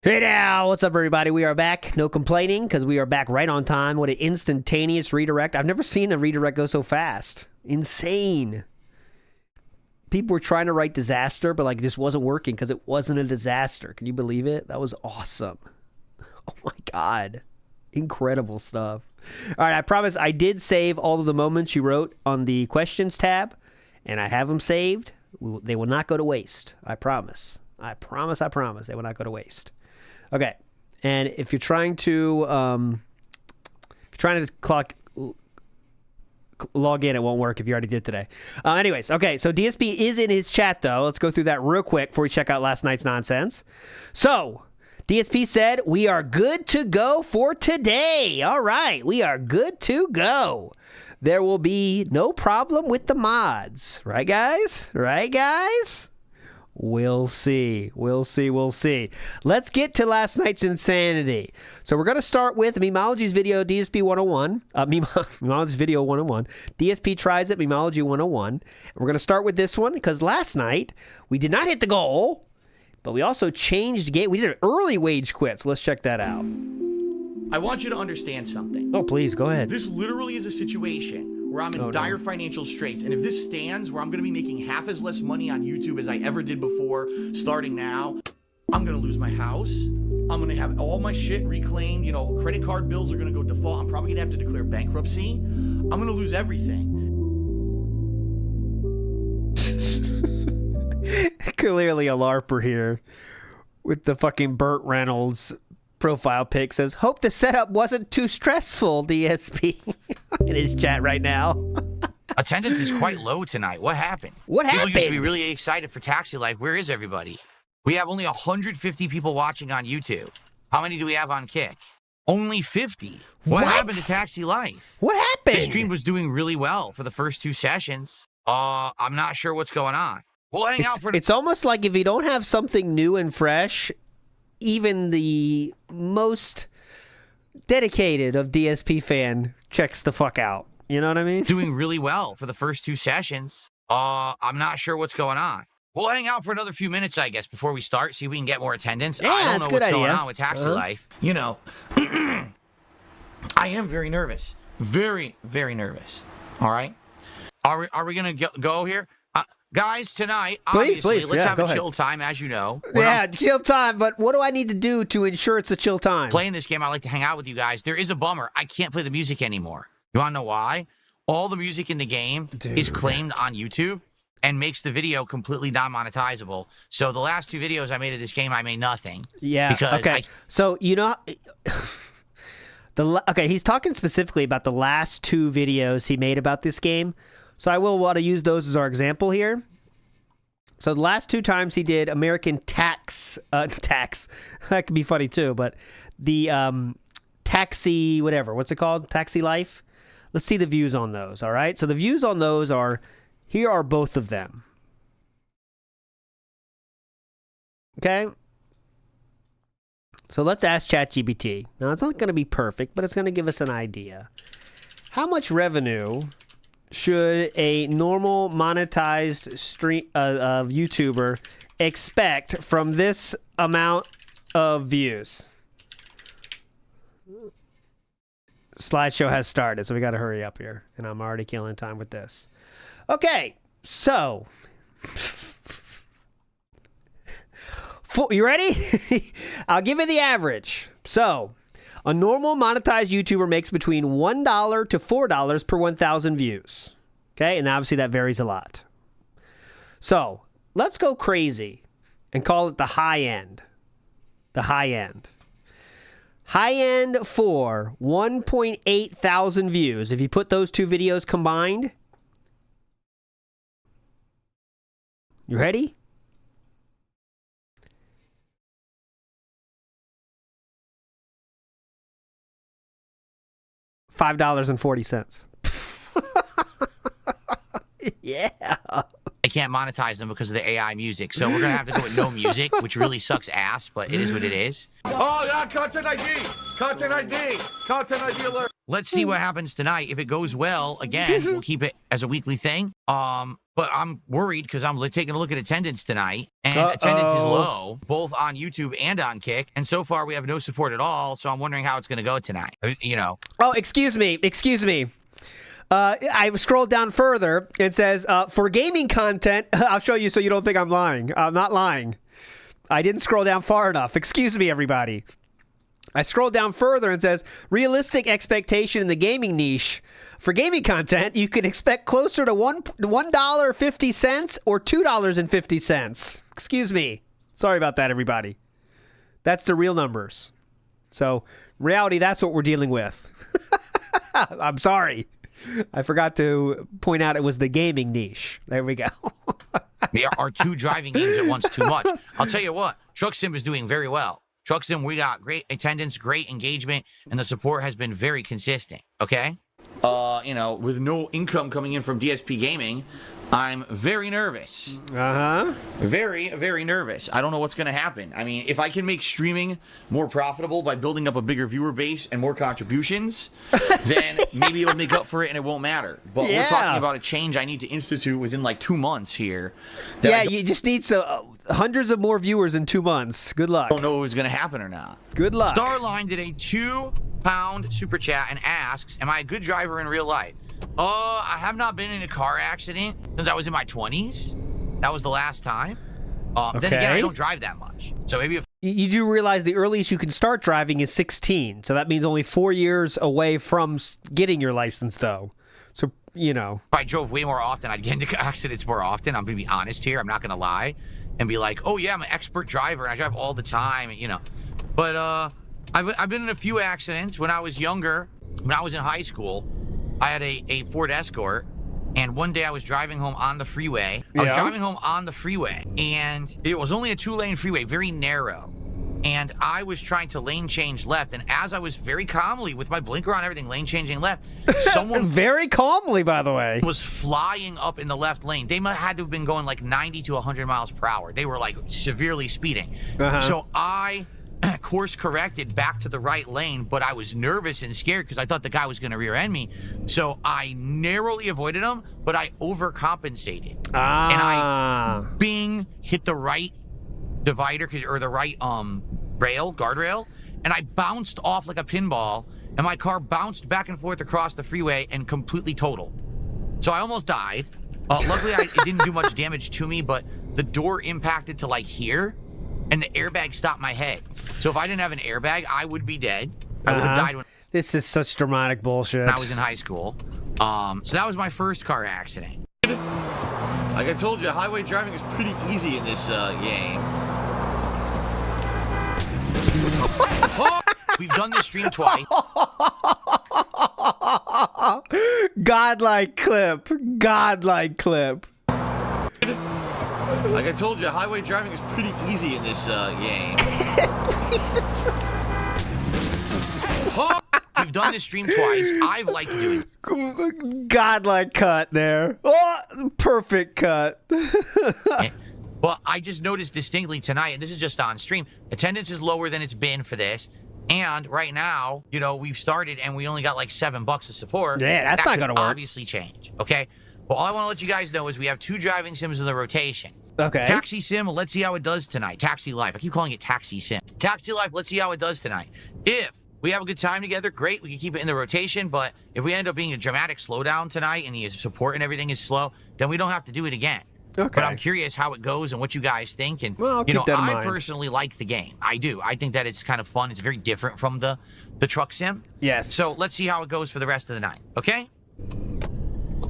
Hey now, what's up everybody? We are back. No complaining because we are back right on time. What an instantaneous redirect. I've never seen a redirect go so fast. Insane. People were trying to write disaster, but like it just wasn't working because it wasn't a disaster. Can you believe it? That was awesome. Oh my God. Incredible stuff. All right, I promise I did save all of the moments you wrote on the questions tab, and I have them saved. They will not go to waste. I promise. I promise they will not go to waste. Okay, and if you're trying to log in, it won't work if you already did today. Anyways, okay, so DSP is in his chat though. Let's go through that real quick before we check out last night's nonsense. So DSP said we are good to go for today. All right, we are good to go. There will be no problem with the mods, right, guys? Right, guys? We'll see. We'll see. We'll see. Let's get to last night's insanity. So we're going to start with Memology's video, DSP 101. Memology's video 101. DSP tries it, Memology 101. And we're going to start with this one because last night we did not hit the goal, but we also changed game. We did an early wage quit. So let's check that out. I want you to understand something. Oh, please, go ahead. This literally is a situation where I'm in dire financial straits. And if this stands where I'm going to be making half as less money on YouTube as I ever did before, starting now, I'm going to lose my house. I'm going to have all my shit reclaimed. You know, credit card bills are going to go default. I'm probably going to have to declare bankruptcy. I'm going to lose everything. Clearly a LARPer here with the fucking Burt Reynolds profile pic. Says, hope the setup wasn't too stressful, DSP. In his chat right now. Attendance is quite low tonight. What happened? What happened? People used to be really excited for Taxi Life. Where is everybody? We have only 150 people watching on YouTube. How many do we have on Kick? Only 50. What happened to Taxi Life? What happened? This stream was doing really well for the first 2 sessions. I'm not sure what's going on. We'll hang out for... It's almost like if you don't have something new and fresh, even the most dedicated of DSP fan checks the fuck out. You know what I mean? Doing really well for the first 2 sessions. I'm not sure what's going on. We'll hang out for another few minutes, I guess, before we start, see if we can get more attendance. Yeah, I don't know what's going on with Taxi Uh-huh. Life. You know, I am very nervous. Very, very nervous. All right? Are we going to go here? Guys, tonight, Please, obviously, please. let's Yeah, have go a ahead. chill time, as you know. Chill time, but what do I need to do to ensure it's a chill time? Playing this game, I like to hang out with you guys. There is a bummer. I can't play the music anymore. You want to know why? All the music in the game is claimed on YouTube and makes the video completely non-monetizable. So the last 2 videos I made of this game, I made nothing. Yeah, because okay. So, you know... Okay, he's talking specifically about the last 2 videos he made about this game. So I will want to use those as our example here. So the last 2 times he did American tax, that could be funny too, but the taxi, whatever, what's it called? Taxi Life? Let's see the views on those, all right? So the views on those are, here are both of them. Okay? So let's ask ChatGPT. Now, it's not going to be perfect, but it's going to give us an idea. How much revenue should a normal monetized stream of YouTuber expect from this amount of views? Slideshow has started, so we got to hurry up here, and I'm already killing time with this. Okay, so you ready? I'll give you the average. So a normal monetized YouTuber makes between $1 to $4 per 1,000 views. Okay, and obviously that varies a lot. So let's go crazy and call it the high end. The high end. High end for 1.8 thousand views. If you put those 2 videos combined, you ready? $5.40. Yeah. I can't monetize them because of the AI music, so we're going to have to go with no music, which really sucks ass, but it is what it is. Oh, yeah, content ID! Content ID! Content ID alert! let's see what happens tonight. If it goes well, again, we'll keep it as a weekly thing. But I'm worried because I'm taking a look at attendance tonight, and attendance is low, both on YouTube and on Kick. And so far, we have no support at all. So I'm wondering how it's going to go tonight. You know. Oh, excuse me. I scrolled down further. It says, for gaming content, I'll show you so you don't think I'm lying. I'm not lying. I didn't scroll down far enough. Excuse me, everybody. I scrolled down further and says, realistic expectation in the gaming niche. For gaming content, you can expect closer to $1.50 or $2.50. Excuse me. Sorry about that, everybody. That's the real numbers. So, reality, that's what we're dealing with. I'm sorry. I forgot to point out it was the gaming niche. There we go. Our 2 driving games at once too much. I'll tell you what, Truck Sim is doing very well. Truck Sim, we got great attendance, great engagement, and the support has been very consistent, okay? You know, with no income coming in from DSP Gaming, I'm very nervous. Very, very nervous. I don't know what's going to happen. I mean, if I can make streaming more profitable by building up a bigger viewer base and more contributions, then maybe it'll make up for it and it won't matter. But we're talking about a change I need to institute within like 2 months here. Yeah, you just need hundreds of more viewers in 2 months. Good luck. I don't know if it's going to happen or not. Good luck. Starline did a £2 super chat and asks, am I a good driver in real life? I have not been in a car accident since I was in my 20s. That was the last time. Then again, I don't drive that much. So maybe if you do realize the earliest you can start driving is 16. So that means only 4 years away from getting your license, though. So, you know. If I drove way more often, I'd get into accidents more often. I'm going to be honest here. I'm not going to lie and be like, oh, yeah, I'm an expert driver and I drive all the time, you know. But I've been in a few accidents when I was younger. When I was in high school, I had a Ford Escort, and one day I was driving home on the freeway. I was driving home on the freeway, and it was only a 2-lane freeway, very narrow. And I was trying to lane change left, and as I was very calmly, with my blinker on everything, lane changing left, someone very calmly, by the way, was flying up in the left lane. They had to have been going like 90 to 100 miles per hour. They were like severely speeding. So I course corrected back to the right lane, but I was nervous and scared because I thought the guy was going to rear end me. So I narrowly avoided him, but I overcompensated. And I hit the right divider or the right guardrail, and I bounced off like a pinball, and my car bounced back and forth across the freeway and completely totaled. So I almost died. Luckily, it didn't do much damage to me, but the door impacted to like here, and the airbag stopped my head. So if I didn't have an airbag, I would be dead. I would have died when this is such dramatic bullshit. I was in high school. So that was my first car accident. Like I told you, highway driving is pretty easy in this game. We've done this stream twice. Godlike clip. Godlike clip. Like I told you, highway driving is pretty easy in this game. We've done this stream twice. I've liked doing it. Godlike cut there. Oh, perfect cut. Well, I just noticed distinctly tonight, and this is just on stream, attendance is lower than it's been for this. And right now, you know, we've started and we only got like $7 of support. Yeah, that's not going to work. Obviously change, okay? Well, all I want to let you guys know is we have 2 driving sims in the rotation. Okay. Taxi Sim, let's see how it does tonight. Taxi Life. I keep calling it Taxi Sim. Taxi Life, let's see how it does tonight. If we have a good time together, great. We can keep it in the rotation. But if we end up being a dramatic slowdown tonight and the support and everything is slow, then we don't have to do it again. Okay. But I'm curious how it goes and what you guys think. And, well, you know, I mind. personally like the game. I do. I think that it's kind of fun. It's very different from the Truck Sim. Yes. So let's see how it goes for the rest of the night. Okay?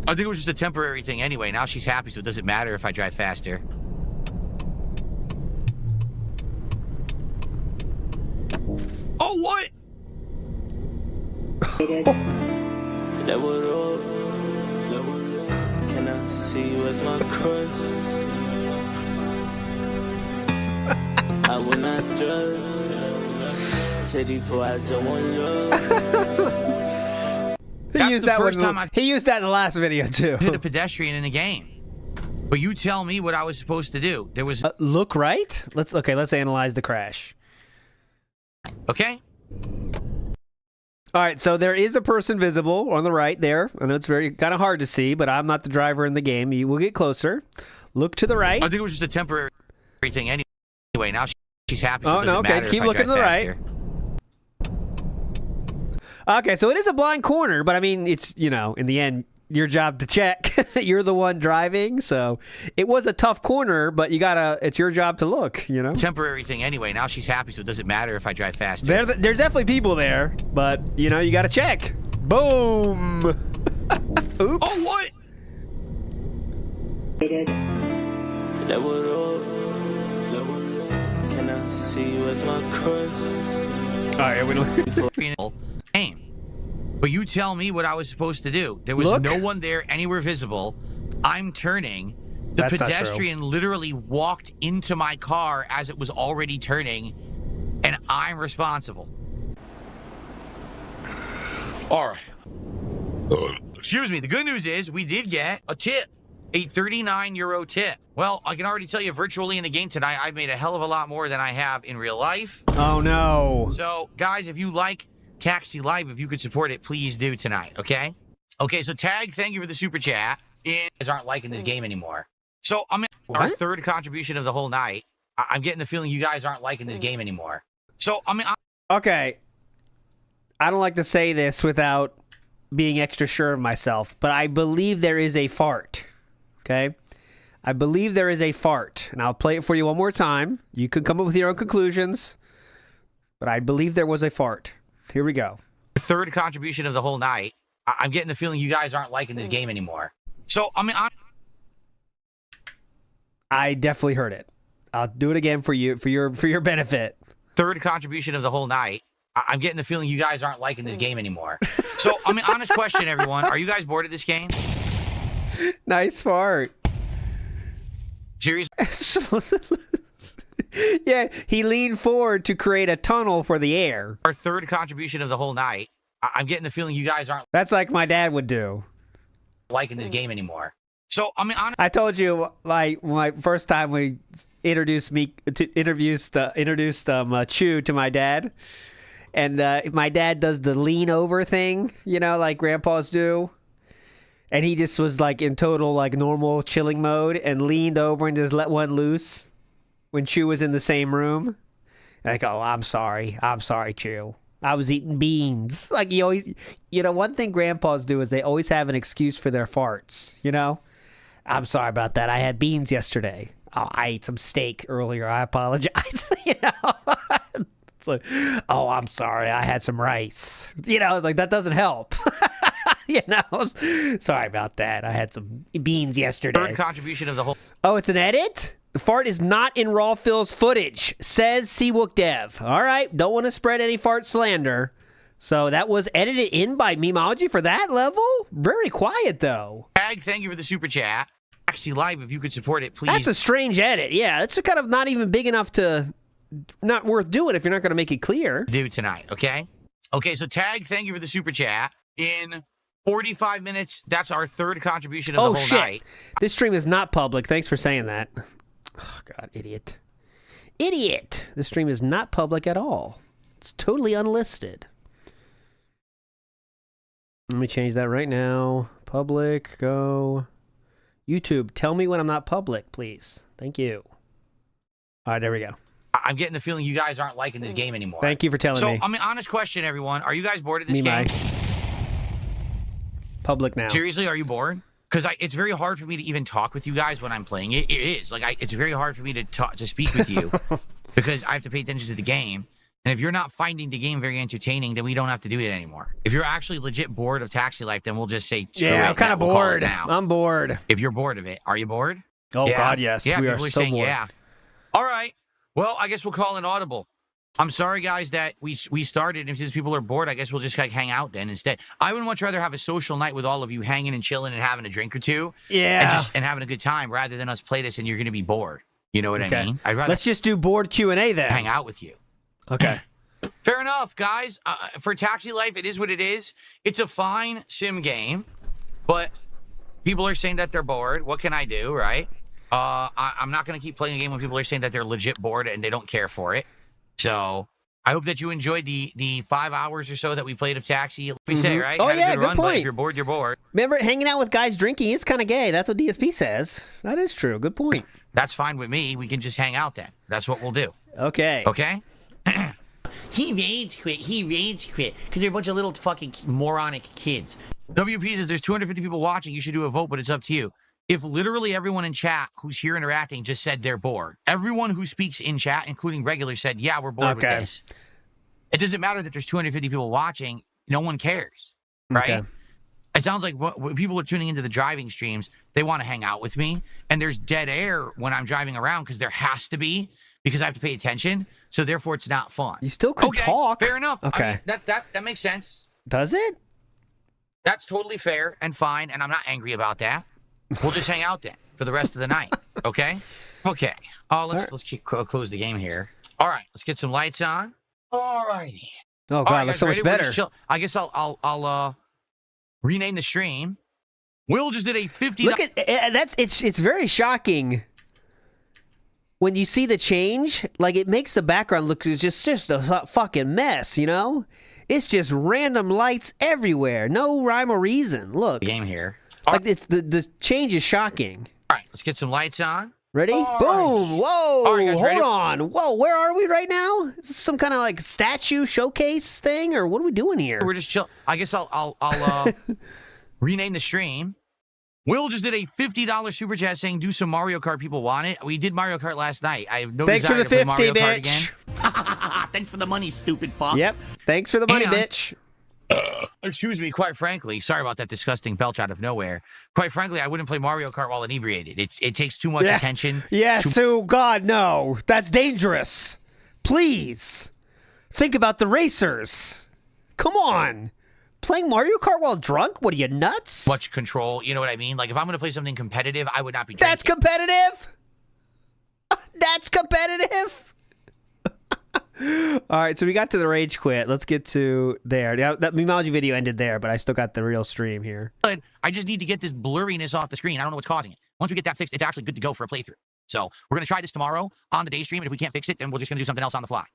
I think it was just a temporary thing anyway. Now she's happy, so it doesn't matter if I drive faster. Oh, what? Can I see what's my crush? I will not judge. Teddy for I don't want love. He used that in the last video too. Hit a pedestrian in the game. But you tell me what I was supposed to do. There was look right. Let's analyze the crash. Okay. All right, so there is a person visible on the right there. I know it's very kind of hard to see, but I'm not the driver in the game. You will get closer. Look to the right. I think it was just a temporary thing anyway. Now she's happy. So Oh, no, okay. Keep looking to the right. Okay, so it is a blind corner, but I mean, it's, you know, in the end, your job to check. You're the one driving, so it was a tough corner, but it's your job to look, you know? Temporary thing anyway. Now she's happy, so it doesn't matter if I drive faster. There's definitely people there, but, you know, you got to check. Boom! Oops. Oh, what? Can I see you as my crush? All right, we don't... Aim. But you tell me what I was supposed to do. There was no one there anywhere visible. I'm turning. The pedestrian literally walked into my car as it was already turning, and I'm responsible. All right. Excuse me. The good news is we did get a tip, a 39 euro tip. Well, I can already tell you virtually in the game tonight, I've made a hell of a lot more than I have in real life. Oh, no. So, guys, if you like Taxi Live, if you could support it, please do tonight, okay? Okay, so Tag, thank you for the super chat. You guys aren't liking this game anymore. So, I'm in our third contribution of the whole night. I'm getting the feeling you guys aren't liking this game anymore. So, Okay. I don't like to say this without being extra sure of myself, but I believe there is a fart, okay? I believe there is a fart, and I'll play it for you one more time. You can come up with your own conclusions, but I believe there was a fart. Here we go. Third contribution of the whole night. I'm getting the feeling you guys aren't liking this game anymore. So, I definitely heard it. I'll do it again for you, for your benefit. Third contribution of the whole night. I'm getting the feeling you guys aren't liking this game anymore. So, honest question, everyone. Are you guys bored of this game? Nice fart. Seriously? Yeah, he leaned forward to create a tunnel for the air. Our third contribution of the whole night. I'm getting the feeling you guys aren't That's like my dad would do. liking this game anymore. So, I told you my first time we introduced Chew to my dad, and my dad does the lean over thing, you know, like grandpas do. And he just was like in total like normal chilling mode and leaned over and just let one loose when Chew was in the same room. Like, oh, I'm sorry, Chew. I was eating beans. Like, you always, you know, one thing grandpas do is they always have an excuse for their farts, you know? I'm sorry about that. I had beans yesterday. Oh, I ate some steak earlier. I apologize. You know? It's like, oh, I'm sorry. I had some rice. You know, it's like, that doesn't help. You know? Sorry about that. I had some beans yesterday. third contribution of the whole... Oh, it's an edit? The fart is not in Raw Phil's footage, says Seawook Dev. All right, don't want to spread any fart slander. So that was edited in by Memeology for that level? Very quiet, though. Tag, thank you for the super chat. Taxi Live, if you could support it, please. That's a strange edit. Yeah, it's kind of not even big enough to... Not worth doing if you're not going to make it clear. Do tonight, okay? Okay, so Tag, thank you for the super chat. In 45 minutes, that's our third contribution of the whole night. This stream is not public. Thanks for saying that. Oh, God, idiot. Idiot! This stream is not public at all. It's totally unlisted. Let me change that right now. Public, go. YouTube, tell me when I'm not public, please. Thank you. All right, there we go. I'm getting the feeling you guys aren't liking this game anymore. Thank you for telling me. So, honest question, everyone. Are you guys bored of this game? Public now. Seriously, are you bored? Because it's very hard for me to even talk with you guys when I'm playing it. It is. Like, it's very hard for me to speak with you because I have to pay attention to the game. And if you're not finding the game very entertaining, then we don't have to do it anymore. If you're actually legit bored of Taxi Life, then we'll just say, yeah, I'm kind of bored. I'm bored. If you're bored of it, are you bored? Oh, yeah. God, yes. Yeah, we people are are so saying, bored. yeah. All right. Well, I guess we'll call an audible. I'm sorry, guys, that we started, and since people are bored, I guess we'll just like hang out then instead. I would much rather have a social night with all of you hanging and chilling and having a drink or two. Yeah. And having a good time rather than us play this and you're going to be bored. You know what I mean? I'd rather Let's just do bored Q&A then. hang out with you. Okay. Fair enough, guys. For Taxi Life, it is what it is. It's a fine sim game, but people are saying that they're bored. What can I do, right? I'm not going to keep playing a game when people are saying that they're legit bored and they don't care for it. So I hope that you enjoyed the 5 hours or so that we played of Taxi. We say, right? Oh, Had yeah, a good run, but point. if you're bored, you're bored. Remember, hanging out with guys drinking is kind of gay. That's what DSP says. That is true. Good point. That's fine with me. We can just hang out then. That's what we'll do. Okay. Okay? He rage quit. Because they're a bunch of little fucking moronic kids. WP says there's 250 people watching. You should do a vote, but it's up to you. If literally everyone in chat who's here interacting just said they're bored, everyone who speaks in chat, including regulars, said, yeah, we're bored with this. It doesn't matter that there's 250 people watching. No one cares, right? Okay. It sounds like when people are tuning into the driving streams, they want to hang out with me. And there's dead air when I'm driving around because there has to be, because I have to pay attention. So therefore, it's not fun. You still could talk. Fair enough. Okay. I mean, that makes sense. Does it? That's totally fair and fine, and I'm not angry about that. We'll just hang out then for the rest of the night, okay? Okay. Let's close the game here. All right, let's get some lights on. All righty. Oh, God, looks so much better. I guess I'll rename the stream. Will just did a 50. Look at it's very shocking when you see the change. Like, it makes the background look just a fucking mess, you know? It's just random lights everywhere. No rhyme or reason. Look. Game here. Like, it's the change is shocking. All right, let's get some lights on. Ready? Boom! Right. Whoa! Right, Hold ready? on! Whoa! Where are we right now? Is this some kind of like statue showcase thing, or what are we doing here? We're just chill. I guess I'll rename the stream. Will just did a $50 super chat saying, "Do some Mario Kart. People want it." We did Mario Kart last night. I have no Thanks for desire the to play 50, Mario Kart again. bitch. Thanks for the money, stupid fuck. Yep. Thanks for the money, And- bitch. Excuse me, quite frankly, sorry about that disgusting belch out of nowhere. Quite frankly, I wouldn't play Mario Kart while inebriated. It takes too much attention. Yes. Oh God, no. That's dangerous. Please think about the racers. Come on. Playing Mario Kart while drunk? What are you, nuts? Much control. You know what I mean? Like, if I'm going to play something competitive, I would not be drinking. That's competitive. That's competitive. All right, so we got to the rage quit. Let's get to there. That Memoji video ended there, but I still got the real stream here. I just need to get this blurriness off the screen. I don't know what's causing it. Once we get that fixed, it's actually good to go for a playthrough. So we're going to try this tomorrow on the day stream, and if we can't fix it, then we're just going to do something else on the fly.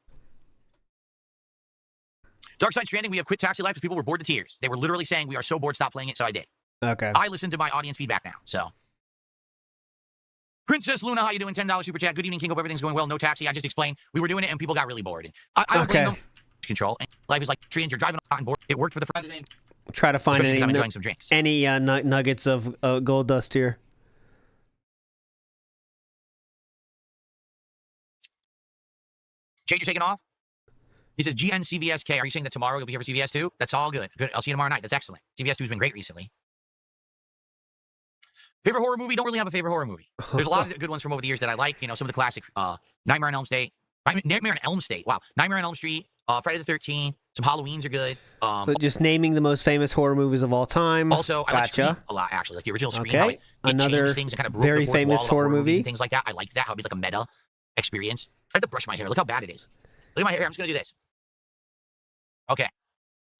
Dark Side Stranding, we have quit Taxi Life because people were bored to tears. They were literally saying, we are so bored, stop playing it, so I did. Okay. I listened to my audience feedback now, so. Princess Luna, how you doing? $10 super chat. Good evening, King. Hope everything's going well. No Taxi. I just explained. We were doing it, and people got really bored. I don't blame them. Control. And life is like trees. You're driving on board. It worked for the front of the thing. Try to find Especially because I'm enjoying some drinks. any nuggets of gold dust here. Change your taking off? He says, GNCVSK. Are you saying that tomorrow you'll be here for CVS 2? That's all good. Good. I'll see you tomorrow night. That's excellent. CVS 2 has been great recently. Favorite horror movie? Don't really have a favorite horror movie. There's a lot of good ones from over the years that I like. You know, some of the classic Nightmare on Elm Street. Nightmare on Elm Street. Wow. Nightmare on Elm Street. Friday the 13th. Some Halloweens are good. So just naming the most famous horror movies of all time. Also, I like Scream a lot, actually. Like the original Scream. Okay. How it Another changed things and kind of broke very the fourth famous wall of horror movies movie. and things like that. I liked that. How it'd be like a meta experience. I have to brush my hair. Look how bad it is. Look at my hair. I'm just going to do this. Okay.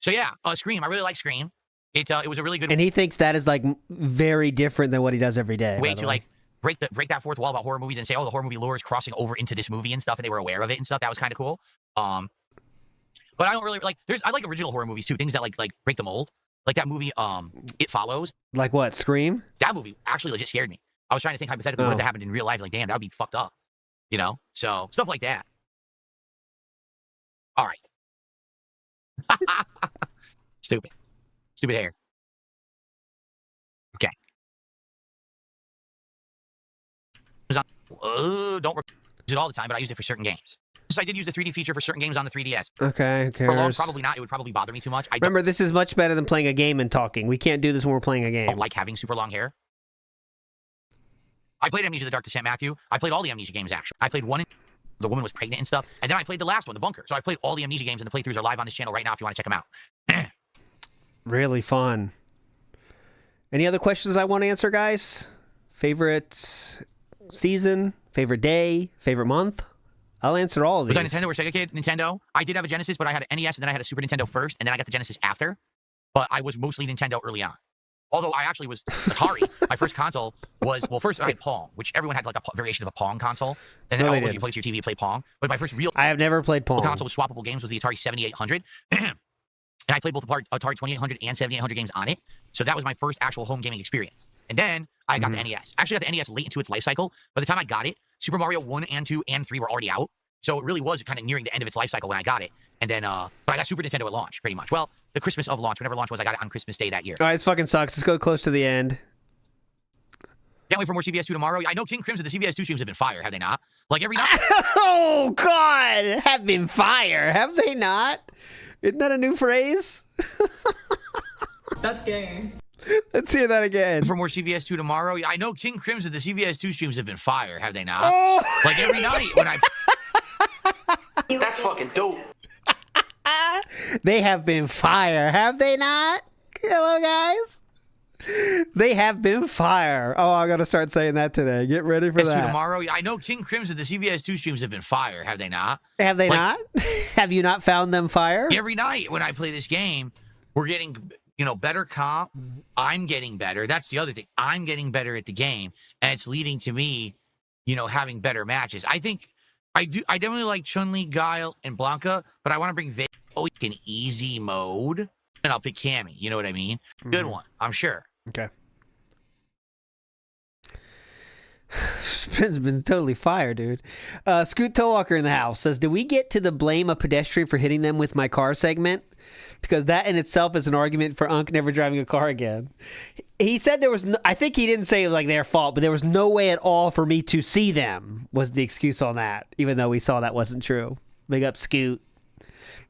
So yeah, Scream. I really like Scream. It was a really good And he thinks that is like very different than what he does every day. way to like break that fourth wall about horror movies and say, oh, the horror movie lore is crossing over into this movie and stuff, and they were aware of it and stuff. That was kind of cool. But I don't really like. I like original horror movies too. Things that like break the mold. Like that movie, It Follows. Like what? Scream? That movie actually legit scared me. I was trying to think hypothetically what if that happened in real life. Like, damn, that would be fucked up. You know? So stuff like that. All right. Stupid hair. Okay. Don't use it all the time, but I used it for certain games. So I did use the 3D feature for certain games on the 3DS. Okay, who For long, cares? probably not. It would probably bother me too much. I Remember, this is much better than playing a game and talking. We can't do this when we're playing a game. don't like having super long hair. I played Amnesia: The Dark Descent, Matthew. I played all the Amnesia games, actually. I played one, the woman was pregnant and stuff, and then I played the last one, The Bunker. So I played all the Amnesia games, and the playthroughs are live on this channel right now if you want to check them out. Really fun. Any other questions I want to answer, guys? Favorite season? Favorite day? Favorite month? I'll answer all of these. Was I Nintendo or Sega kid? Nintendo. I did have a Genesis, but I had an NES, and then I had a Super Nintendo first, and then I got the Genesis after. But I was mostly Nintendo early on. Although I actually was Atari. My first console was, well, first I had Pong, which everyone had like a variation of a Pong console. And then if you play to your TV, you play Pong. But my first real I have never played Pong. console with swappable games was the Atari 7800. And I played both the Atari 2800 and 7800 games on it. So that was my first actual home gaming experience. And then I got the NES. Actually got the NES late into its life cycle. By the time I got it, Super Mario 1 and 2 and 3 were already out. So it really was kind of nearing the end of its life cycle when I got it. And then, but I got Super Nintendo at launch, pretty much. Well, the Christmas of launch, whenever launch was, I got it on Christmas Day that year. All right, this fucking sucks. Let's go close to the end. Can't wait for more CBS 2 tomorrow. I know King Crimson, the CBS 2 streams have been fire, have they not? Like every night. Oh, God. Have been fire. Have they not? Isn't that a new phrase? That's gay. Let's hear that again. For more CBS 2 tomorrow. I know King Crimson, the CBS 2 streams have been fire, have they not? Oh. Like every night when I... That's fucking dope. They have been fire, have they not? Hello, guys. They have been fire. Oh, I gotta start saying that today. Get ready for that. Tomorrow. I know King Crimson, the CBS 2 streams have been fire, have they not? Have they not? Have you not found them fire? Every night when I play this game, we're getting, better comp. I'm getting better. That's the other thing. I'm getting better at the game, and it's leading to me, having better matches. I think I definitely like Chun-Li, Guile, and Blanca, but I want to bring Vega in easy mode, and I'll pick Cammy. You know what I mean? Good one, I'm sure. Okay. It's been totally fire, dude. Scoot Toewalker in the house says, "Do we get to the blame a pedestrian for hitting them with my car segment? Because that in itself is an argument for Unk never driving a car again." He said there was no, I think he didn't say it was like their fault, but there was no way at all for me to see them was the excuse on that, even though we saw that wasn't true. Big up Scoot.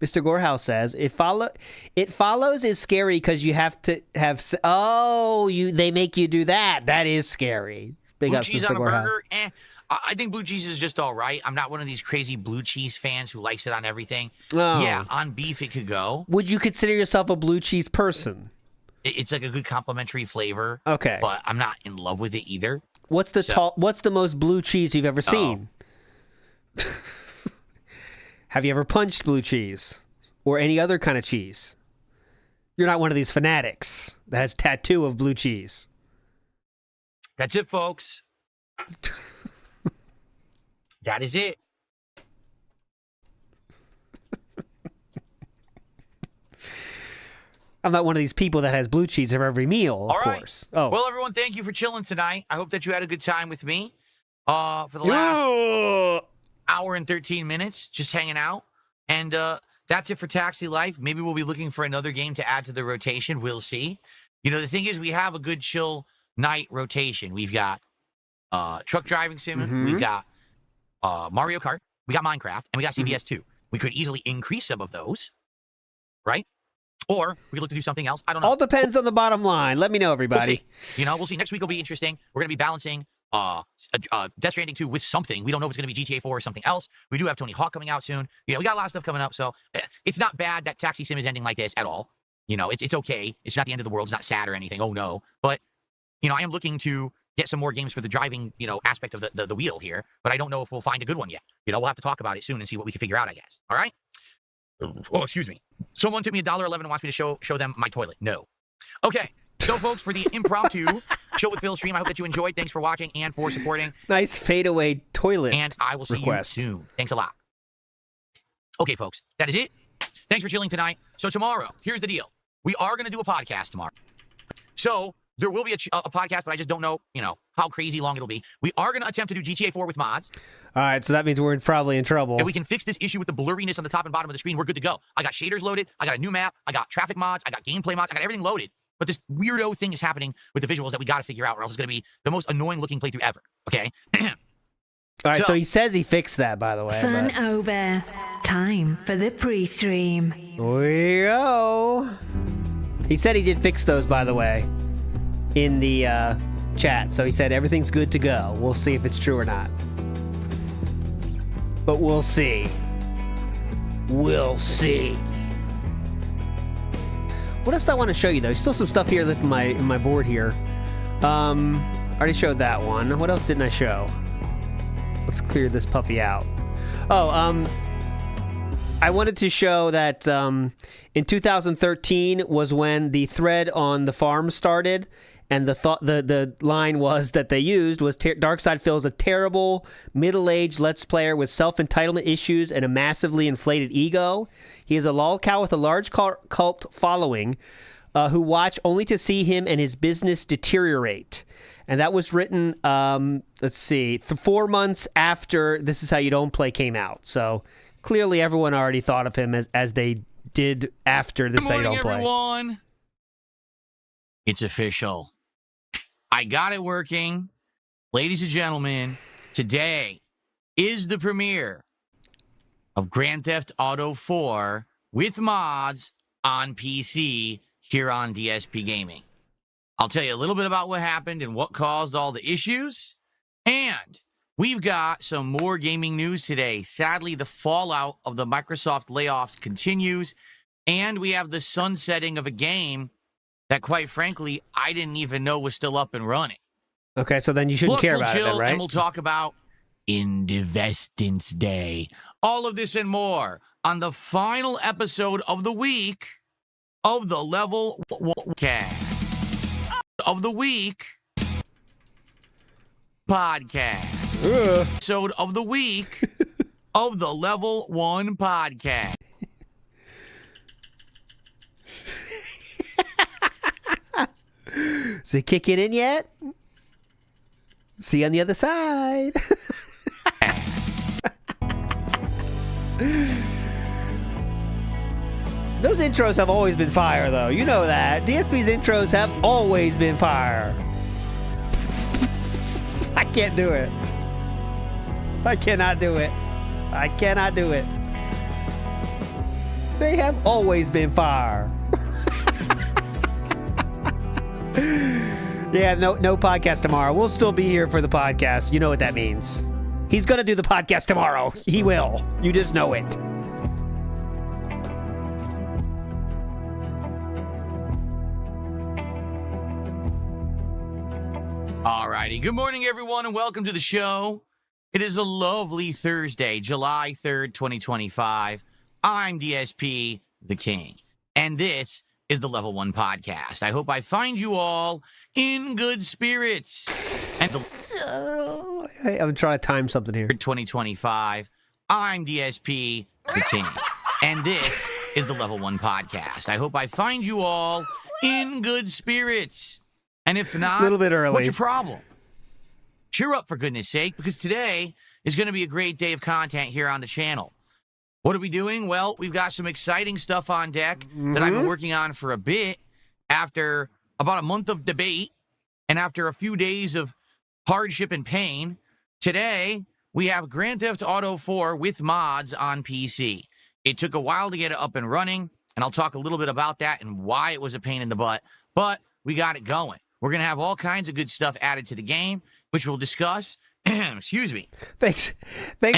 Mr. Gorehouse says, it follows is scary because you have to have, they make you do that. That is scary. Big blue up, cheese Mr. on a Gorehouse. burger, I think blue cheese is just all right. I'm not one of these crazy blue cheese fans who likes it on everything. Oh. Yeah, on beef it could go. Would you consider yourself a blue cheese person? It's like a good complimentary flavor. Okay. But I'm not in love with it either. What's the most blue cheese you've ever seen? Have you ever punched blue cheese? Or any other kind of cheese? You're not one of these fanatics that has tattoo of blue cheese. That's it, folks. That is it. I'm not one of these people that has blue cheese for every meal, of course. Oh. Well, everyone, thank you for chilling tonight. I hope that you had a good time with me for the last hour and 13 minutes, just hanging out. And that's it for Taxi Life. Maybe we'll be looking for another game to add to the rotation. We'll see. The thing is, we have a good chill night rotation. We've got Truck Driving Sim. We've got Mario Kart. We got Minecraft. And we got CBS 2. We could easily increase some of those, right? Or we could look to do something else. I don't know. All depends on the bottom line. Let me know, everybody. We'll see. Next week will be interesting. We're going to be balancing Death Stranding 2 with something. We don't know if it's going to be GTA 4 or something else. We do have Tony Hawk coming out soon. We got a lot of stuff coming up. So it's not bad that Taxi Sim is ending like this at all. It's okay. It's not the end of the world. It's not sad or anything. Oh, no. But, I am looking to get some more games for the driving, aspect of the wheel here. But I don't know if we'll find a good one yet. We'll have to talk about it soon and see what we can figure out, I guess. All right? Oh, excuse me. Someone took me $1.11 and wants me to show them my toilet. No. Okay. So, folks, for the impromptu Chill with Phil stream, I hope that you enjoyed. Thanks for watching and for supporting. Nice fadeaway toilet. And I will see you soon. Thanks a lot. Okay, folks, that is it. Thanks for chilling tonight. So tomorrow, here's the deal. We are going to do a podcast tomorrow. So there will be a podcast, but I just don't know, how crazy long it'll be. We are going to attempt to do GTA 4 with mods. All right, so that means we're probably in trouble. If we can fix this issue with the blurriness on the top and bottom of the screen, we're good to go. I got shaders loaded. I got a new map. I got traffic mods. I got gameplay mods. I got everything loaded. But this weirdo thing is happening with the visuals that we got to figure out, or else it's going to be the most annoying looking playthrough ever. Okay? All right, so he says he fixed that, by the way. Fun over. Time for the pre-stream. Here we go. He said he did fix those, by the way, in the chat. So he said everything's good to go. We'll see if it's true or not. But we'll see. We'll see. What else do I want to show you, though? Still some stuff here left in my board here. I already showed that one. What else didn't I show? Let's clear this puppy out. Oh, I wanted to show that in 2013 was when the thread on the farm started, and the line was that they used was Darkseid feels a terrible middle-aged Let's Player with self-entitlement issues and a massively inflated ego. He is a lolcow with a large cult following who watch only to see him and his business deteriorate. And that was written, 4 months after This Is How You Don't Play came out. So clearly everyone already thought of him as they did after This Is How You Don't Play. Good morning, everyone. It's official. I got it working. Ladies and gentlemen, today is the premiere of Grand Theft Auto 4 with mods on PC here on DSP Gaming. I'll tell you a little bit about what happened and what caused all the issues. And we've got some more gaming news today. Sadly, the fallout of the Microsoft layoffs continues. And we have the sunsetting of a game that, quite frankly, I didn't even know was still up and running. Okay, so then you shouldn't care about it, then, right? And we'll talk about Indivestance Day. All of this and more on the final episode of the week of the Level 1 Cast. Of the week podcast. Episode of the week of the Level 1 Podcast. Is it kicking in yet? See you on the other side. Those intros have always been fire, though. You know that. DSP's intros have always been fire. I can't do it. I cannot do it. I cannot do it. They have always been fire. Yeah, no podcast tomorrow. We'll still be here for the podcast. You know what that means. He's going to do the podcast tomorrow. He will. You just know it. Alrighty. Good morning, everyone, and welcome to the show. It is a lovely Thursday, July 3rd, 2025. I'm DSP, the King, and this is the Level 1 Podcast. I hope I find you all in good spirits. And I'm trying to time something here. 2025. I'm DSP, the King, and this is the Level 1 Podcast. I hope I find you all in good spirits. And if not, a little bit early. What's your problem? Cheer up, for goodness sake, because today is going to be a great day of content here on the channel. What are we doing? Well, we've got some exciting stuff on deck that I've been working on for a bit after about a month of debate and after a few days of hardship and pain. Today, we have Grand Theft Auto 4 with mods on PC. It took a while to get it up and running, and I'll talk a little bit about that and why it was a pain in the butt, but we got it going. We're going to have all kinds of good stuff added to the game, which we'll discuss. Excuse me. Thanks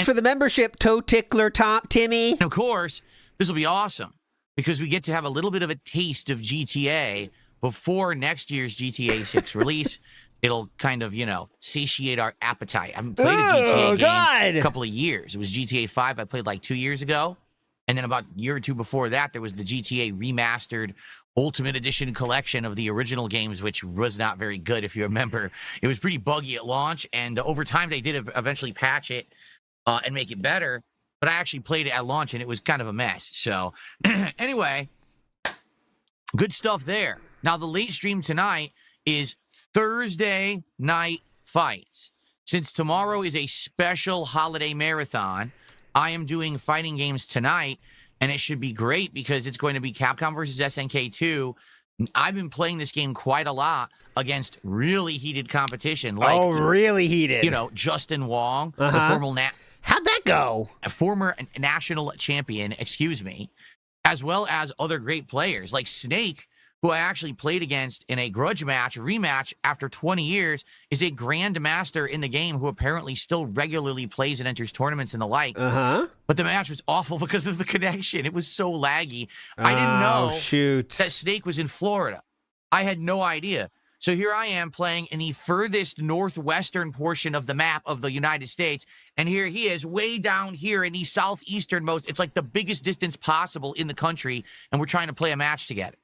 for the membership, Toe Tickler Timmy. And of course, this will be awesome because we get to have a little bit of a taste of GTA before next year's GTA 6 release. It'll kind of, satiate our appetite. I haven't played a GTA game in a couple of years. It was GTA 5 I played like 2 years ago. And then about a year or two before that, there was the GTA remastered Ultimate Edition collection of the original games, which was not very good, if you remember. It was pretty buggy at launch, and over time they did eventually patch it and make it better. But I actually played it at launch, and it was kind of a mess. So, anyway, good stuff there. Now, the late stream tonight is Thursday Night Fights. Since tomorrow is a special holiday marathon, I am doing fighting games tonight, and it should be great because it's going to be Capcom versus SNK 2. I've been playing this game quite a lot against really heated competition. Like, really heated. Justin Wong, the How'd that go? former national champion, as well as other great players like Snake, who I actually played against in a grudge match, rematch after 20 years, is a grandmaster in the game who apparently still regularly plays and enters tournaments and the like. But the match was awful because of the connection. It was so laggy. I didn't know that Snake was in Florida. I had no idea. So here I am playing in the furthest northwestern portion of the map of the United States. And here he is way down here in the southeasternmost. It's like the biggest distance possible in the country. And we're trying to play a match together.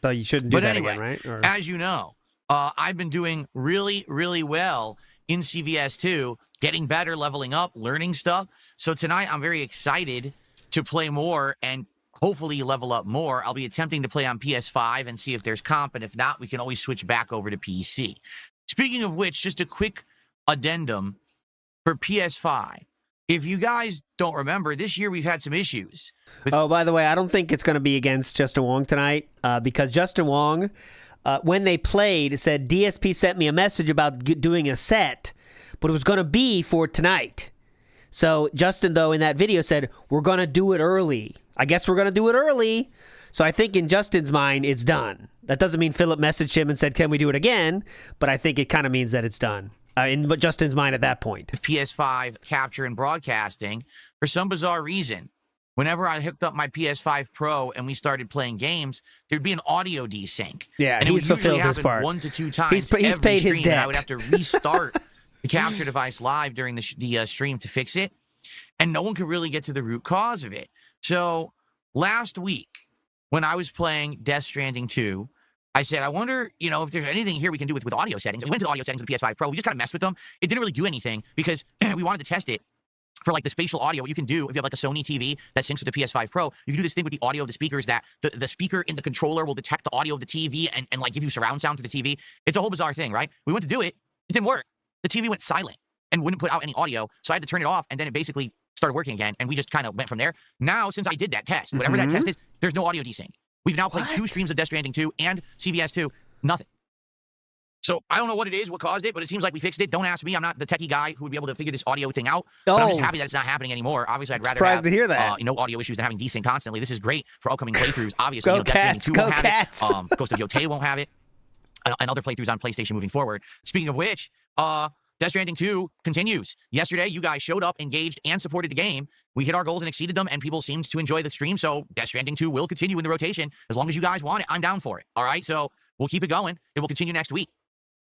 So you shouldn't do that anyway, again, right? Or... As you know, I've been doing really, really well in CVS2, getting better, leveling up, learning stuff. So tonight I'm very excited to play more and hopefully level up more. I'll be attempting to play on PS5 and see if there's comp, and if not, we can always switch back over to PC. Speaking of which, just a quick addendum for PS5. If you guys don't remember, this year we've had some issues. Oh, by the way, I don't think it's going to be against Justin Wong tonight because Justin Wong, when they played, said DSP sent me a message about doing a set, but it was going to be for tonight. So Justin, though, in that video said, we're going to do it early. I guess we're going to do it early. So I think in Justin's mind, it's done. That doesn't mean Philip messaged him and said, can we do it again? But I think it kind of means that it's done. In Justin's mind at that point. PS5 capture and broadcasting, for some bizarre reason, whenever I hooked up my PS5 Pro and we started playing games, there'd be an audio desync. Yeah, and he's fulfilled his part. 1 to 2 times He's every paid stream, his debt. and I would have to restart the capture device live during the stream to fix it, and no one could really get to the root cause of it. So last week, when I was playing Death Stranding 2, I said, I wonder, if there's anything here we can do with audio settings. We went to the audio settings of the PS5 Pro. We just kind of messed with them. It didn't really do anything because we wanted to test it for like the spatial audio. What you can do if you have like a Sony TV that syncs with the PS5 Pro, you can do this thing with the audio of the speakers that the speaker in the controller will detect the audio of the TV and like give you surround sound to the TV. It's a whole bizarre thing, right? We went to do it. It didn't work. The TV went silent and wouldn't put out any audio. So I had to turn it off, and then it basically started working again. And we just kind of went from there. Now, since I did that test, whatever that test is, there's no audio desync. We've now played 2 streams of Death Stranding 2 and CVS 2. Nothing. So I don't know what it is, what caused it, but it seems like we fixed it. Don't ask me. I'm not the techie guy who would be able to figure this audio thing out. But I'm just happy that it's not happening anymore. Obviously, I'd rather Surprised have to hear that. no audio issues than having desync constantly. This is great for upcoming playthroughs. Obviously, Go Death Stranding Cats, 2 go won't have Cats. it. Ghost of Yotei won't have it. And other playthroughs on PlayStation moving forward. Speaking of which, Death Stranding 2 continues. Yesterday, you guys showed up, engaged, and supported the game. We hit our goals and exceeded them, and people seemed to enjoy the stream. So Death Stranding 2 will continue in the rotation. As long as you guys want it, I'm down for it. All right? So we'll keep it going. It will continue next week.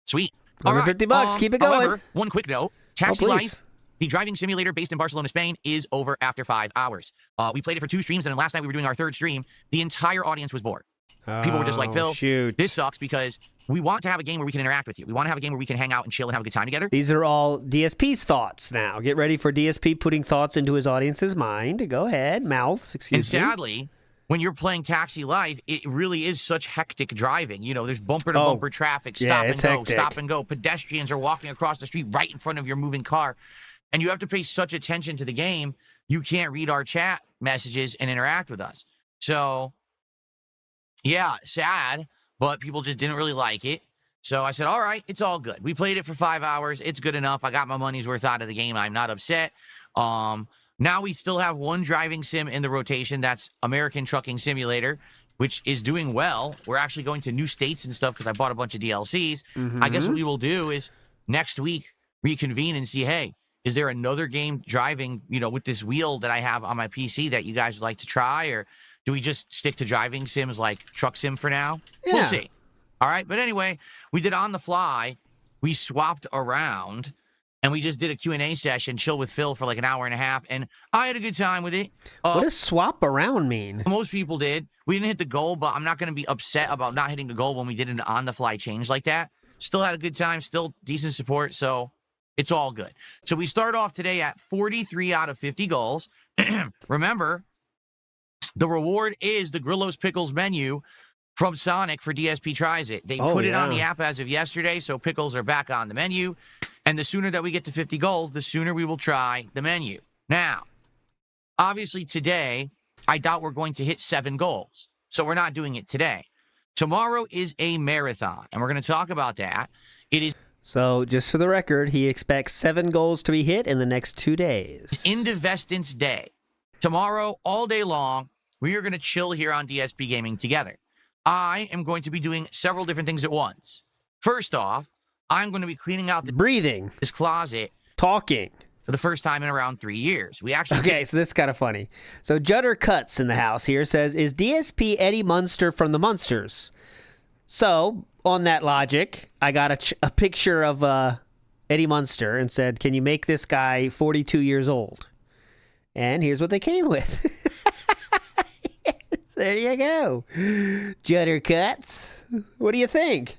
Sweet. Over $50. Keep it going. However, one quick note. Taxi please. Life, the driving simulator based in Barcelona, Spain, is over after 5 hours. We played it for 2 streams, and then last night we were doing our 3rd stream. The entire audience was bored. People were just like, Phil, shoot. this sucks because we want to have a game where we can interact with you. We want to have a game where we can hang out and chill and have a good time together. These are all DSP's thoughts now. Get ready for DSP putting thoughts into his audience's mind. Go ahead. Mouths, excuse me. And sadly, when you're playing Taxi Life, it really is such hectic driving. There's bumper-to-bumper traffic, stop and go, stop and go. Pedestrians are walking across the street right in front of your moving car. And you have to pay such attention to the game, you can't read our chat messages and interact with us. So, yeah, sad, but people just didn't really like it. So I said, all right, it's all good. We played it for 5 hours. It's good enough. I got my money's worth out of the game. I'm not upset. Now we still have 1 driving sim in the rotation. That's American Trucking Simulator, which is doing well. We're actually going to new states and stuff because I bought a bunch of DLCs. I guess what we will do is next week reconvene and see, hey, is there another game driving, with this wheel that I have on my PC that you guys would like to try? Or do we just stick to driving sims like Truck Sim for now? Yeah. We'll see. All right. But anyway, we did on the fly. We swapped around. And we just did a Q&A session, chill with Phil for like an hour and a half, and I had a good time with it. What does swap around mean? Most people did. We didn't hit the goal, but I'm not going to be upset about not hitting the goal when we did an on-the-fly change like that. Still had a good time, still decent support, so it's all good. So we start off today at 43 out of 50 goals. Remember, the reward is the Grillo's Pickles menu from Sonic for DSP Tries It. They put it on the app as of yesterday, so pickles are back on the menu. And the sooner that we get to 50 goals, the sooner we will try the menu. Now, obviously today, I doubt we're going to hit 7 goals. So we're not doing it today. Tomorrow is a marathon, and we're going to talk about that. It is... So, just for the record, he expects 7 goals to be hit in the next 2 days. Indivestance Day. Tomorrow, all day long, we are going to chill here on DSP Gaming together. I am going to be doing several different things at once. First off, I'm going to be cleaning out breathing, this closet, talking for the first time in around 3 years. We actually so this is kind of funny. So Judder Cuts in the house here says, is DSP Eddie Munster from the Munsters? So on that logic, I got a picture of Eddie Munster and said, can you make this guy 42 years old? And here's what they came with. There you go. Judder cuts. What do you think?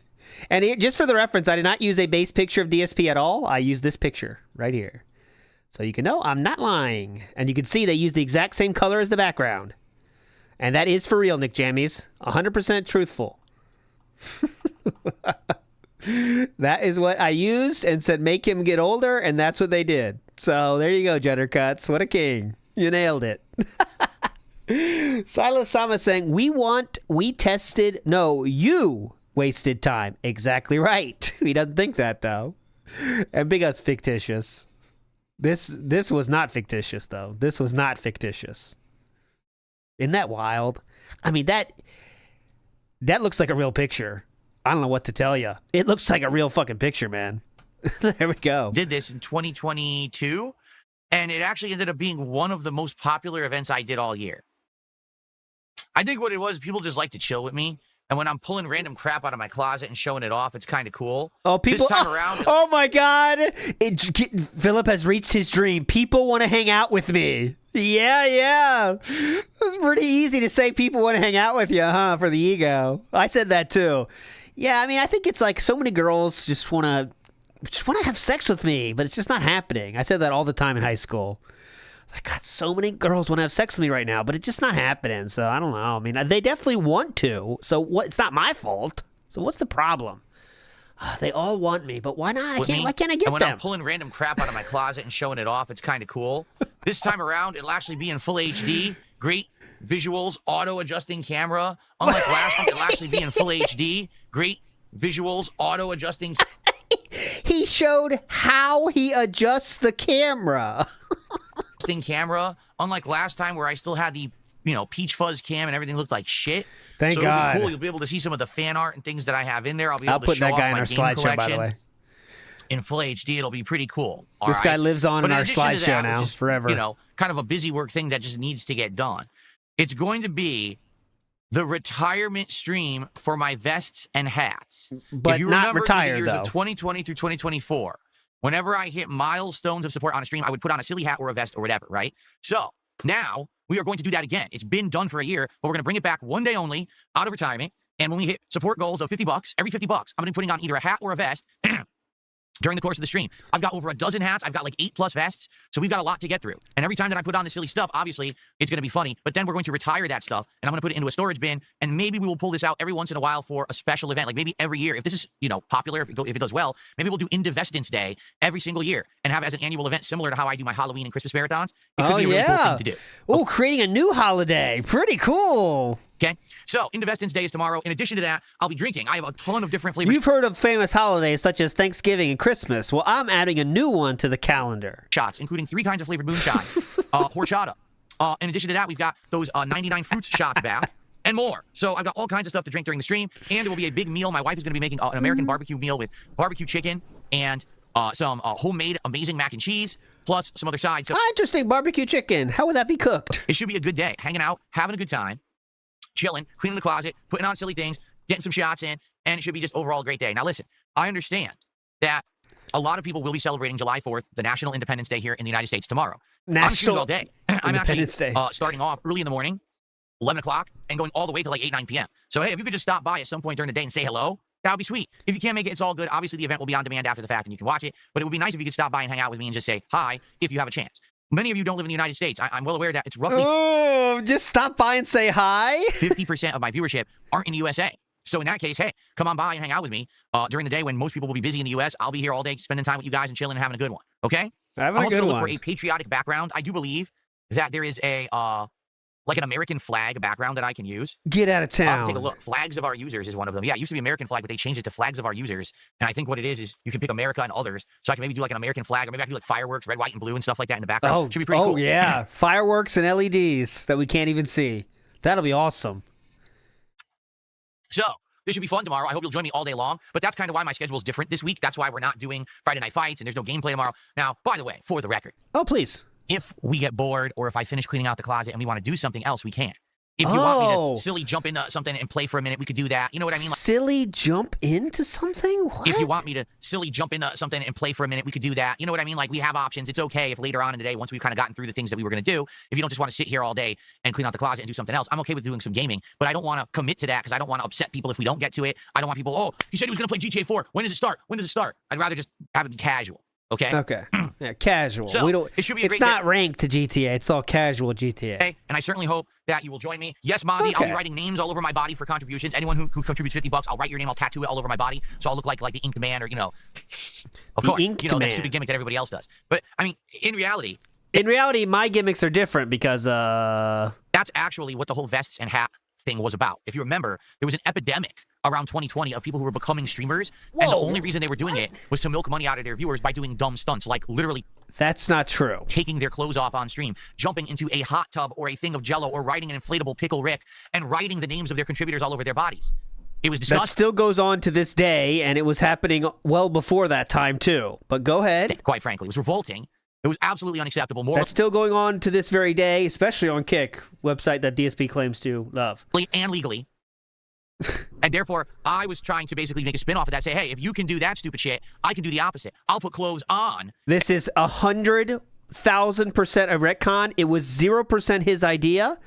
And just for the reference, I did not use a base picture of DSP at all. I used this picture right here. So you can know I'm not lying. And you can see they used the exact same color as the background. And that is for real, Nick Jammies. 100% truthful. That is what I used and said make him get older, and that's what they did. So there you go, Judder Cuts. What a king. You nailed it. Silas Sama saying, you wasted time. Exactly right. He doesn't think that, though. And big ups fictitious. This was not fictitious, though. This was not fictitious. Isn't that wild? I mean, that looks like a real picture. I don't know what to tell you. It looks like a real fucking picture, man. There we go. Did this in 2022, and it actually ended up being one of the most popular events I did all year. I think what it was, people just like to chill with me. And when I'm pulling random crap out of my closet and showing it off, it's kind of cool. Oh, people! This time around, oh my God! Philip has reached his dream. People want to hang out with me. Yeah. It's pretty easy to say people want to hang out with you, huh? For the ego. I said that too. Yeah, I mean, I think it's like so many girls just want to have sex with me, but it's just not happening. I said that all the time in high school. I got so many girls want to have sex with me right now, but it's just not happening. So I don't know. I mean, they definitely want to. So what? It's not my fault. So what's the problem? They all want me, but why not? Why can't I get and when them? I'm pulling random crap out of my closet and showing it off, it's kind of cool. This time around, it'll actually be in full HD. Great visuals, auto-adjusting camera. Unlike last time, it'll actually be in full HD. Great visuals, auto-adjusting. He showed how he adjusts the camera. Camera, unlike last time where I still had the peach fuzz cam and everything looked like shit. Thank so God. It'll be cool. You'll be able to see some of the fan art and things that I have in there. I'll be able to put show that guy off in my our game slideshow, by the collection way. In full HD. It'll be pretty cool. This guy lives on but in our addition to slideshow that, now, which is, forever. Kind of a busy work thing that just needs to get done. It's going to be the retirement stream for my vests and hats. But if you not remember retired, the years though. of 2020 through 2024, whenever I hit milestones of support on a stream, I would put on a silly hat or a vest or whatever, right? So now we are going to do that again. It's been done for a year, but we're going to bring it back one day only out of retirement. And when we hit support goals of $50, every $50, I'm going to be putting on either a hat or a vest during the course of the stream. I've got over a dozen hats. I've got like 8+ vests. So we've got a lot to get through. And every time that I put on the silly stuff, obviously, it's going to be funny. But then we're going to retire that stuff, and I'm going to put it into a storage bin. And maybe we will pull this out every once in a while for a special event. Like maybe every year, if this is, popular, if it does well, maybe we'll do Indivestance Day every single year and have it as an annual event similar to how I do my Halloween and Christmas marathons. It could be a really cool thing to do. Oh, creating a new holiday. Pretty cool. Okay, so Indivestance Day is tomorrow. In addition to that, I'll be drinking. I have a ton of different flavors. You've heard of famous holidays such as Thanksgiving and Christmas. Well, I'm adding a new one to the calendar. Shots, including 3 kinds of flavored moonshine, horchata. In addition to that, we've got those 99 fruits shots back and more. So I've got all kinds of stuff to drink during the stream, and it will be a big meal. My wife is going to be making an American barbecue meal with barbecue chicken and some homemade amazing mac and cheese, plus some other sides. So interesting, barbecue chicken. How would that be cooked? It should be a good day, hanging out, having a good time, chilling, cleaning the closet, putting on silly things, getting some shots in, and it should be just overall a great day. Now listen, I understand that a lot of people will be celebrating July 4th, the National Independence Day here in the United States tomorrow. I'm shooting all day. I'm actually starting off early in the morning, 11 o'clock, and going all the way to like 8, 9 p.m. So hey, if you could just stop by at some point during the day and say hello, that would be sweet. If you can't make it, it's all good. Obviously, the event will be on demand after the fact and you can watch it, but it would be nice if you could stop by and hang out with me and just say hi if you have a chance. Many of you don't live in the United States. I'm well aware that it's roughly just stop by and say hi. 50% of my viewership aren't in the USA. So in that case, hey, come on by and hang out with me during the day when most people will be busy in the US. I'll be here all day spending time with you guys and chilling and having a good one. Okay? I'm also going to look for a patriotic background. I do believe that there is a like an American flag background that I can use. Get out of town. Take a look. Flags of our users is one of them. Yeah, it used to be American flag, but they changed it to flags of our users. And I think what it is you can pick America and others. So I can maybe do like an American flag, or maybe I can do like fireworks, red, white, and blue and stuff like that in the background. Oh, should be pretty cool. Oh, yeah. Fireworks and LEDs that we can't even see. That'll be awesome. So this should be fun tomorrow. I hope you'll join me all day long. But that's kind of why my schedule is different this week. That's why we're not doing Friday Night Fights and there's no gameplay tomorrow. Now, by the way, for the record. Oh, please. If we get bored or if I finish cleaning out the closet and we want to do something else, we can. If you want me to silly jump into something and play for a minute, we could do that. You know what I mean? Like, silly jump into something? What? if you want me to silly jump into something and play for a minute, we could do that. You know what I mean? Like, we have options. It's okay if later on in the day, once we've kind of gotten through the things that we were going to do, if you don't just want to sit here all day and clean out the closet and do something else, I'm okay with doing some gaming, but I don't want to commit to that because I don't want to upset people if we don't get to it. I don't want people, oh, he said he was going to play GTA 4. When does it start? When does it start? I'd rather just have it be casual. Okay. Okay. Yeah, casual. So, we don't. it should be a it's great not ranked to GTA. It's all casual GTA. Okay, and I certainly hope that you will join me. Yes, Mozzie, I'll be writing names all over my body for contributions. Anyone who contributes $50, I'll write your name. I'll tattoo it all over my body, so I'll look like the Inked Man, or of course, that stupid gimmick that everybody else does. But I mean, in reality, my gimmicks are different because that's actually what the whole vests and hat thing was about. If you remember, there was an epidemic around 2020 of people who were becoming streamers, and the only reason they were doing it was to milk money out of their viewers by doing dumb stunts, like literally that's not true. Taking their clothes off on stream, jumping into a hot tub or a thing of Jello, or riding an inflatable Pickle Rick and writing the names of their contributors all over their bodies. It was disgusting. That still goes on to this day, and it was happening well before that time too. But go ahead. Quite frankly, it was revolting. It was absolutely unacceptable. That's still going on to this very day, especially on Kick, website that DSP claims to love. And legally. And therefore, I was trying to basically make a spin off of that, say, hey, if you can do that stupid shit, I can do the opposite. I'll put clothes on. This is 100,000% a retcon. It was 0% his idea.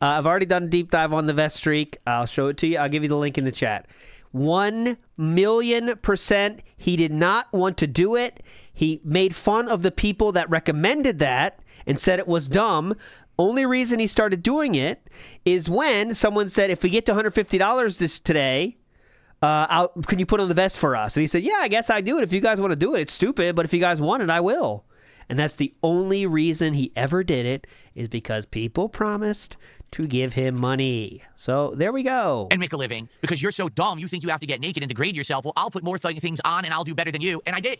I've already done a deep dive on the vest streak. I'll show it to you. I'll give you the link in the chat. 1,000,000%. He did not want to do it. He made fun of the people that recommended that and said it was dumb. Only reason he started doing it is when someone said, if we get to $150 today, can you put on the vest for us? And he said, yeah, I guess I do it. If you guys want to do it, it's stupid, but if you guys want it, I will. And that's the only reason he ever did it, is because people promised to give him money. So there we go. And make a living, because you're so dumb, you think you have to get naked and degrade yourself. Well, I'll put more things on and I'll do better than you. And I did.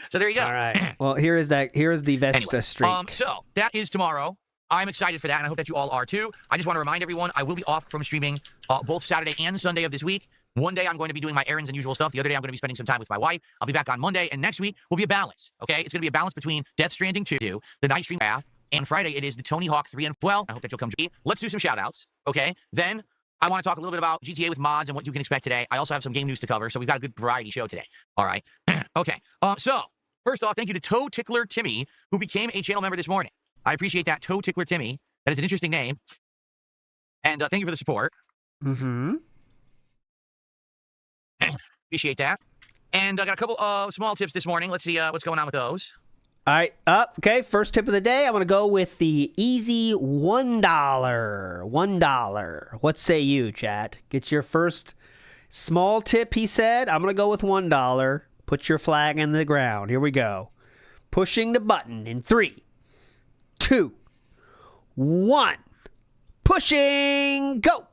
So there you go. All right. Well, here is the Vesta streak. So that is tomorrow. I'm excited for that, and I hope that you all are too. I just want to remind everyone, I will be off from streaming both Saturday and Sunday of this week. One day I'm going to be doing my errands and usual stuff. The other day I'm going to be spending some time with my wife. I'll be back on Monday, and next week will be a balance. Okay, it's going to be a balance between Death Stranding 2, the night stream path, and Friday it is the Tony Hawk 3 and well. I hope that you'll come join me. Let's do some shout outs. Okay, then I want to talk a little bit about GTA with mods and what you can expect today. I also have some game news to cover, so we've got a good variety show today. All right. Okay. So, first off, thank you to Toe Tickler Timmy, who became a channel member this morning. I appreciate that, Toe Tickler Timmy. That is an interesting name. And thank you for the support. Mm-hmm. Appreciate that. And I got a couple of small tips this morning. Let's see what's going on with those. All right. Okay, first tip of the day, I'm going to go with the easy $1. $1. What say you, chat? Get your first small tip, he said. I'm going to go with $1. Put your flag in the ground. Here we go. Pushing the button in 3, 2, 1. Pushing. Go.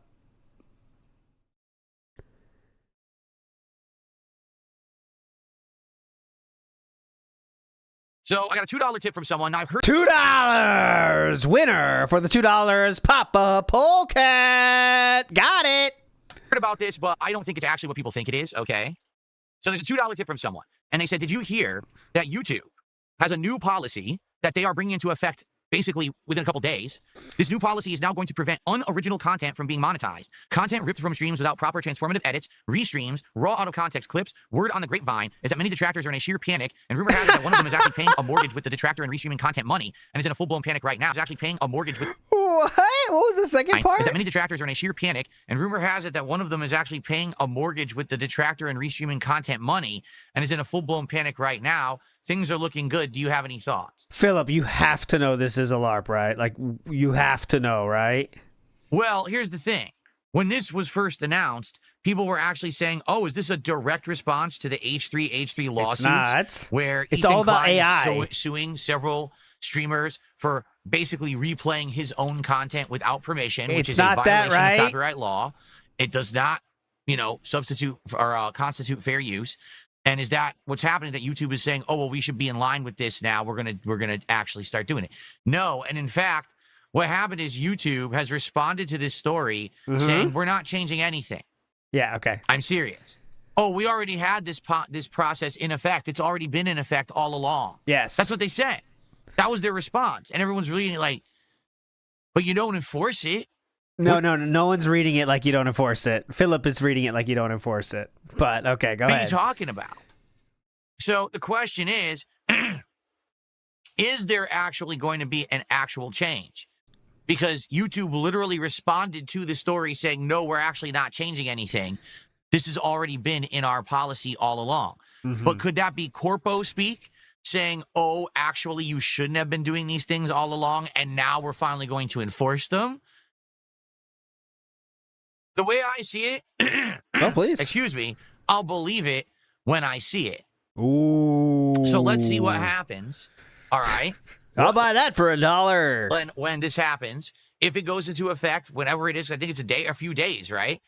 So I got a $2 tip from someone. Now I've heard $2 winner for the $2 Papa Polecat. Got it. Heard about this, but I don't think it's actually what people think it is. Okay. So there's a $2 tip from someone, and they said, did you hear that YouTube has a new policy that they are bringing into effect basically within a couple days? This new policy is now going to prevent unoriginal content from being monetized. Content ripped from streams without proper transformative edits, restreams, raw out-of-context clips. Word on the grapevine is that many detractors are in a sheer panic, and rumor has it that one of them is actually paying a mortgage with the detractor and restreaming content money, and is in a full-blown panic right now. Is actually paying a mortgage with... What? What was the second part? Is that many detractors are in a sheer panic, and rumor has it that one of them is actually paying a mortgage with the detractor and restreaming content money, and is in a full-blown panic right now. Things are looking good. Do you have any thoughts? Philip, you have to know this is a LARP, right? Like, you have to know, right? Well, here's the thing. When this was first announced, people were actually saying, oh, is this a direct response to the H3 lawsuits? It's not. Where it's Ethan all about Klein AI. is suing several streamers for basically replaying his own content without permission, which is a violation of copyright law. It does not, substitute or constitute fair use. And is that what's happening, that YouTube is saying, oh, well, we should be in line with this now. We're gonna actually start doing it. No, and in fact, what happened is YouTube has responded to this story saying, we're not changing anything. Yeah, okay. I'm serious. Oh, we already had this process in effect. It's already been in effect all along. Yes. That's what they said. That was their response. And everyone's really like, but you don't enforce it. No one's reading it like you don't enforce it. Philip is reading it like you don't enforce it. But, okay, go What ahead. are you talking about? So the question is there actually going to be an actual change? Because YouTube literally responded to the story saying, no, we're actually not changing anything. This has already been in our policy all along. But could that be corpo speak saying, oh, actually, you shouldn't have been doing these things all along, and now we're finally going to enforce them? The way I see it, Oh, please. excuse me, I'll believe it when I see it. Ooh. So let's see what happens. All right. I'll buy that for $1. When this happens, if it goes into effect, whenever it is, I think it's a few days, right?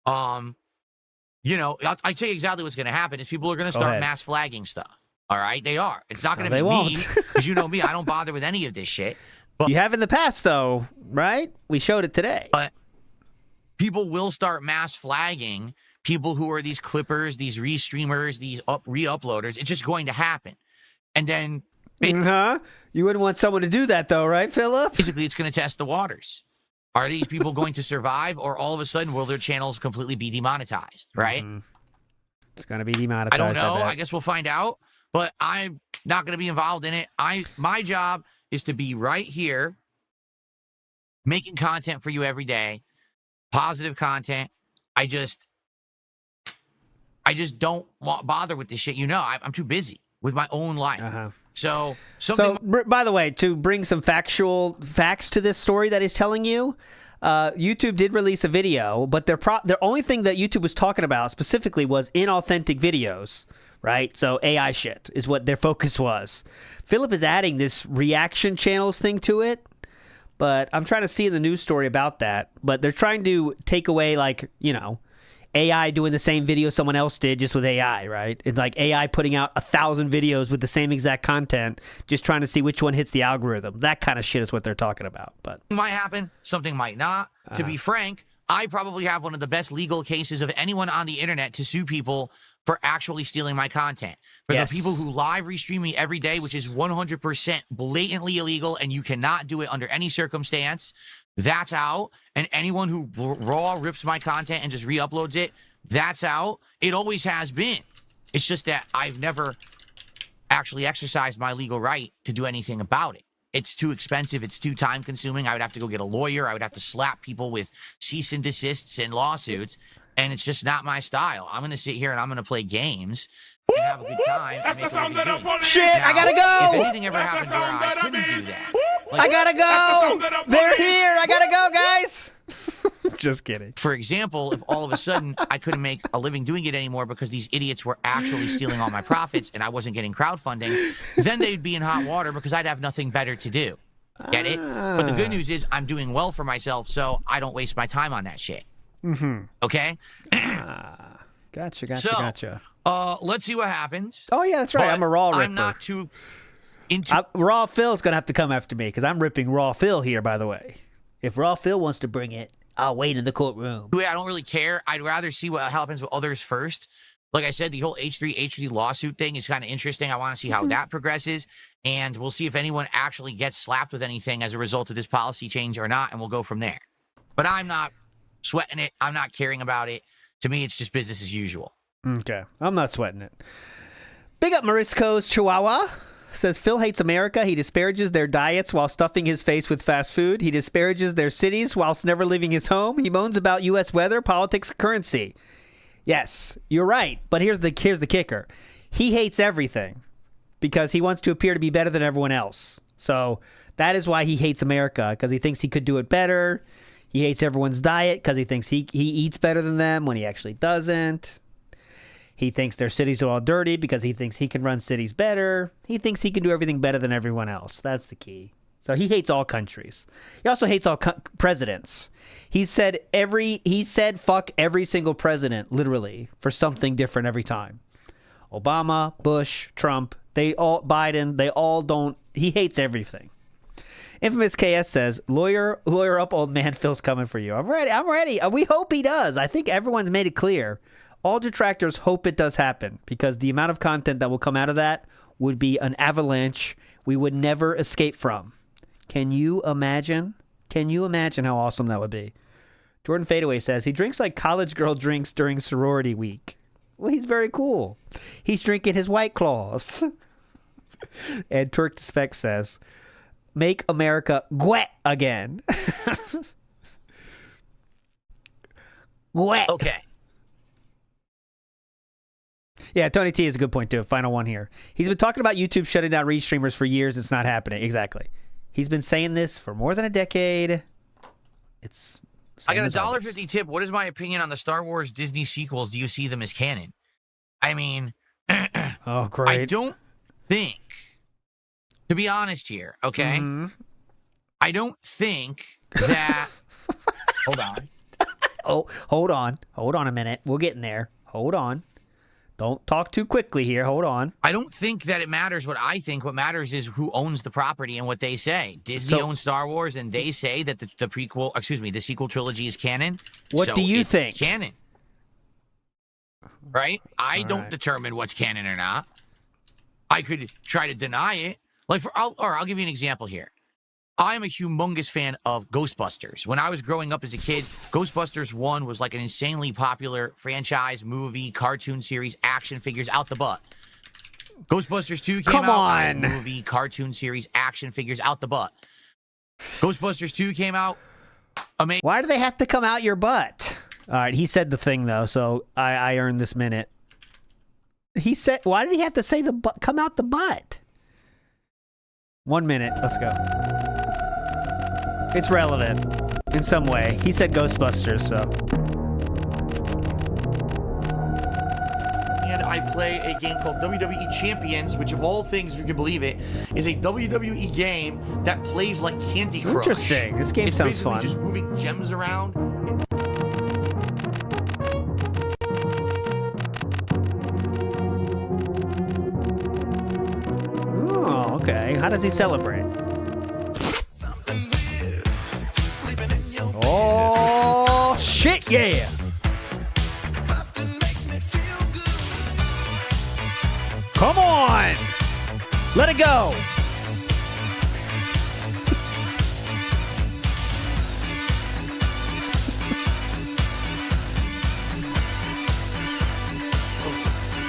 You know, I'll tell you exactly what's going to happen is people are going to start mass flagging stuff. All right, they are. It's not going to be me, because you know me, I don't bother with any of this shit. But you have in the past, though, right? We showed it today. But people will start mass flagging people who are these clippers, these restreamers, these re-uploaders. It's just going to happen. And then you wouldn't want someone to do that, though, right, Philip? Basically, it's going to test the waters. Are these people going to survive, or all of a sudden will their channels completely be demonetized, right? It's going to be demonetized. I don't know. I guess we'll find out. But I'm not going to be involved in it. My job is to be right here, making content for you every day, positive content. I just don't bother with this shit. You know, I'm too busy with my own life. So by the way, to bring some facts to this story that he's telling you, YouTube did release a video, but the only thing that YouTube was talking about specifically was inauthentic videos, right? So AI shit is what their focus was. Philip is adding this reaction channels thing to it, but I'm trying to see in the news story about that. But they're trying to take away, like, you know, AI doing the same video someone else did just with AI, right? It's like AI putting out 1,000 videos with the same exact content, just trying to see which one hits the algorithm. That kind of shit is what they're talking about. But might happen, something might not. To be frank, I probably have one of the best legal cases of anyone on the internet to sue people for actually stealing my content. For the people who live restream me every day, which is 100% blatantly illegal, and you cannot do it under any circumstance. That's out. And anyone who raw rips my content and just re-uploads it, that's out. It always has been. It's just that I've never actually exercised my legal right to do anything about it. It's too expensive. It's too time consuming. I would have to go get a lawyer. I would have to slap people with cease and desists and lawsuits. And it's just not my style. I'm going to sit here and I'm going to play games and have a good time. And make shit, now, I gotta go. If anything ever happened where I couldn't do that. Like, I gotta go. They're here. I gotta go, guys. Just kidding. For example, if all of a sudden I couldn't make a living doing it anymore because these idiots were actually stealing all my profits and I wasn't getting crowdfunding, then they'd be in hot water because I'd have nothing better to do. Get it? But the good news is I'm doing well for myself, so I don't waste my time on that shit. Okay? Gotcha. Let's see what happens. Oh, yeah, that's right. But I'm a Raw Ripper. I'm not too into... Raw Phil's going to have to come after me because I'm ripping Raw Phil here, by the way. If Raw Phil wants to bring it, I'll wait in the courtroom. I don't really care. I'd rather see what happens with others first. Like I said, the whole H3 lawsuit thing is kind of interesting. I want to see how that progresses. And we'll see if anyone actually gets slapped with anything as a result of this policy change or not, and we'll go from there. But I'm not sweating it. I'm not caring about it. To me, it's just business as usual. Okay. I'm not sweating it. Big up Marisco's Chihuahua. Says Phil hates America. He disparages their diets while stuffing his face with fast food. He disparages their cities whilst never leaving his home. He moans about U.S. weather, politics, currency. Yes, you're right. But here's the kicker. He hates everything because he wants to appear to be better than everyone else. So that is why he hates America, because he thinks he could do it better. He hates everyone's diet because he thinks he eats better than them when he actually doesn't. He thinks their cities are all dirty because he thinks he can run cities better. He thinks he can do everything better than everyone else. That's the key. So he hates all countries. He also hates all presidents. He said fuck every single president, literally, for something different every time. Obama, Bush, Trump, Biden, they all don't. He hates everything. Infamous KS says, lawyer up, old man. Phil's coming for you. I'm ready. We hope he does. I think everyone's made it clear. All detractors hope it does happen because the amount of content that will come out of that would be an avalanche we would never escape from. Can you imagine? Can you imagine how awesome that would be? Jordan Fadeaway says he drinks like college girl drinks during sorority week. Well, he's very cool. He's drinking his White Claws. And Turk the Spec says, make America gwet again. Gwet. Okay. Yeah, Tony T is a good point, too. Final one here. He's been talking about YouTube shutting down Reestreamers for years. It's not happening. Exactly. He's been saying this for more than a decade. It's... I got a $1.50 tip. What is my opinion on the Star Wars Disney sequels? Do you see them as canon? I mean... oh, great. I don't think... To be honest here, okay? Mm-hmm. I don't think that... Hold on. Oh, hold on. Hold on a minute. We're getting there. Hold on. Don't talk too quickly here. Hold on. I don't think that it matters what I think. What matters is who owns the property and what they say. Disney owns Star Wars, and they say that the sequel trilogy is canon. What do you think? Canon. Right? I don't determine what's canon or not. I could try to deny it. Like, I'll give you an example here. I'm a humongous fan of Ghostbusters. When I was growing up as a kid, Ghostbusters 1 was like an insanely popular franchise, movie, cartoon series, action figures out the butt. Ghostbusters 2 came out as a movie, cartoon series, action figures out the butt. Ghostbusters 2 came out. Amazing. Why do they have to come out your butt? All right, he said the thing, though, so I earned this minute. He said, why did he have to say come out the butt? 1 minute. Let's go. It's relevant in some way. He said Ghostbusters, so. And I play a game called WWE Champions, which of all things, if you can believe it, is a WWE game that plays like Candy Crush. Interesting. This game sounds fun. It's basically just moving gems around. Oh, okay. How does he celebrate? Oh, shit, yeah. Come on. Let it go.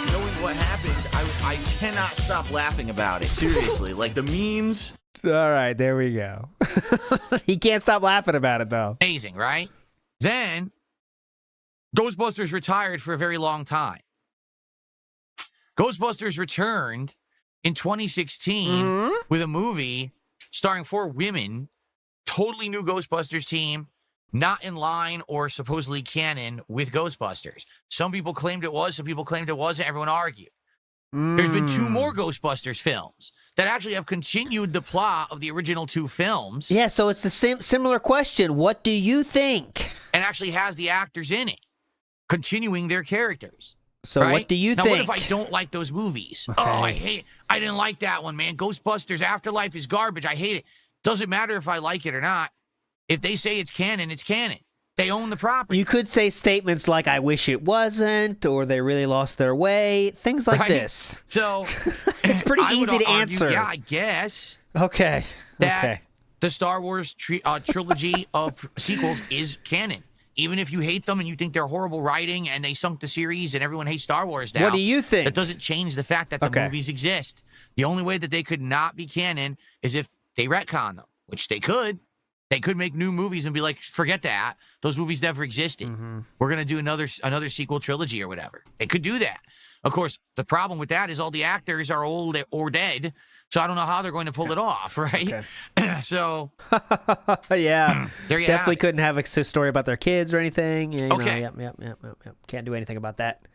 Knowing what happened, I cannot stop laughing about it. Seriously, like the memes. All right, there we go. He can't stop laughing about it, though. Amazing, right? Then, Ghostbusters retired for a very long time. Ghostbusters returned in 2016 with a movie starring 4 women, totally new Ghostbusters team, not in line or supposedly canon with Ghostbusters. Some people claimed it was, some people claimed it wasn't, everyone argued. There's been 2 more Ghostbusters films that actually have continued the plot of the original 2 films. Yeah, so it's the similar question. What do you think? And actually has the actors in it, continuing their characters. So right? what do you now, think? What if I don't like those movies? Okay. Oh, I hate it. I didn't like that one, man. Ghostbusters Afterlife is garbage. I hate it. Doesn't matter if I like it or not. If they say it's canon, it's canon. They own the property. You could say statements like, I wish it wasn't, or they really lost their way, things like this. So it's pretty I would easy to argue, answer. Yeah, I guess. Okay. That the Star Wars trilogy of sequels is canon. Even if you hate them and you think they're horrible writing and they sunk the series and everyone hates Star Wars now. What do you think? That doesn't change the fact that the movies exist. The only way that they could not be canon is if they retcon them, which they could. They could make new movies and be like, forget that. Those movies never existed. We're going to do another sequel trilogy or whatever. They could do that. Of course, the problem with that is all the actors are old or dead, so I don't know how they're going to pull it off, right? Okay. So, yeah, there you definitely have it. couldn't have a story about their kids or anything. Yeah, you Okay. know, yep. Can't do anything about that.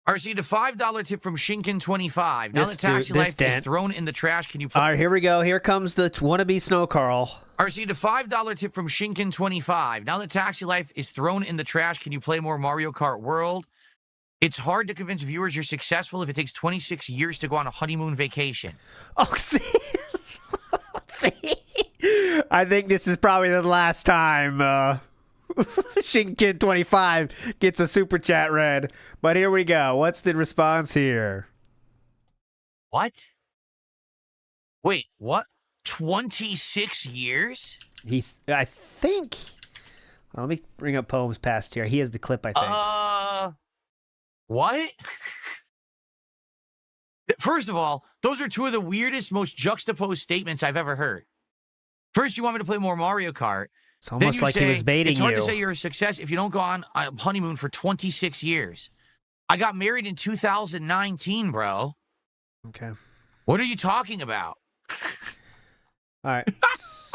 I received a $5 tip from Shinkin25. Now that Taxi Life is thrown in the trash, can you... All right, here we go. Here comes the wannabe Snow Carl. I received a $5 tip from Shinkin25. Now that Taxi Life is thrown in the trash, can you play more Mario Kart World? It's hard to convince viewers you're successful if it takes 26 years to go on a honeymoon vacation. Oh, see? I think this is probably the last time Shinkin25 gets a super chat read. But here we go. What's the response here? What? Wait, what? 26 years? I think. Let me bring up Poems Past here. He has the clip, I think. What? First of all, those are two of the weirdest, most juxtaposed statements I've ever heard. First, you want me to play more Mario Kart. It's almost like he was baiting it's hard you. to say you're a success if you don't go on a honeymoon for 26 years. I got married in 2019, bro. Okay. What are you talking about? All right.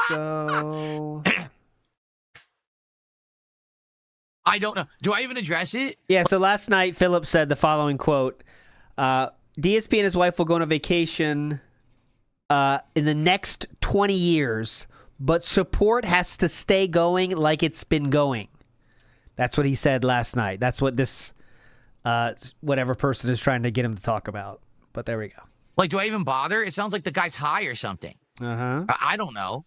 So I don't know. Do I even address it? yeah. So last night, Philip said the following quote: "DSP and his wife will go on a vacation in the next 20 years, but support has to stay going like it's been going." That's what he said last night. That's what this whatever person is trying to get him to talk about. But there we go. Like, do I even bother? It sounds like the guy's high or something. I don't know.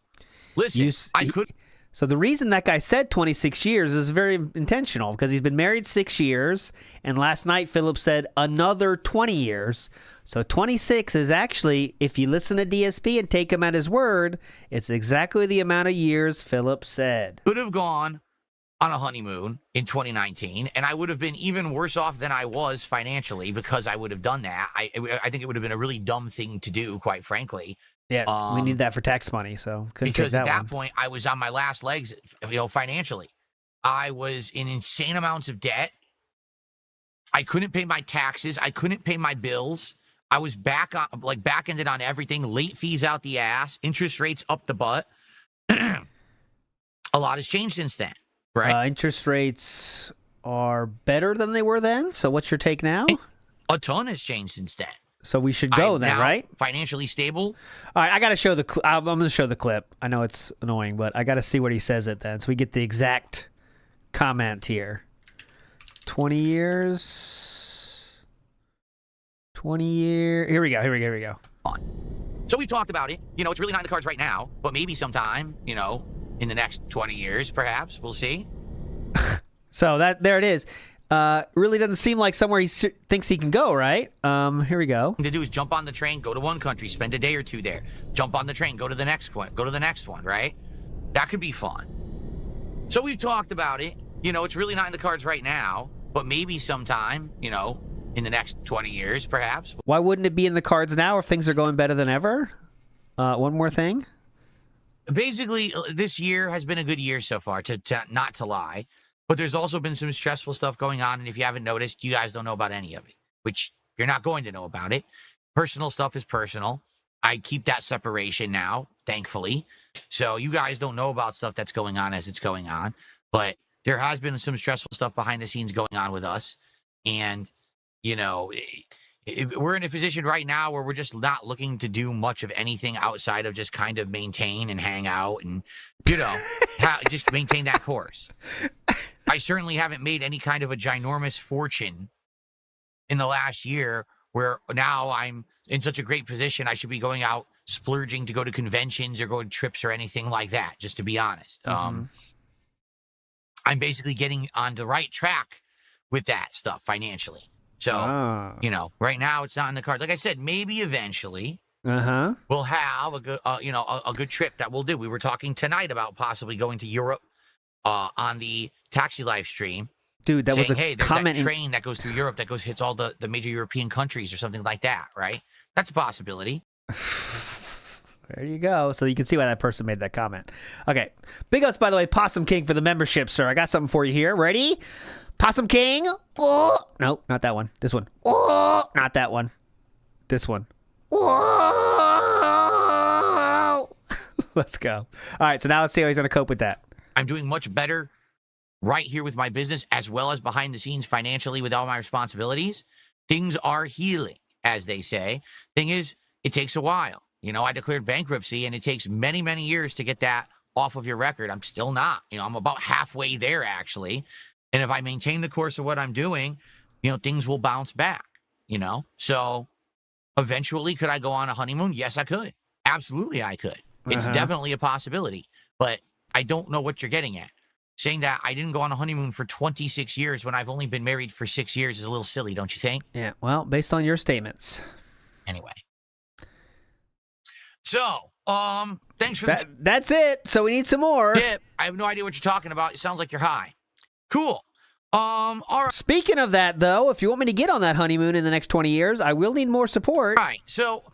Listen, I could. So the reason that guy said 26 years is very intentional because he's been married 6 years, and last night Philip said another 20 years. So 26 is actually, if you listen to DSP and take him at his word, it's exactly the amount of years Philip said. Could have gone on a honeymoon in 2019, and I would have been even worse off than I was financially because I would have done that. I think it would have been a really dumb thing to do, quite frankly. Yeah, we need that for tax money, so couldn't because take at that one. point I was on my last legs, financially. I was in insane amounts of debt. I couldn't pay my taxes. I couldn't pay my bills. I was back-ended on everything. Late fees out the ass. Interest rates up the butt. A lot has changed since then, right? Interest rates are better than they were then. So what's your take now? A ton has changed since then. So we should go then, now right? Financially stable. All right, I got to show I'm going to show the clip. I know it's annoying, but I got to see what he says it then. So we get the exact comment here. 20 years. 20 years. Here we go. So we talked about it. It's really not in the cards right now, but maybe sometime, in the next 20 years, perhaps. We'll see. So there it is. Really doesn't seem like somewhere he thinks he can go, right? Here we go. What to do is jump on the train, go to one country, spend a day or two there. Jump on the train, go to the next one, right? That could be fun. So we've talked about it. It's really not in the cards right now, but maybe sometime, in the next 20 years, perhaps. Why wouldn't it be in the cards now if things are going better than ever? One more thing. Basically, this year has been a good year so far, to not to lie. But there's also been some stressful stuff going on, and if you haven't noticed, you guys don't know about any of it, which you're not going to know about it. Personal stuff is personal. I keep that separation now, thankfully. So you guys don't know about stuff that's going on as it's going on. But there has been some stressful stuff behind the scenes going on with us. And, we're in a position right now where we're just not looking to do much of anything outside of just kind of maintain and hang out and, just maintain that course. I certainly haven't made any kind of a ginormous fortune in the last year where now I'm in such a great position. I should be going out splurging to go to conventions or go to trips or anything like that, just to be honest. Mm-hmm. I'm basically getting on the right track with that stuff financially. So, right now it's not in the cards. Like I said, maybe eventually we'll have a good, a good trip that we'll do. We were talking tonight about possibly going to Europe on the Taxi live stream. Dude, that saying, was a hey, there's comment that train that goes through Europe that hits all the major European countries or something like that, right? That's a possibility. There you go. So you can see why that person made that comment. Okay. Big ups, by the way, Possum King for the membership, sir. I got something for you here. Ready? Possum King. Oh. No, not that one. This one. Oh. Not that one. This one. Oh. Let's go. All right. So now let's see how he's going to cope with that. I'm doing much better right here with my business as well as behind the scenes financially with all my responsibilities. Things are healing, as they say. Thing is, it takes a while. I declared bankruptcy, and it takes many, many years to get that off of your record. I'm still not. I'm about halfway there, actually. And if I maintain the course of what I'm doing, things will bounce back, So eventually, could I go on a honeymoon? Yes, I could. Absolutely, I could. It's definitely a possibility. But I don't know what you're getting at. Saying that I didn't go on a honeymoon for 26 years when I've only been married for 6 years is a little silly, don't you think? Yeah, well, based on your statements. Anyway. So, thanks for the That's it. So we need some more. tip. I have no idea what you're talking about. It sounds like you're high. Cool. All right. Speaking of that, though, if you want me to get on that honeymoon in the next 20 years, I will need more support. All right. So,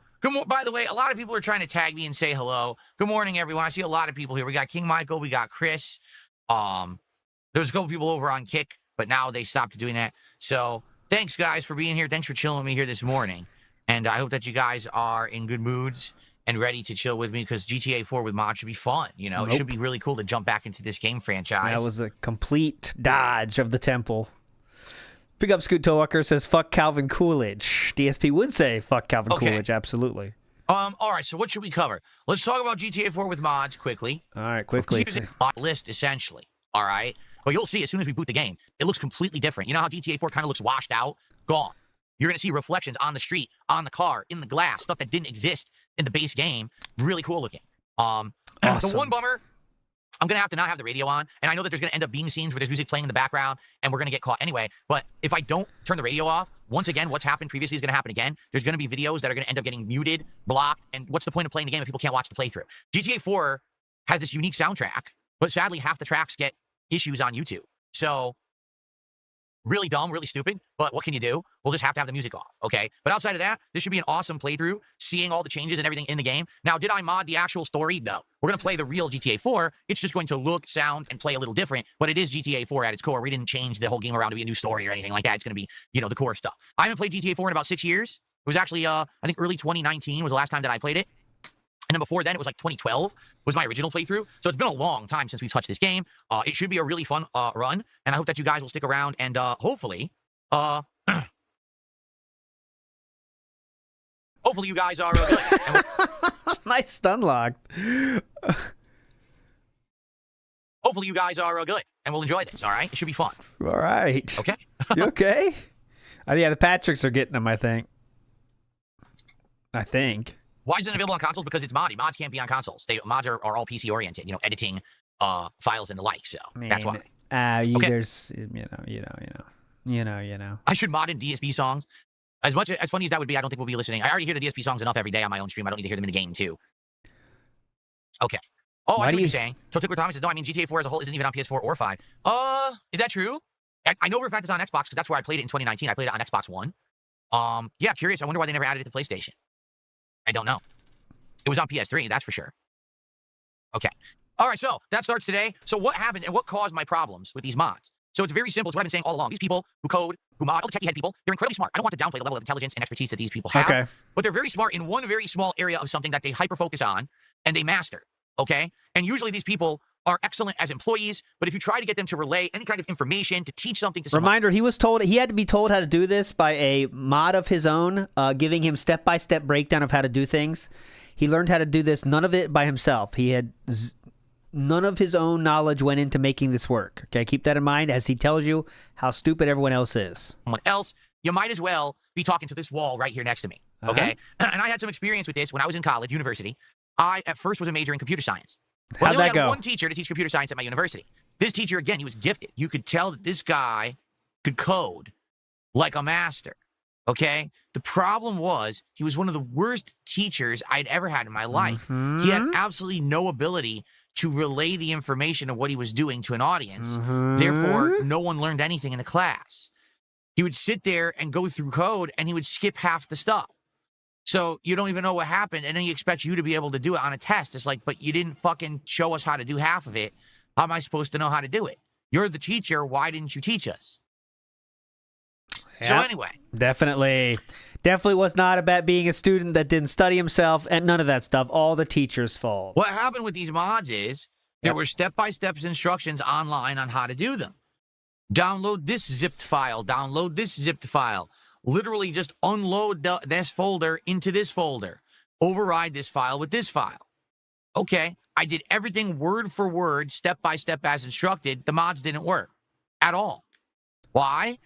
by the way, a lot of people are trying to tag me and say hello. Good morning, everyone. I see a lot of people here. We got King Michael. We got Chris. There's a couple people over on Kick, but now they stopped doing that. So, thanks, guys, for being here. Thanks for chilling with me here this morning. And I hope that you guys are in good moods and ready to chill with me, because GTA 4 with mods should be fun. You know, It should be really cool to jump back into this game franchise. That was a complete dodge of the temple. Big up Scoot Walker says, fuck Calvin Coolidge. DSP would say, fuck Calvin Coolidge, absolutely. All right, so what should we cover? Let's talk about GTA 4 with mods quickly. All right, quickly. It's a list, essentially. All right? But you'll see as soon as we boot the game, it looks completely different. You know how GTA 4 kind of looks washed out? Gone. You're going to see reflections on the street, on the car, in the glass, stuff that didn't exist in the base game. Really cool looking. Awesome. The one bummer, I'm going to have to not have the radio on, and I know that there's going to end up being scenes where there's music playing in the background, and we're going to get caught anyway. But if I don't turn the radio off, once again, what's happened previously is going to happen again. There's going to be videos that are going to end up getting muted, blocked, and what's the point of playing the game if people can't watch the playthrough? GTA 4 has this unique soundtrack, but sadly, half the tracks get issues on YouTube. So, really dumb, really stupid, but what can you do? We'll just have to have the music off, okay? But outside of that, this should be an awesome playthrough, seeing all the changes and everything in the game. Now, did I mod the actual story? No. We're going to play the real GTA 4. It's just going to look, sound, and play a little different, but it is GTA 4 at its core. We didn't change the whole game around to be a new story or anything like that. It's going to be, the core stuff. I haven't played GTA 4 in about 6 years. It was actually, I think early 2019 was the last time that I played it. And then before then, it was like 2012 was my original playthrough. So it's been a long time since we've touched this game. It should be a really fun run, and I hope that you guys will stick around and hopefully you guys are good. My stun locked. Hopefully you guys are good, and we'll enjoy this, all right? It should be fun. All right. Okay? You okay? Yeah, the Patricks are getting them, I think. Why isn't it available on consoles? Because it's modded. Mods can't be on consoles. Mods are all PC-oriented, editing files and the like, so that's why. Okay. There's, I should mod in DSP songs. As funny as that would be, I don't think we'll be listening. I already hear the DSP songs enough every day on my own stream. I don't need to hear them in the game, too. Okay. Oh, I see what you're saying. So Tickler Thomas says, no, I mean, GTA 4 as a whole isn't even on PS4 or 5. Is that true? I know for a fact it's on Xbox, because that's where I played it in 2019. I played it on Xbox One. Yeah, curious. I wonder why they never added it to PlayStation. I don't know. It was on PS3, that's for sure. Okay. All right, so that starts today. So what happened and what caused my problems with these mods? So it's very simple. It's what I've been saying all along. These people who code, who mod, all the techie head people, they're incredibly smart. I don't want to downplay the level of intelligence and expertise that these people have. Okay. But they're very smart in one very small area of something that they hyper-focus on and they master. Okay? And usually these people are excellent as employees, but if you try to get them to relay any kind of information, to teach something to someone... Reminder, he had to be told how to do this by a mod of his own, giving him step-by-step breakdown of how to do things. He learned how to do this, none of it by himself. He had... None of his own knowledge went into making this work. Okay, keep that in mind as he tells you how stupid everyone else is. Someone else, you might as well be talking to this wall right here next to me. Okay? And I had some experience with this when I was in college, university. I, at first, was a major in computer science. How'd that I go? had one teacher to teach computer science at my university. This teacher, again, he was gifted. You could tell that this guy could code like a master. Okay? The problem was he was one of the worst teachers I'd ever had in my life. He had absolutely no ability to relay the information of what he was doing to an audience. Therefore, no one learned anything in the class. He would sit there and go through code, and he would skip half the stuff. So you don't even know what happened, and then he expects you to be able to do it on a test. It's like, but you didn't fucking show us how to do half of it. How am I supposed to know how to do it? You're the teacher. Why didn't you teach us? Yep. So anyway. Definitely was not about being a student that didn't study himself and none of that stuff. All the teacher's fault. What happened with these mods is there were step-by-step instructions online on how to do them. Download this zipped file. Download this zipped file. Literally just unload this folder into this folder. Override this file with this file. Okay, I did everything word for word, step-by-step as instructed. The mods didn't work at all. Why?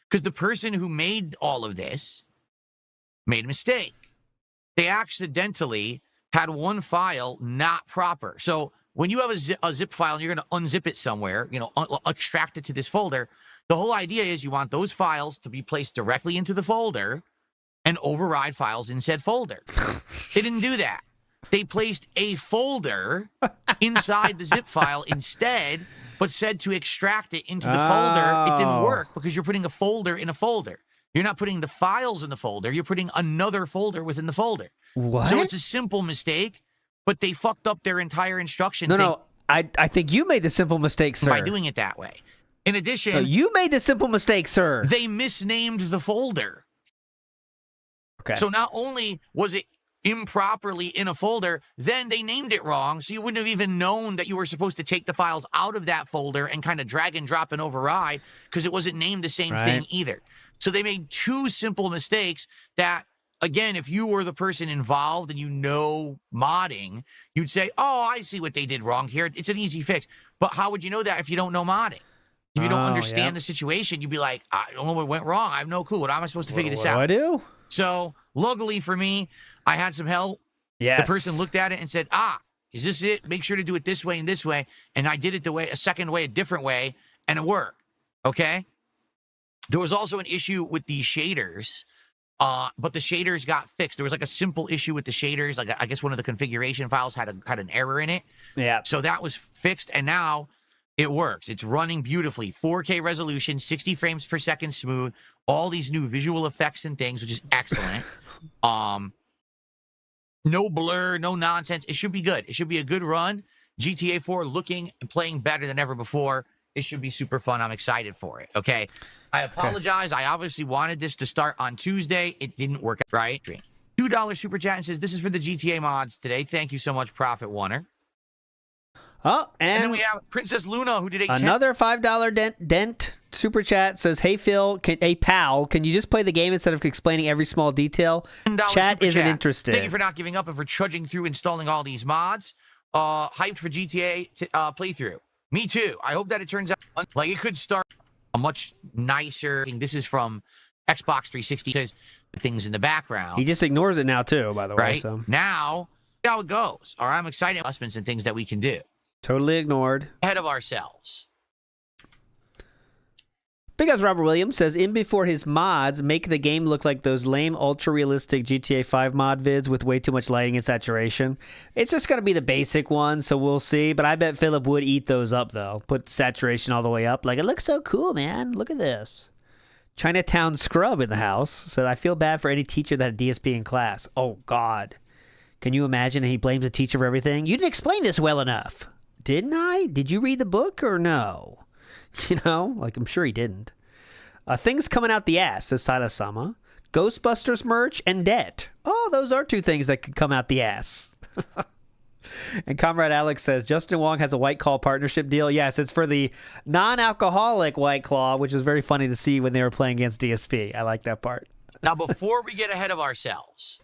Because the person who made all of this made a mistake. They accidentally had one file not proper. So when you have a zip file and you're going to unzip it somewhere, extract it to this folder, the whole idea is you want those files to be placed directly into the folder and override files in said folder. They didn't do that. they placed a folder inside the zip file instead, but said to extract it into the folder. It didn't work because you're putting a folder in a folder. You're not putting the files in the folder. You're putting another folder within the folder. What? So it's a simple mistake, but they fucked up their entire instruction. No. I think you made the simple mistake, sir. By doing it that way. In addition, no, you made the simple mistake, sir. They misnamed the folder. Okay. So not only was it improperly in a folder, then they named it wrong, so you wouldn't have even known that you were supposed to take the files out of that folder and kind of drag and drop and override because it wasn't named the same thing either. So they made two simple mistakes that, again, if you were the person involved and you know modding, you'd say, oh, I see what they did wrong here. It's an easy fix. But how would you know that if you don't know modding? If you don't understand the situation, you'd be like, I don't know what went wrong. I have no clue. What am I supposed to figure this out? What do I do? So, luckily for me, I had some help. Yes. The person looked at it and said, is this it? Make sure to do it this way and this way. And I did it a second way, a different way, and it worked. Okay? There was also an issue with the shaders, but the shaders got fixed. There was like a simple issue with the shaders. Like I guess one of the configuration files had an error in it. Yeah. So that was fixed, and now it works. It's running beautifully. 4K resolution, 60 frames per second smooth, all these new visual effects and things, which is excellent. No blur, no nonsense. It should be good. It should be a good run. GTA 4 looking and playing better than ever before. It should be super fun. I'm excited for it. Okay. I apologize. I obviously wanted this to start on Tuesday. It didn't work out, right? $2 super chat and says, this is for the GTA mods today. Thank you so much, Profit Warner. Oh, and then we have Princess Luna, who did another $5 dent super chat says, "Hey Phil, hey pal, can you just play the game instead of explaining every small detail? Chat isn't interested." Thank you for not giving up and for trudging through installing all these mods. Hyped for GTA playthrough. Me too. I hope that it turns out like it could start a much nicer. This is from Xbox 360 because the things in the background. He just ignores it now too, by the way. Right so now, see how it goes. All right, I'm excited. Adjustments and things that we can do. Totally ignored. Ahead of ourselves. Big Ups Robert Williams says, in before his mods make the game look like those lame, ultra-realistic GTA 5 mod vids with way too much lighting and saturation. It's just going to be the basic one, so we'll see. But I bet Philip would eat those up, though. Put saturation all the way up. Like, it looks so cool, man. Look at this. Chinatown Scrub in the house said, I feel bad for any teacher that had DSP in class. Oh, God. Can you imagine he blames the teacher for everything? You didn't explain this well enough. Didn't I? Did you read the book or no? You know, like I'm sure he didn't. Things coming out the ass, says Sada-sama. Ghostbusters merch and debt. Oh, those are two things that could come out the ass. And Comrade Alex says, Justin Wong has a White Claw partnership deal. Yes, it's for the non-alcoholic White Claw, which was very funny to see when they were playing against DSP. I like that part. Now, before we get ahead of ourselves.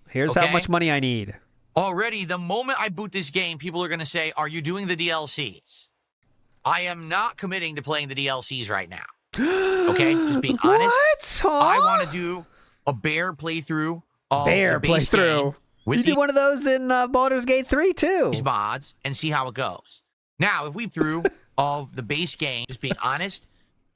Here's how much money I need. Already, the moment I boot this game, people are going to say, are you doing the DLCs? I am not committing to playing the DLCs right now. Okay? Just being honest. What? Huh? I want to do a bare playthrough of the base game. You do one of those in Baldur's Gate 3, too. These mods and see how it goes. Now, if we through of the base game, just being honest,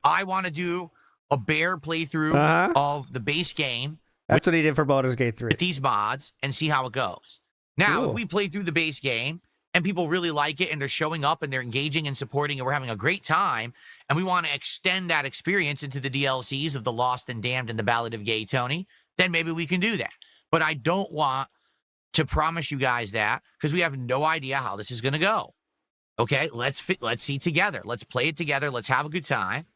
I want to do a bare playthrough of the base game. That's what he did for Baldur's Gate 3. With these mods and see how it goes. Now, if we play through the base game and people really like it and they're showing up and they're engaging and supporting and we're having a great time and we want to extend that experience into the DLCs of The Lost and Damned and The Ballad of Gay Tony, then maybe we can do that. But I don't want to promise you guys that because we have no idea how this is going to go. Okay, let's see together. Let's play it together. Let's have a good time.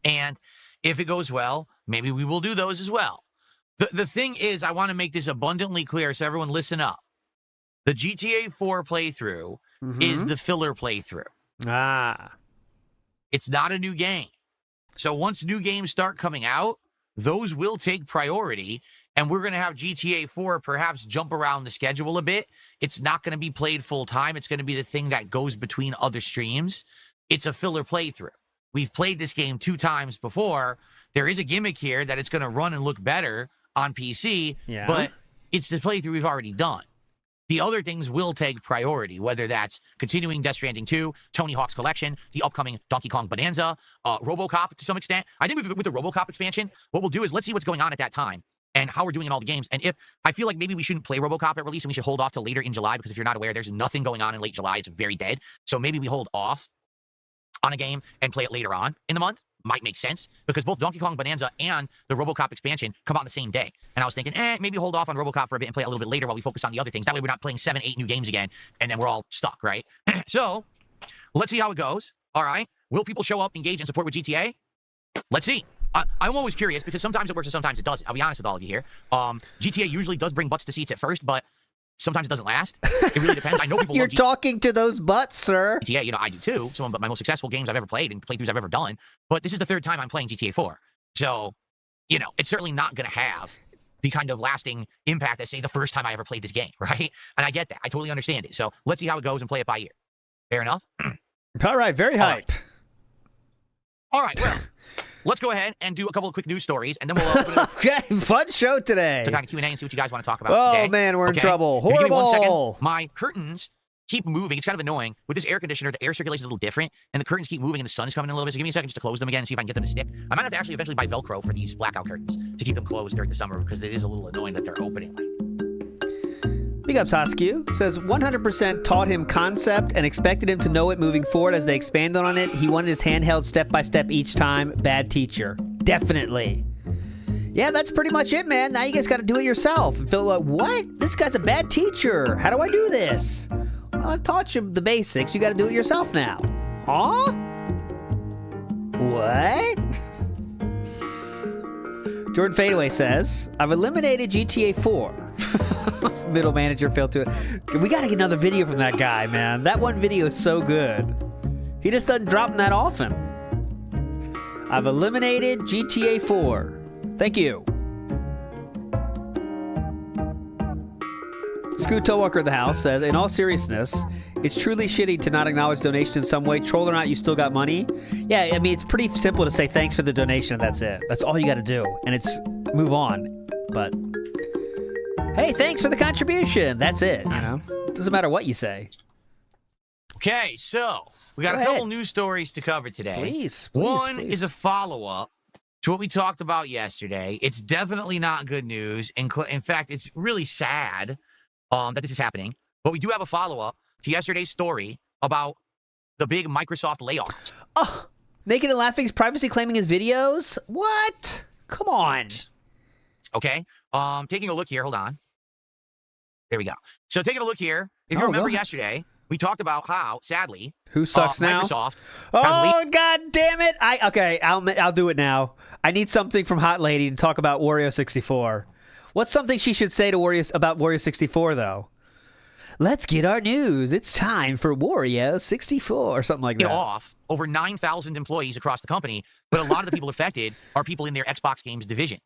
And if it goes well, maybe we will do those as well. The thing is, I want to make this abundantly clear so everyone listen up. The GTA 4 playthrough is the filler playthrough. It's not a new game. So once new games start coming out, those will take priority, and we're going to have GTA 4 perhaps jump around the schedule a bit. It's not going to be played full time. It's going to be the thing that goes between other streams. It's a filler playthrough. We've played this game 2 times before. There is a gimmick here that it's going to run and look better on PC, but it's the playthrough we've already done. The other things will take priority, whether that's continuing Death Stranding 2, Tony Hawk's Collection, the upcoming Donkey Kong Bonanza, RoboCop to some extent. I think with the RoboCop expansion, what we'll do is let's see what's going on at that time. and how we're doing in all the games. And if I feel like maybe we shouldn't play RoboCop at release and we should hold off till later in July, because if you're not aware, there's nothing going on in late July. It's very dead. So maybe we hold off on a game and play it later on in the month. Might make sense, because both Donkey Kong Bonanza and the RoboCop expansion come out the same day. And I was thinking, maybe hold off on RoboCop for a bit and play it a little bit later while we focus on the other things. That way we're not playing 7, 8 new games again, and then we're all stuck, right? So let's see how it goes. All right. Will people show up, engage, and support with GTA? Let's see. I'm always curious, because sometimes it works and sometimes it doesn't. I'll be honest with all of you here. GTA usually does bring butts to seats at first, but sometimes it doesn't last. It really depends. I know people You're love talking to those butts, sir. GTA, you know, I do too. Some of my most successful games I've ever played and playthroughs I've ever done. But this is the 3rd time I'm playing GTA 4. So, you know, it's certainly not going to have the kind of lasting impact as, say, the first time I ever played this game, right? And I get that. I totally understand it. So let's see how it goes and play it by ear. Fair enough? All right, very hype. All right, well, let's go ahead and do a couple of quick news stories, and then we'll open it up Okay, fun show today. to kind of Q&A and see what you guys want to talk about today. Oh, man, we're in Okay? trouble. If you give me Horrible. 1 second, my curtains keep moving. It's kind of annoying. With this air conditioner, the air circulation is a little different, and the curtains keep moving, and the sun is coming in a little bit. So give me a second just to close them again and see if I can get them to stick. I might have to actually eventually buy Velcro for these blackout curtains to keep them closed during the summer, because it is a little annoying that they're opening. Big ups, Hoskew. Says 100% taught him concept and expected him to know it moving forward as they expanded on it. He wanted his handheld step-by-step each time. Bad teacher. Definitely. Yeah, that's pretty much it, man. Now you guys got to do it yourself. And feel like, what? This guy's a bad teacher. How do I do this? Well, I've taught you the basics. You got to do it yourself now. Huh? What? Jordan Fadeaway says, I've eliminated GTA 4. Middle manager failed to... We got to get another video from that guy, man. That one video is so good. He just doesn't drop them that often. I've eliminated GTA 4. Thank you. Scoot Towalker of the House says, in all seriousness, it's truly shitty to not acknowledge donation in some way. Troll or not, you still got money. Yeah, I mean, it's pretty simple to say thanks for the donation and that's it. That's all you got to do. And it's move on. But, hey, thanks for the contribution. That's it, you know? Doesn't matter what you say. Okay, so we got a couple news stories to cover today. Please, One is a follow-up to what we talked about yesterday. It's definitely not good news. In fact, it's really sad that this is happening. But we do have a follow-up to yesterday's story about the big Microsoft layoffs. Oh, Naked and Laughing's privacy claiming his videos? What? Come on. Okay, taking a look here. Hold on. There we go. So taking a look here. If you remember yesterday, we talked about how, sadly, who sucks now? Microsoft. Oh, God damn it! I'll do it now. I need something from Hot Lady to talk about Wario 64. What's something she should say to about Wario 64 though? Let's get our news. It's time for Wario 64 or something like that. Off over 9,000 employees across the company, but a lot of the people affected are people in their Xbox games division.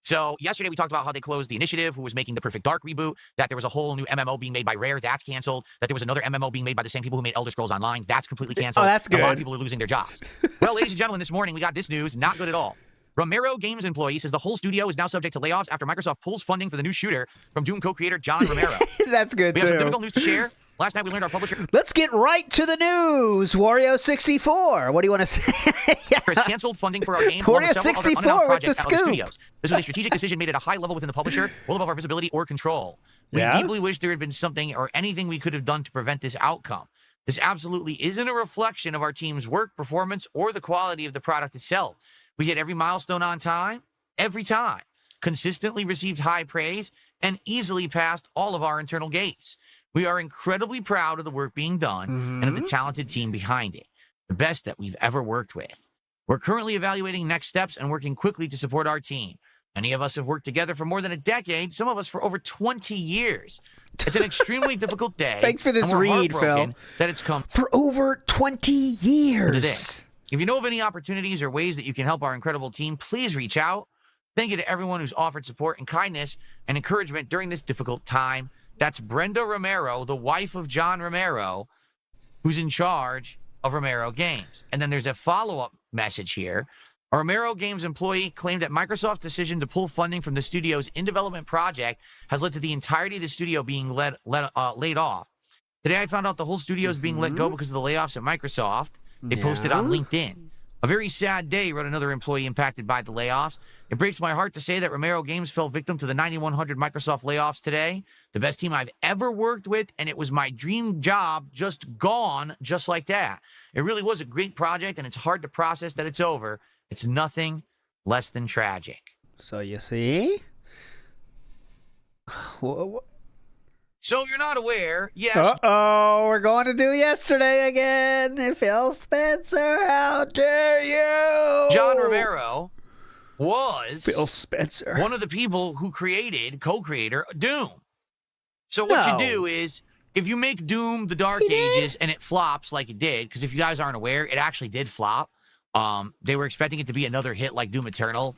So yesterday we talked about how they closed the Initiative, who was making the Perfect Dark reboot, that there was a whole new MMO being made by Rare, that's canceled, that there was another MMO being made by the same people who made Elder Scrolls Online, that's completely canceled. Oh, that's good. A lot of people are losing their jobs. Well, ladies and gentlemen, this morning we got this news, not good at all. Romero Games employee says the whole studio is now subject to layoffs after Microsoft pulls funding for the new shooter from Doom co-creator John Romero. That's good, We have some difficult news to share. Last night we learned our publisher... Let's get right to the news. Wario 64. What do you want to say? has canceled funding for our game. Wario 64 with the scoop. Studios. This was a strategic decision made at a high level within the publisher, well above our visibility or control. We deeply wish there had been something or anything we could have done to prevent this outcome. This absolutely isn't a reflection of our team's work, performance, or the quality of the product itself. We hit every milestone on time, every time, consistently received high praise, and easily passed all of our internal gates. We are incredibly proud of the work being done and of the talented team behind it, the best that we've ever worked with. We're currently evaluating next steps and working quickly to support our team. Many of us have worked together for more than a decade, some of us for over 20 years. It's an extremely difficult day. Thanks for this read, Phil. That it's come for over 20 years. To this. If you know of any opportunities or ways that you can help our incredible team, please reach out. Thank you to everyone who's offered support and kindness and encouragement during this difficult time. That's Brenda Romero, the wife of John Romero, who's in charge of Romero Games. And then there's a follow-up message here. A Romero Games employee claimed that Microsoft's decision to pull funding from the studio's in-development project has led to the entirety of the studio being laid off. Today, I found out the whole studio is being let go because of the layoffs at Microsoft. They posted on LinkedIn. A very sad day, wrote another employee impacted by the layoffs. It breaks my heart to say that Romero Games fell victim to the 9,100 Microsoft layoffs today. The best team I've ever worked with, and it was my dream job, just gone just like that. It really was a great project, and it's hard to process that it's over. It's nothing less than tragic. So you see? So you're not aware, yes. Uh-oh, we're going to do yesterday again. Phil Spencer, how dare you? John Romero was Phil Spencer. one of the people who co-creator Doom. So what you do is, if you make Doom the Dark Ages and it flops like it did, because if you guys aren't aware, it actually did flop. They were expecting it to be another hit like Doom Eternal.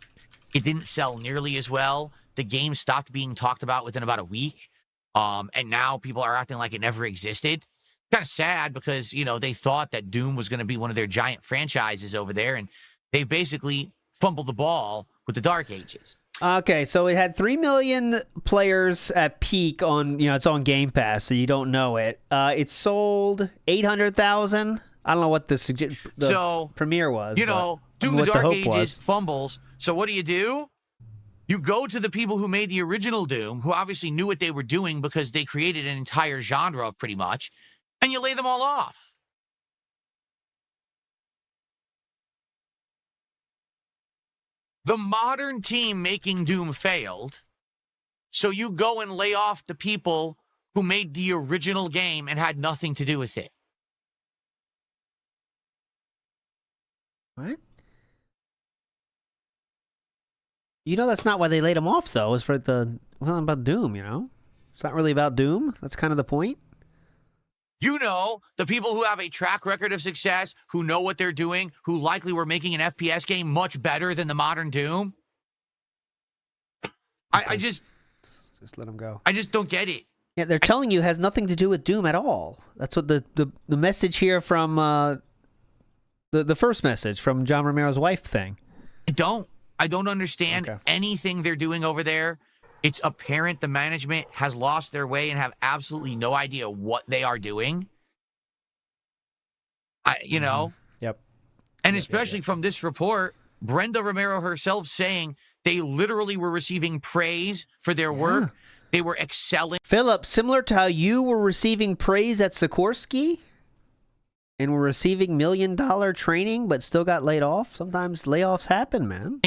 It didn't sell nearly as well. The game stopped being talked about within about a week. And now people are acting like it never existed. Kind of sad because, you know, they thought that Doom was going to be one of their giant franchises over there, and they basically fumbled the ball with the Dark Ages. Okay, so it had 3 million players at peak on, it's on Game Pass, so you don't know it. It sold 800,000. I don't know what the premiere was. Doom the Dark Ages fumbles. So what do? You go to the people who made the original Doom, who obviously knew what they were doing because they created an entire genre pretty much, and you lay them all off. The modern team making Doom failed, so you go and lay off the people who made the original game and had nothing to do with it. What? That's not why they laid him off, though. It's for about Doom, It's not really about Doom. That's kind of the point. The people who have a track record of success, who know what they're doing, who likely were making an FPS game much better than the modern Doom. I just let them go. I just don't get it. Yeah, they're telling you it has nothing to do with Doom at all. That's what the message here from the first message from John Romero's wife thing. I don't understand anything they're doing over there. It's apparent the management has lost their way and have absolutely no idea what they are doing. Yep. And especially from this report, Brenda Romero herself saying they literally were receiving praise for their work. They were excelling. Philip, similar to how you were receiving praise at Sikorsky and were receiving $1 million training but still got laid off. Sometimes layoffs happen, man.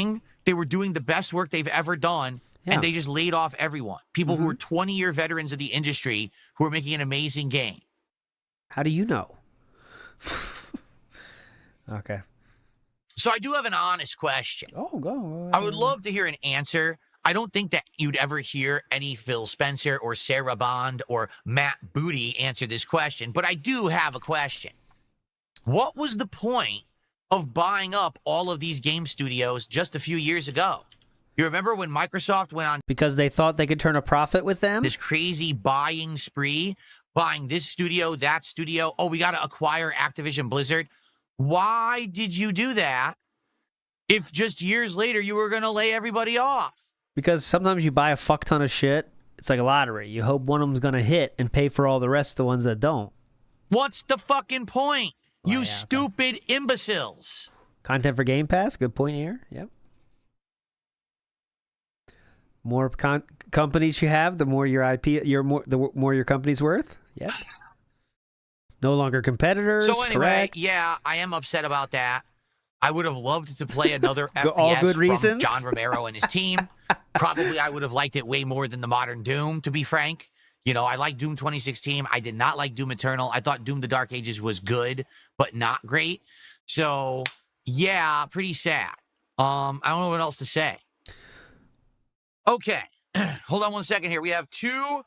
They were doing the best work they've ever done, and they just laid off everyone. People who were 20-year veterans of the industry who were making an amazing game. How do you know? Okay. So I do have an honest question. Oh, go. I would love to hear an answer. I don't think that you'd ever hear any Phil Spencer or Sarah Bond or Matt Booty answer this question, but I do have a question. What was the point of buying up all of these game studios just a few years ago? You remember when Microsoft went on because they thought they could turn a profit with them? This crazy buying spree, buying this studio, that studio. Oh, we got to acquire Activision Blizzard. Why did you do that if just years later you were going to lay everybody off? Because sometimes you buy a fuck ton of shit. It's like a lottery. You hope one of them's going to hit and pay for all the rest of the ones that don't. What's the fucking point? You stupid imbeciles. Content for Game Pass. Good point here. Yep. More companies you have, the more your IP, the more your company's worth. Yep. No longer competitors. So anyway, correct. Yeah, I am upset about that. I would have loved to play another FPS all good from reasons. John Romero and his team. Probably I would have liked it way more than the modern Doom, to be frank. I like Doom 2016. I did not like Doom Eternal. I thought Doom the Dark Ages was good, but not great. So, yeah, pretty sad. I don't know what else to say. Okay, hold on one second here. We have 2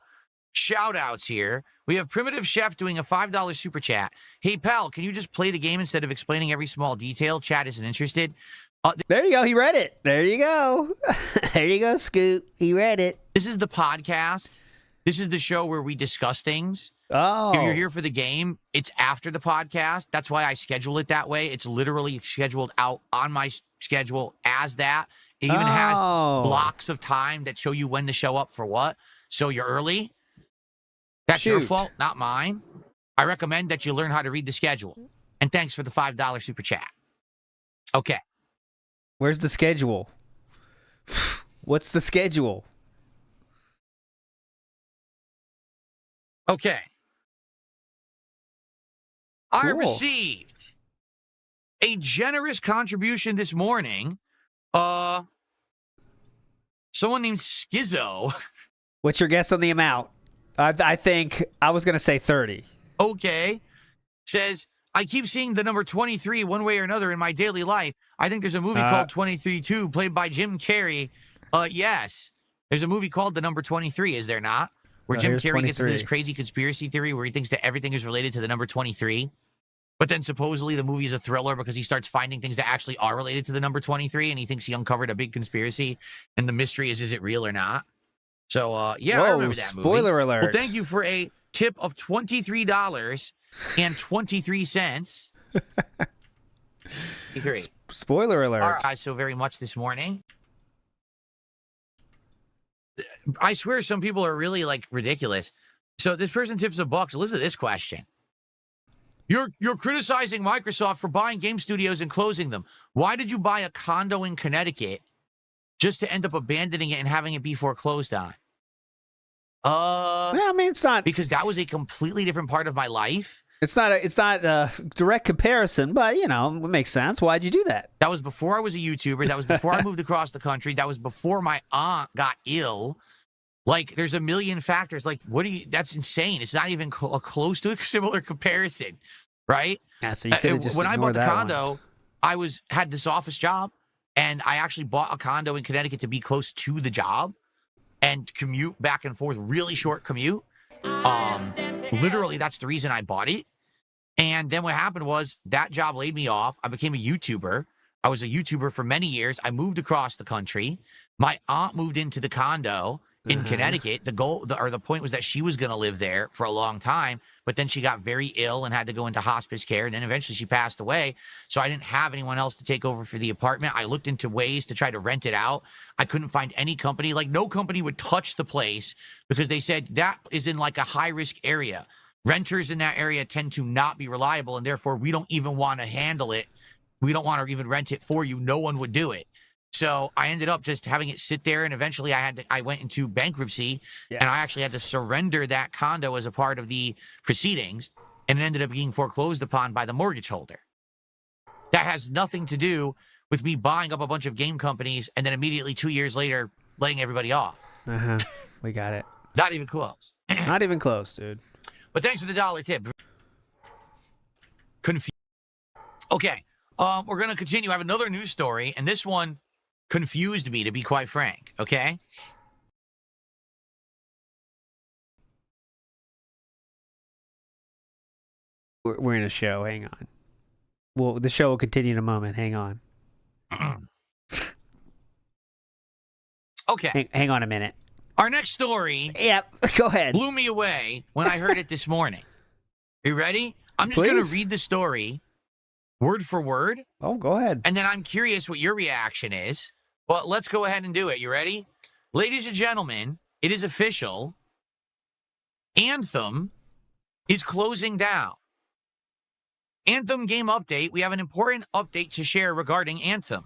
shout-outs here. We have Primitive Chef doing a $5 super chat. Hey, pal, can you just play the game instead of explaining every small detail? Chat isn't interested. There you go. He read it. There you go. There you go, Scoot. He read it. This is the podcast. This is the show where we discuss things. Oh. If you're here for the game, it's after the podcast. That's why I schedule it that way. It's literally scheduled out on my schedule as that. It even has blocks of time that show you when to show up for what. So you're early. That's your fault, not mine. I recommend that you learn how to read the schedule. And thanks for the $5 super chat. Okay. Where's the schedule? What's the schedule? Okay. I Cool. received a generous contribution this morning. Someone named Schizo. What's your guess on the amount? I think I was going to say 30. Okay. Says, I keep seeing the number 23 one way or another in my daily life. I think there's a movie called 23-2 played by Jim Carrey. Yes. There's a movie called The Number 23, is there not? Where Jim Carrey gets into this crazy conspiracy theory where he thinks that everything is related to the number 23. But then supposedly the movie is a thriller because he starts finding things that actually are related to the number 23, and he thinks he uncovered a big conspiracy, and the mystery is it real or not? So, yeah, Whoa, I remember that movie. spoiler alert. Well, thank you for a tip of $23.23. Spoiler alert. All right, guys, so very much this morning. I swear some people are really, like, ridiculous. So this person tips $1. Listen to this question. You're criticizing Microsoft for buying game studios and closing them. Why did you buy a condo in Connecticut just to end up abandoning it and having it be foreclosed on? Yeah, I mean, it's not Because that was a completely different part of my life. it's not a direct comparison, but you know, it makes sense. Why'd you do that? That was before I was a YouTuber. That was before I moved across the country. That was before my aunt got ill. Like, there's a million factors. Like, that's insane. It's not even close to a similar comparison, right? Yeah, so you could just when I ignore bought the that condo, I had this office job, and I actually bought a condo in Connecticut to be close to the job and commute back and forth, really short commute. Literally, that's the reason I bought it. And then what happened was that job laid me off. I became a YouTuber. I was a YouTuber for many years. I moved across the country. My aunt moved into the condo in Connecticut. The point was that she was going to live there for a long time, but then she got very ill and had to go into hospice care, and then eventually she passed away. So I didn't have anyone else to take over for the apartment. I looked into ways to try to rent it out. I couldn't find any company. Like, no company would touch the place because they said that is in like a high-risk area. Renters in that area tend to not be reliable, and therefore we don't even want to handle it. We don't want to even rent it for you. No one would do it. So I ended up just having it sit there, and eventually I went into bankruptcy, and I actually had to surrender that condo as a part of the proceedings, and it ended up being foreclosed upon by the mortgage holder. That has nothing to do with me buying up a bunch of game companies and then immediately 2 years later laying everybody off. We got it. Not even close. Not even close, dude. But thanks for the $1 tip. Confused. Okay, we're going to continue. I have another news story, and this one confused me, to be quite frank, okay? We're in a show. Hang on. Well, the show will continue in a moment. Hang on. Okay. Hang on a minute. Our next story Yep. Go ahead. blew me away when I heard it this morning. You ready? I'm just going to read the story word for word. Oh, go ahead. And then I'm curious what your reaction is. But let's go ahead and do it. You ready? Ladies and gentlemen, it is official. Anthem is closing down. Anthem game update. We have an important update to share regarding Anthem.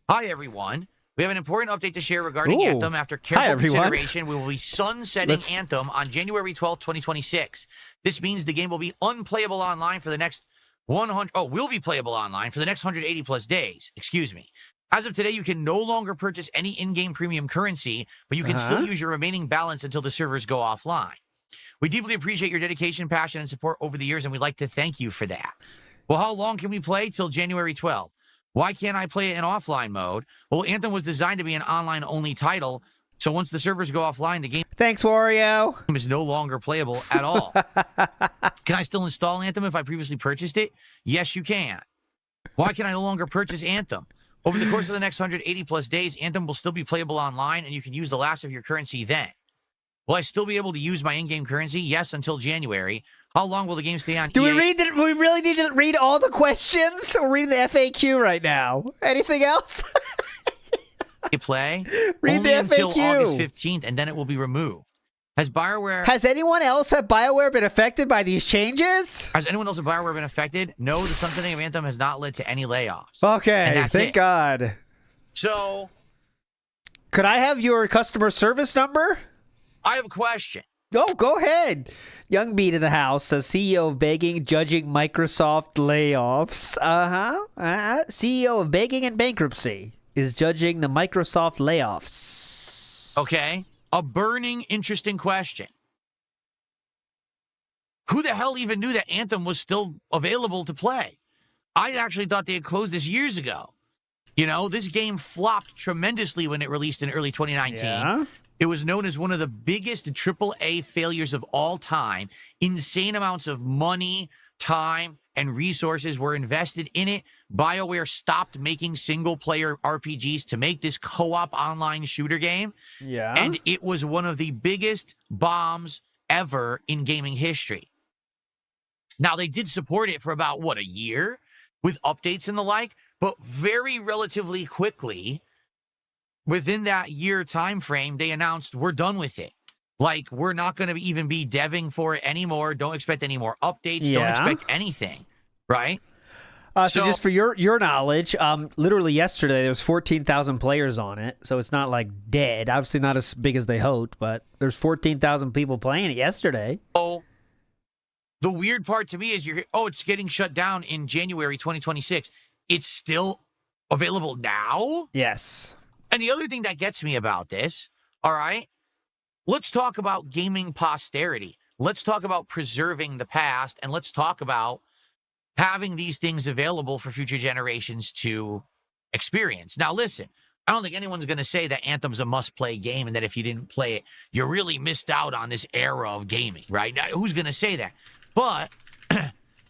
Hi, everyone. We have an important update to share regarding Anthem. After careful consideration, we will be sunsetting Anthem on January 12th, 2026. This means the game will be unplayable online for the next 100... Oh, will be playable online for the next 180 plus days. Excuse me. As of today, you can no longer purchase any in-game premium currency, but you can still use your remaining balance until the servers go offline. We deeply appreciate your dedication, passion, and support over the years, and we'd like to thank you for that. Well, how long can we play? Till January 12th. Why can't I play it in offline mode? Well, Anthem was designed to be an online-only title, so once the servers go offline, the game Thanks, Wario. is no longer playable at all. Can I still install Anthem if I previously purchased it? Yes, you can. Why can I no longer purchase Anthem? Over the course of the next 180 plus days, Anthem will still be playable online, and you can use the last of your currency then. Will I still be able to use my in-game currency? Yes, until January. How long will the game stay on? Do we really need to read all the questions? We're reading the FAQ right now. Anything else? Play Read only the until FAQ. August 15th, and then it will be removed. Has BioWare... Has anyone else at BioWare been affected by these changes? Has anyone else at BioWare been affected? No, the sunsetting of Anthem has not led to any layoffs. Okay, and that's thank God. So... Could I have your customer service number? I have a question. Oh, go ahead. Young Beat in the house says CEO of Begging judging Microsoft layoffs. CEO of Begging and Bankruptcy is judging the Microsoft layoffs. Okay. A burning, interesting question. Who the hell even knew that Anthem was still available to play? I actually thought they had closed this years ago. You know, this game flopped tremendously when it released in early 2019. Yeah. It was known as one of the biggest AAA failures of all time. Insane amounts of money, time, and resources were invested in it. BioWare stopped making single-player RPGs to make this co-op online shooter game. Yeah. And it was one of the biggest bombs ever in gaming history. Now, they did support it for about, a year with updates and the like, but very relatively quickly, within that year time frame, they announced, we're done with it. Like, we're not going to even be deving for it anymore. Don't expect any more updates. Yeah. Don't expect anything, right? So just for your knowledge, literally yesterday there was 14,000 players on it, so it's not like dead. Obviously not as big as they hoped, but there's 14,000 people playing it yesterday. Oh, the weird part to me is it's getting shut down in January 2026. It's still available now? Yes. And the other thing that gets me about this, all right, let's talk about gaming posterity. Let's talk about preserving the past, and let's talk about having these things available for future generations to experience. Now, listen, I don't think anyone's going to say that Anthem's a must-play game and that if you didn't play it, you really missed out on this era of gaming, right? Now, who's going to say that? But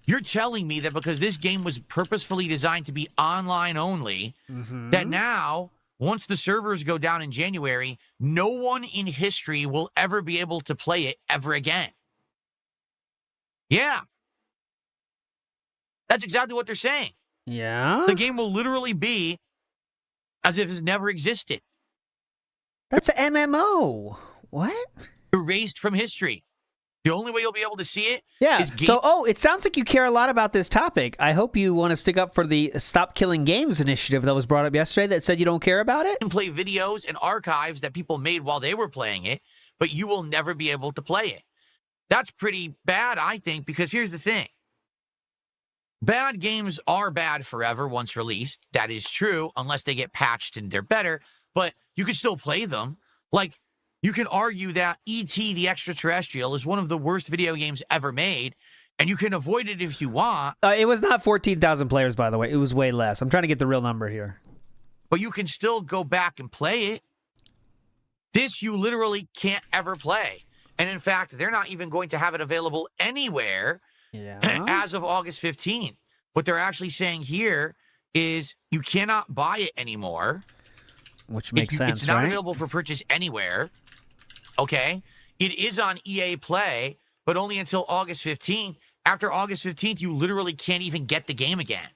you're telling me that because this game was purposefully designed to be online only, that now, once the servers go down in January, no one in history will ever be able to play it ever again. Yeah. That's exactly what they're saying. Yeah? The game will literally be as if it's never existed. That's an MMO. What? Erased from history. The only way you'll be able to see it Yeah. is game. So, it sounds like you care a lot about this topic. I hope you want to stick up for the Stop Killing Games initiative that was brought up yesterday that said you don't care about it. And play videos and archives that people made while they were playing it, but you will never be able to play it. That's pretty bad, I think, because here's the thing. Bad games are bad forever once released. That is true, unless they get patched and they're better, but you can still play them. Like, you can argue that E.T. the Extraterrestrial is one of the worst video games ever made, and you can avoid it if you want. It was not 14,000 players, by the way. It was way less. I'm trying to get the real number here. But you can still go back and play it. This you literally can't ever play. And in fact, they're not even going to have it available anywhere as of August 15th. What they're actually saying here is you cannot buy it anymore. Which makes sense, It's not right? available for purchase anywhere. Okay? It is on EA Play, but only until August 15th. After August 15th, you literally can't even get the game again.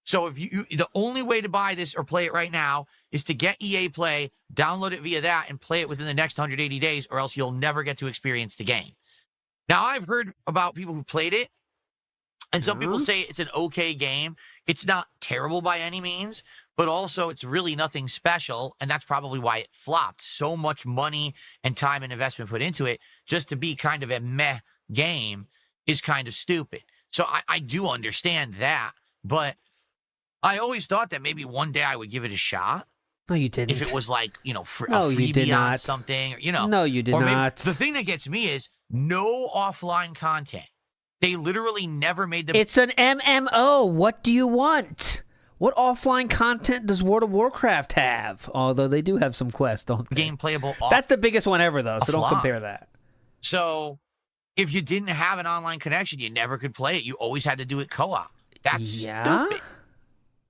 So if the only way to buy this or play it right now is to get EA Play, download it via that, and play it within the next 180 days, or else you'll never get to experience the game. Now, I've heard about people who played it, and some people say it's an okay game. It's not terrible by any means, but also it's really nothing special, and that's probably why it flopped. So much money and time and investment put into it just to be kind of a meh game is kind of stupid. So I do understand that, but I always thought that maybe one day I would give it a shot. No, you didn't. If it was like, a you freebie did on not. something, No, you did or maybe, not. The thing that gets me is no offline content. They literally never made them. It's an MMO. What do you want? What offline content does World of Warcraft have? Although they do have some quests, don't they? Game playable off. That's the biggest one ever, though, so don't offline. compare that. So if you didn't have an online connection, you never could play it. You always had to do it co-op. That's stupid.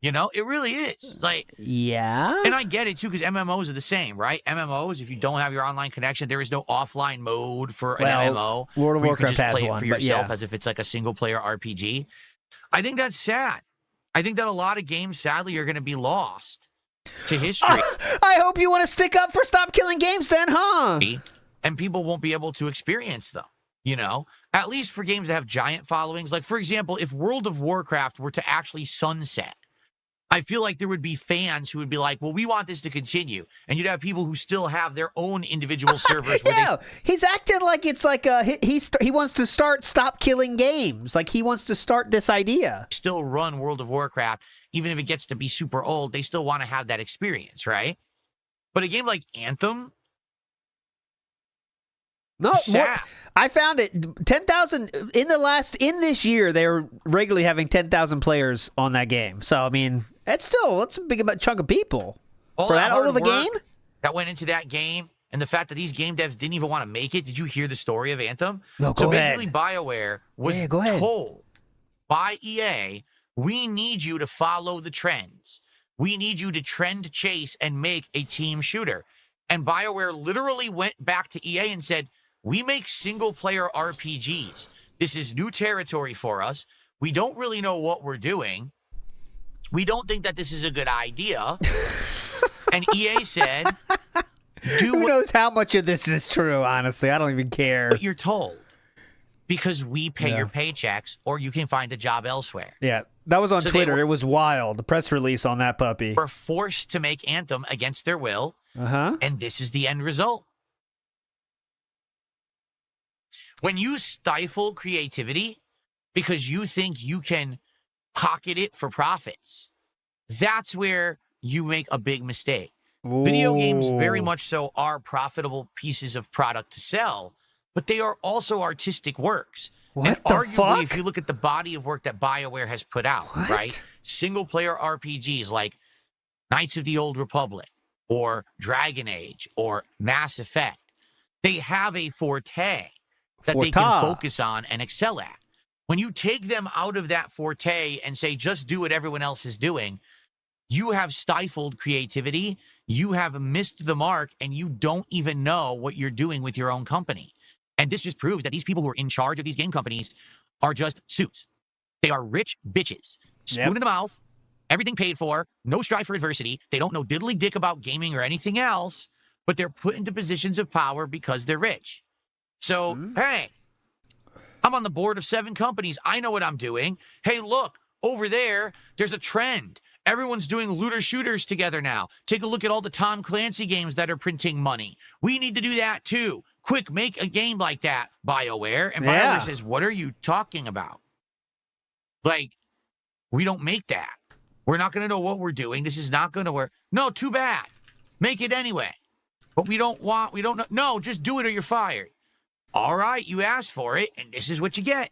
It really is. Yeah. And I get it, too, because MMOs are the same, right? MMOs, if you don't have your online connection, there is no offline mode for an MMO. World of where Warcraft you can just has play one, it for but yourself yeah. as if it's like a single-player RPG. I think that's sad. I think that a lot of games, sadly, are going to be lost to history. I hope you want to stick up for Stop Killing Games then, huh? and people won't be able to experience them. You know, at least for games that have giant followings. Like, for example, if World of Warcraft were to actually sunset, I feel like there would be fans who would be like, well, we want this to continue. And you'd have people who still have their own individual servers. Yeah, he's acting like it's like he wants to stop killing games. Like he wants to start this idea. Still run World of Warcraft, even if it gets to be super old, they still want to have that experience, right? But a game like Anthem, no, I found it 10,000 in this year. They were regularly having 10,000 players on that game. So I mean, that's a big chunk of people for that old of a game. That went into that game, and the fact that these game devs didn't even want to make it. Did you hear the story of Anthem? No, so go ahead. Basically, BioWare was told by EA, we need you to follow the trends. We need you to trend chase and make a team shooter. And BioWare literally went back to EA and said, we make single-player RPGs. This is new territory for us. We don't really know what we're doing. We don't think that this is a good idea. And EA said, who knows how much of this is true, honestly. I don't even care. But you're told. Because we pay your paychecks, or you can find a job elsewhere. Yeah, that was on Twitter. It was wild. The press release on that puppy. Were forced to make Anthem against their will. And this is the end result. When you stifle creativity because you think you can pocket it for profits, that's where you make a big mistake. Ooh. Video games very much so are profitable pieces of product to sell, but they are also artistic works. And arguably, if you look at the body of work that BioWare has put out, right? Single-player RPGs like Knights of the Old Republic or Dragon Age or Mass Effect, they have a forte that they can focus on and excel at. When you take them out of that forte and say, just do what everyone else is doing, you have stifled creativity, you have missed the mark, and you don't even know what you're doing with your own company. And this just proves that these people who are in charge of these game companies are just suits. They are rich bitches. Spoon in the mouth, everything paid for, no strive for adversity. They don't know diddly dick about gaming or anything else, but they're put into positions of power because they're rich. So, hey, I'm on the board of 7 companies. I know what I'm doing. Hey, look, over there's a trend. Everyone's doing looter shooters together now. Take a look at all the Tom Clancy games that are printing money. We need to do that too. Quick, make a game like that, BioWare. And BioWare says, what are you talking about? Like, we don't make that. We're not going to know what we're doing. This is not going to work. No, too bad. Make it anyway. But we don't know. No, just do it or you're fired. All right, you asked for it, and this is what you get.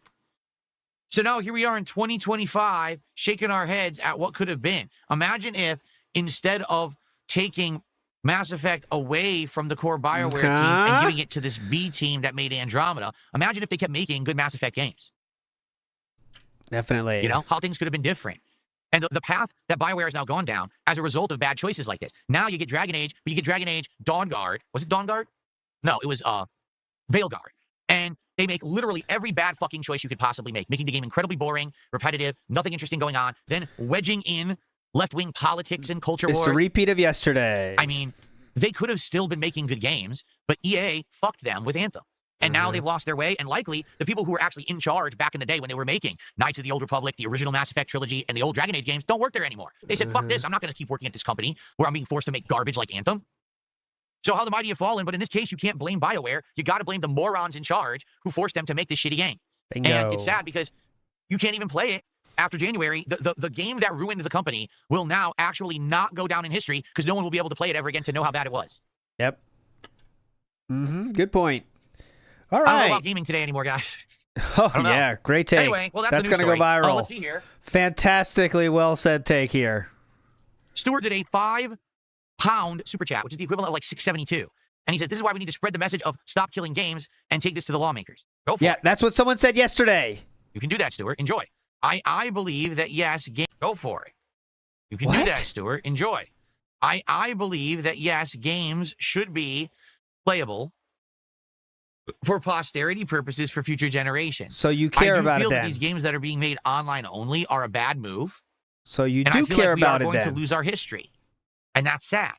So now here we are in 2025, shaking our heads at what could have been. Imagine if, instead of taking Mass Effect away from the core BioWare team and giving it to this B team that made Andromeda, imagine if they kept making good Mass Effect games. Definitely. You know, how things could have been different. And the path that BioWare has now gone down as a result of bad choices like this. Now you get Dragon Age, but you get Dragon Age Dawnguard. Was it Dawnguard? No, it was Veilguard. And they make literally every bad fucking choice you could possibly make, making the game incredibly boring, repetitive, nothing interesting going on, then wedging in left-wing politics and culture wars. It's a repeat of yesterday. I mean, they could have still been making good games, but EA fucked them with Anthem. And now they've lost their way, and likely the people who were actually in charge back in the day when they were making Knights of the Old Republic, the original Mass Effect trilogy, and the old Dragon Age games don't work there anymore. They said, fuck this, I'm not going to keep working at this company where I'm being forced to make garbage like Anthem. So how the mighty have fallen, but in this case, you can't blame BioWare. You got to blame the morons in charge who forced them to make this shitty game. Bingo. And it's sad because you can't even play it after January. The game that ruined the company will now actually not go down in history because no one will be able to play it ever again to know how bad it was. Yep. Good point. All right. I don't know about gaming today anymore, guys. Oh, yeah. Great take. Anyway, well, that's going to go viral. Let's see here. Fantastically well said take here. Stuart did a £5 super chat, which is the equivalent of like $6.72. And he says, this is why we need to spread the message of stop killing games and take this to the lawmakers. Go for it. Yeah, that's what someone said yesterday. You can do that, Stuart. Enjoy. I believe that, yes, go for it. You can do that, Stuart. Enjoy. I believe that, yes, games should be playable for posterity purposes for future generations. So you care about it then. I do feel that these games that are being made online only are a bad move. So you do care about it then. And I feel like we are going to lose our history. And that's sad.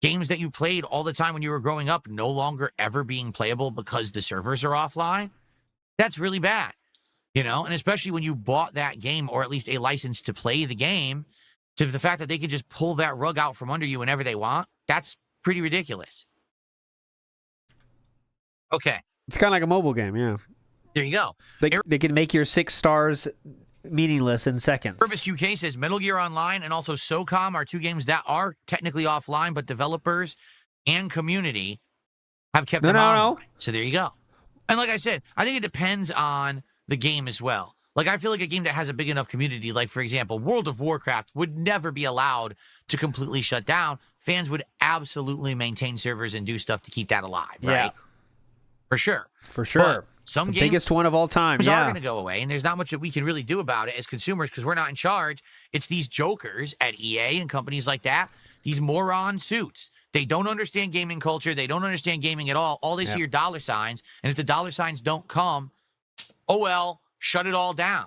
games that you played all the time when you were growing up no longer ever being playable because the servers are offline. That's really bad, you know? And especially when you bought that game, or at least a license to play the game, to the fact that they can just pull that rug out from under you whenever they want, that's pretty ridiculous. Okay. It's kind of like a mobile game, yeah. There you go. They can make your 6 stars meaningless in seconds. Purpose UK says Metal Gear Online and also SOCOM are 2 games that are technically offline, but developers and community have kept them online. So there you go. And like I said, I think it depends on the game as well. Like, I feel like a game that has a big enough community, like, for example, World of Warcraft would never be allowed to completely shut down. Fans would absolutely maintain servers and do stuff to keep that alive, right? Yeah. For sure. For sure. But some games biggest one of all time, are going to go away, and there's not much that we can really do about it as consumers because we're not in charge. It's these jokers at EA and companies like that, these moron suits. They don't understand gaming culture. They don't understand gaming at all. All they see are dollar signs, and if the dollar signs don't come, oh well, shut it all down.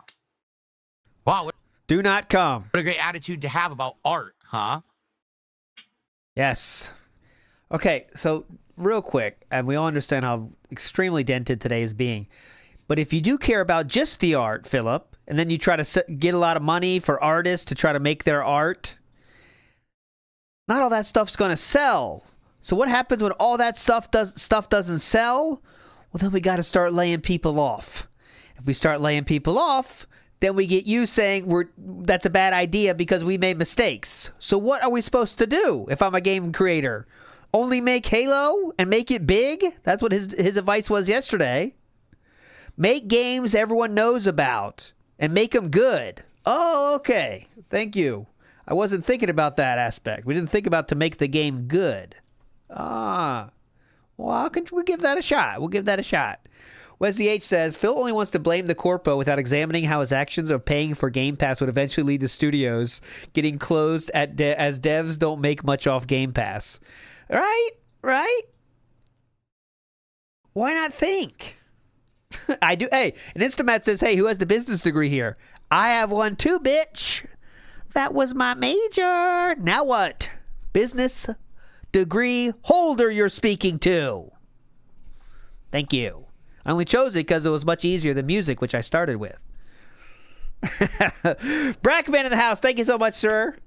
Wow. Do not come. What a great attitude to have about art, huh? Yes. Okay, so real quick, and we all understand how extremely dented today is being, but if you do care about just the art, Philip, and then you try to get a lot of money for artists to try to make their art, not all that stuff's going to sell. So what happens when all that stuff doesn't sell? Well, then we got to start laying people off. If we start laying people off, then we get you saying that's a bad idea because we made mistakes. So what are we supposed to do if I'm a game creator? Only make Halo and make it big? That's what his advice was yesterday. Make games everyone knows about and make them good. Oh, okay. Thank you. I wasn't thinking about that aspect. We didn't think about to make the game good. Well, how can we give that a shot? We'll give that a shot. Wesley H says, Phil only wants to blame the corpo without examining how his actions of paying for Game Pass would eventually lead to studios getting closed as devs don't make much off Game Pass. Right? Why not think? I do. Hey, and Instamat says, hey, who has the business degree here? I have one too, bitch. That was my major. Now what? Business degree holder you're speaking to. Thank you. I only chose it because it was much easier than music, which I started with. Brackman in the house. Thank you so much, sir.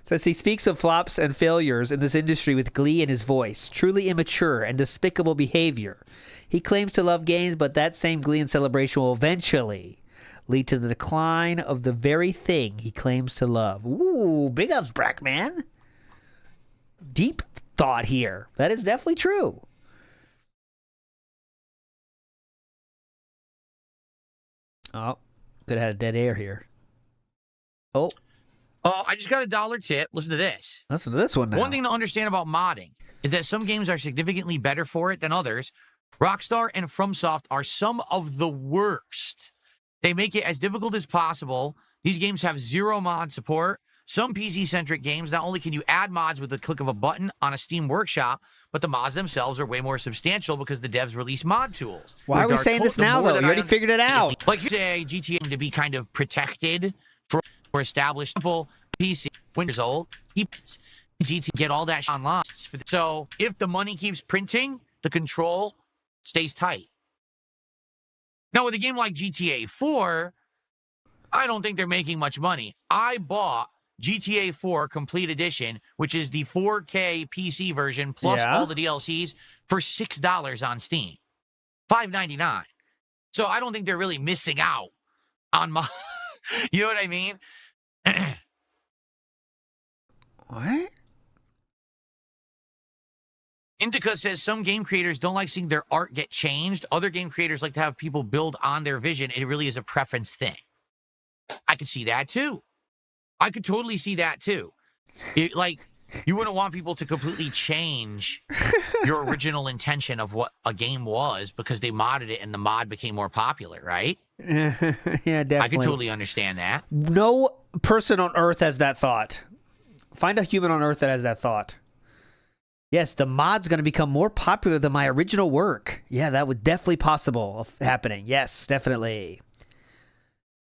Says he speaks of flops and failures in this industry with glee in his voice. Truly immature and despicable behavior. He claims to love games, but that same glee and celebration will eventually lead to the decline of the very thing he claims to love. Ooh, big ups, Brackman. Deep thought here. That is definitely true. Oh, could have had a dead air here. Oh, I just got a dollar tip. Listen to this. listen to this one now. One thing to understand about modding is that some games are significantly better for it than others. Rockstar and FromSoft are some of the worst. They make it as difficult as possible. These games have zero mod support. Some PC-centric games, not only can you add mods with the click of a button on a Steam workshop, but the mods themselves are way more substantial because the devs release mod tools. Why are we saying this now, though? You already figured it out. Like you say, GTA to be kind of protected for established people, PC, Windows old, keeps GTA get all that online. So if the money keeps printing, the control stays tight. Now, with a game like GTA 4, I don't think they're making much money. I bought GTA 4 Complete Edition, which is the 4K PC version plus all the DLCs for $6 on Steam. $5.99. So I don't think they're really missing out on my... You know what I mean? What? Indica says some game creators don't like seeing their art get changed. Other game creators like to have people build on their vision. It really is a preference thing. I could see that too. I could totally see that too. You wouldn't want people to completely change your original intention of what a game was because they modded it and the mod became more popular, right? Yeah, definitely. I could totally understand that. No person on Earth has that thought. Find a human on Earth that has that thought. Yes, the mod's going to become more popular than my original work. Yeah, that would definitely possible of happening. Yes, definitely.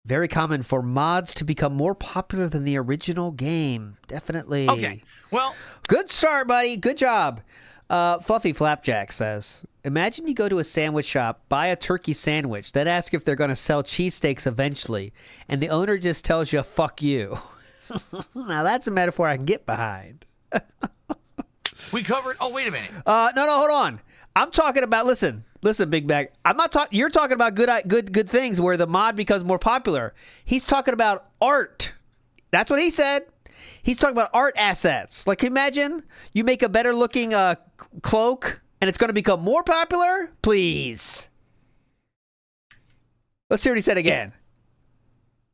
Very common for mods to become more popular than the original game. Definitely. Okay. Well, good start, buddy. Good job. Fluffy Flapjack says, imagine you go to a sandwich shop, buy a turkey sandwich, then ask if they're going to sell cheesesteaks eventually, and the owner just tells you, fuck you. Now, that's a metaphor I can get behind. we covered... Oh, wait a minute. No, hold on. I'm talking about, listen, Big Bag. I'm not talking. You're talking about good things where the mod becomes more popular. He's talking about art. That's what he said. He's talking about art assets. Like, imagine you make a better looking cloak, and it's going to become more popular. Please. Let's hear what he said again.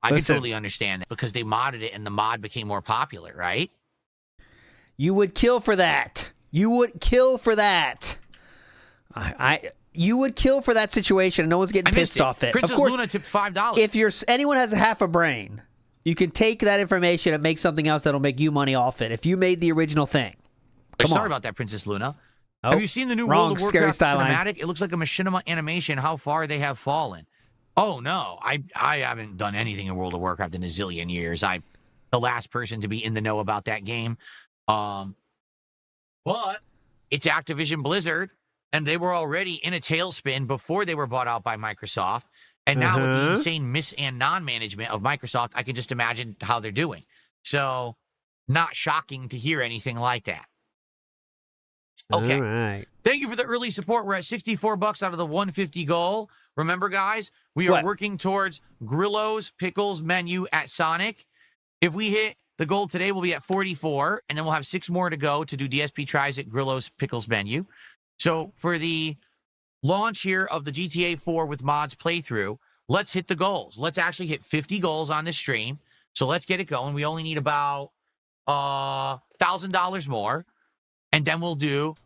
I can totally understand it because they modded it, and the mod became more popular, right? You would kill for that. You would kill for that. You would kill for that situation, and no one's getting pissed off it. Princess of course, Luna tipped $5. If anyone has a half a brain, you can take that information and make something else that'll make you money off it. If you made the original thing. Sorry about that, Princess Luna. Oh, have you seen the new World of Warcraft cinematic? It looks like a machinima animation. How far they have fallen. Oh no, I haven't done anything in World of Warcraft in a zillion years. I'm the last person to be in the know about that game. But it's Activision Blizzard. And they were already in a tailspin before they were bought out by Microsoft. And now with the insane mis- and non-management of Microsoft, I can just imagine how they're doing. So, not shocking to hear anything like that. Okay. All right. Thank you for the early support. We're at $64 out of the 150 goal. Remember, guys, we are working towards Grillo's Pickles menu at Sonic. If we hit the goal today, we'll be at 44. And then we'll have 6 more to go to do DSP tries at Grillo's Pickles menu. So for the launch here of the GTA 4 with mods playthrough, let's hit the goals. Let's actually hit 50 goals on this stream. So let's get it going. We only need about $1,000 more, and then we'll do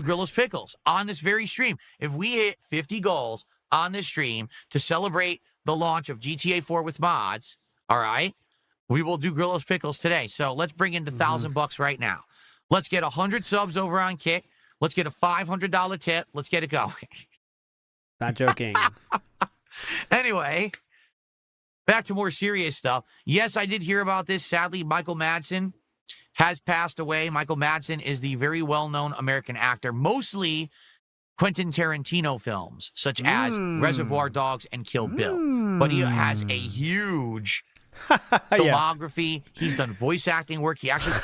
Grillo's Pickles on this very stream. If we hit 50 goals on this stream to celebrate the launch of GTA 4 with mods, all right, we will do Grillo's Pickles today. So let's bring in the $1,000 right now. Let's get 100 subs over on Kick. Let's get a $500 tip. Let's get it going. Not joking. Anyway, back to more serious stuff. Yes, I did hear about this. Sadly, Michael Madsen has passed away. Michael Madsen is the very well-known American actor, mostly Quentin Tarantino films, such as Reservoir Dogs and Kill Bill. But he has a huge filmography. He's done voice acting work. He actually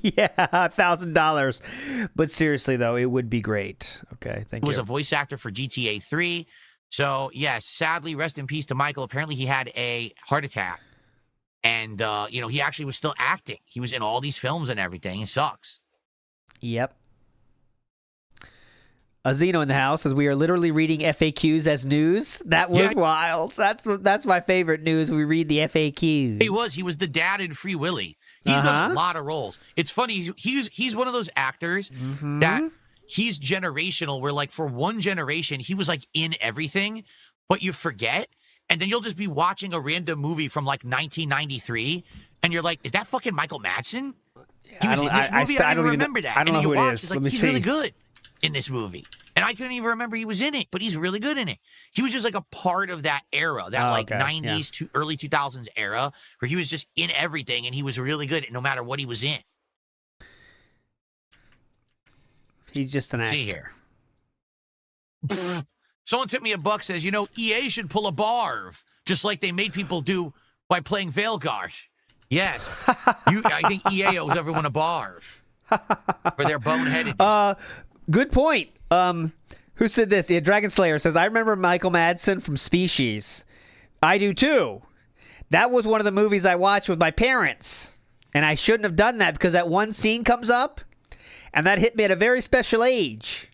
yeah, $1,000. But seriously though, it would be great. Okay, thank you. Was a voice actor for GTA 3. So yes, sadly, rest in peace to Michael. Apparently he had a heart attack. And he actually was still acting. He was in all these films and everything. It sucks. Yep. Zeno in the house, as we are literally reading FAQs as news. That was wild. That's my favorite news. We read the FAQs. He was the dad in Free Willy. He's done a lot of roles. It's funny. He's one of those actors that he's generational. Where like for one generation he was like in everything, but you forget, and then you'll just be watching a random movie from like 1993, and you're like, is that fucking Michael Madsen? He was in this movie. I don't even remember that. I don't know who it is. Like, he's really good in this movie. And I couldn't even remember he was in it, but he's really good in it. He was just like a part of that era, that 90s to early 2000s era, where he was just in everything and he was really good no matter what he was in. He's just an actor. See here. Someone tipped me $1, says, EA should pull a Barv, just like they made people do by playing Veilguard. Yes. I think EA owes everyone a Barv for their boneheadedness. Good point. Who said this? Yeah, Dragon Slayer says, I remember Michael Madsen from Species. I do too. That was one of the movies I watched with my parents. And I shouldn't have done that because that one scene comes up and that hit me at a very special age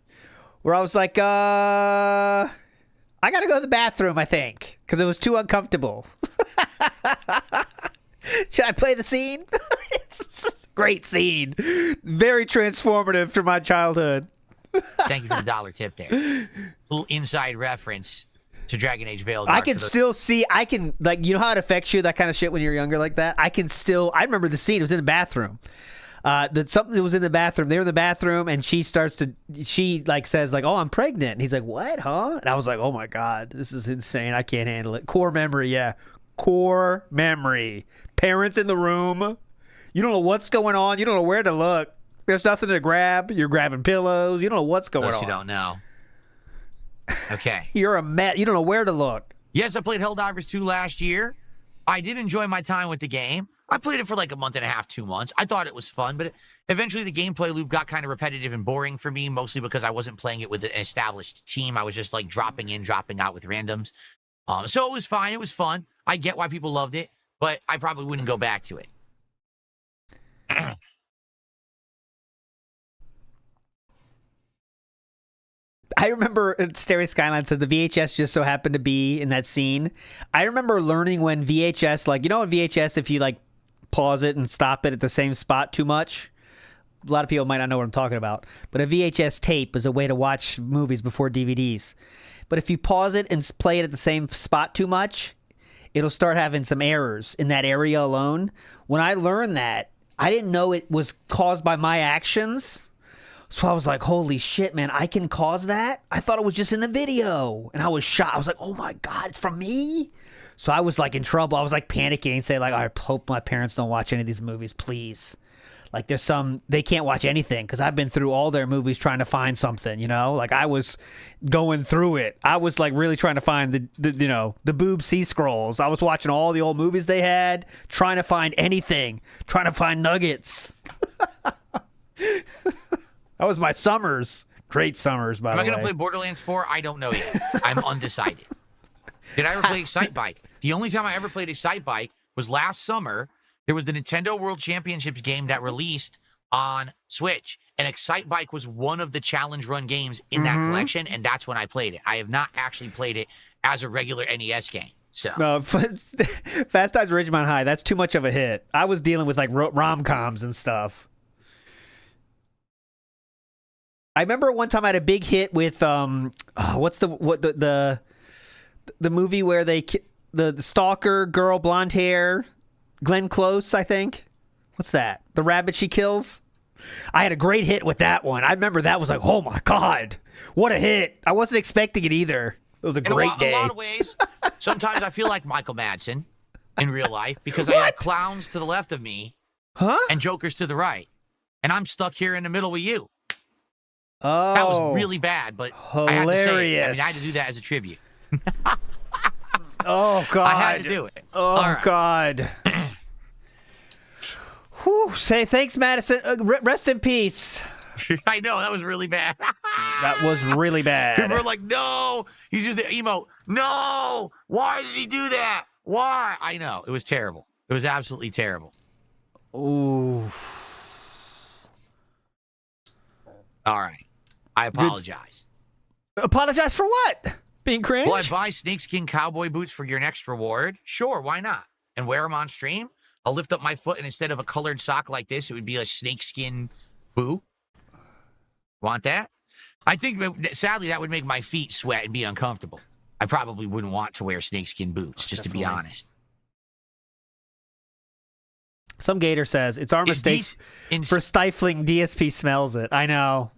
where I was like, I got to go to the bathroom, I think, because it was too uncomfortable. Should I play the scene? It's a great scene. Very transformative for my childhood. Thank you for the $1 tip there. A little inside reference to Dragon Age Veilguard. I can still see, like, you know how it affects you, that kind of shit when you're younger like that? I remember the scene. It was in the bathroom. that something was in the bathroom. They were in the bathroom, and she like says like, "Oh, I'm pregnant." And he's like, "What, huh?" And I was like, "Oh my god, this is insane. I can't handle it." Core memory, yeah, core memory. Parents in the room. You don't know what's going on. You don't know where to look. There's nothing to grab. You're grabbing pillows. You don't know what's going on. You don't know. Okay. You're a mess. You don't know where to look. Yes, I played Helldivers 2 last year. I did enjoy my time with the game. I played it for like a month and a half, 2 months. I thought it was fun, but eventually the gameplay loop got kind of repetitive and boring for me, mostly because I wasn't playing it with an established team. I was just like dropping in, dropping out with randoms. So it was fine. It was fun. I get why people loved it, but I probably wouldn't go back to it. I remember Starry Skyline said the VHS just so happened to be in that scene. I remember learning when VHS, like, you know, in VHS, if you like pause it and stop it at the same spot too much, a lot of people might not know what I'm talking about. But a VHS tape is a way to watch movies before DVDs. But if you pause it and play it at the same spot too much, it'll start having some errors in that area alone. When I learned that, I didn't know it was caused by my actions. So I was like, holy shit, man, I can cause that? I thought it was just in the video. And I was shocked. I was like, oh my God, it's from me? So I was like in trouble. I was like panicking, saying like, I hope my parents don't watch any of these movies, please. Like there's they can't watch anything because I've been through all their movies trying to find something, you know? Like I was going through it. I was like really trying to find the boob C-scrolls. I was watching all the old movies they had, trying to find anything, trying to find nuggets. That was my summers. Great summers, by the way. Am I going to play Borderlands 4? I don't know yet. I'm undecided. Did I ever play Excite Bike? The only time I ever played Excite Bike was last summer. There was the Nintendo World Championships game that released on Switch. And Excite Bike was one of the challenge run games in that collection, and that's when I played it. I have not actually played it as a regular NES game. So no, Fast Times at Ridgemont High, that's too much of a hit. I was dealing with like rom-coms and stuff. I remember one time I had a big hit with what's the movie where the stalker girl, blonde hair, Glenn Close, I think. What's that? The rabbit she kills. I had a great hit with that one. I remember that was like, oh my God, what a hit! I wasn't expecting it either. It was a great day. In a lot of ways, sometimes I feel like Michael Madsen in real life because I have clowns to the left of me, and jokers to the right, and I'm stuck here in the middle with you. Oh, that was really bad, but hilarious. I had to say it. I mean, I had to do that as a tribute. Oh, God. I had to do it. Oh, right. God. Whew, say thanks, Madison. Rest in peace. I know, that was really bad. That was really bad. People were like, no, he's just the emo. No, why did he do that? Why? I know, it was terrible. It was absolutely terrible. Ooh. All right. I apologize. Apologize for what? Being cringe? Will I buy snakeskin cowboy boots for your next reward? Sure, why not? And wear them on stream? I'll lift up my foot, and instead of a colored sock like this, it would be a snakeskin boot. Want that? I think, sadly, that would make my feet sweat and be uncomfortable. I probably wouldn't want to wear snakeskin boots, just to be honest. Some gator says it's our mistake for stifling DSP smells it. I know.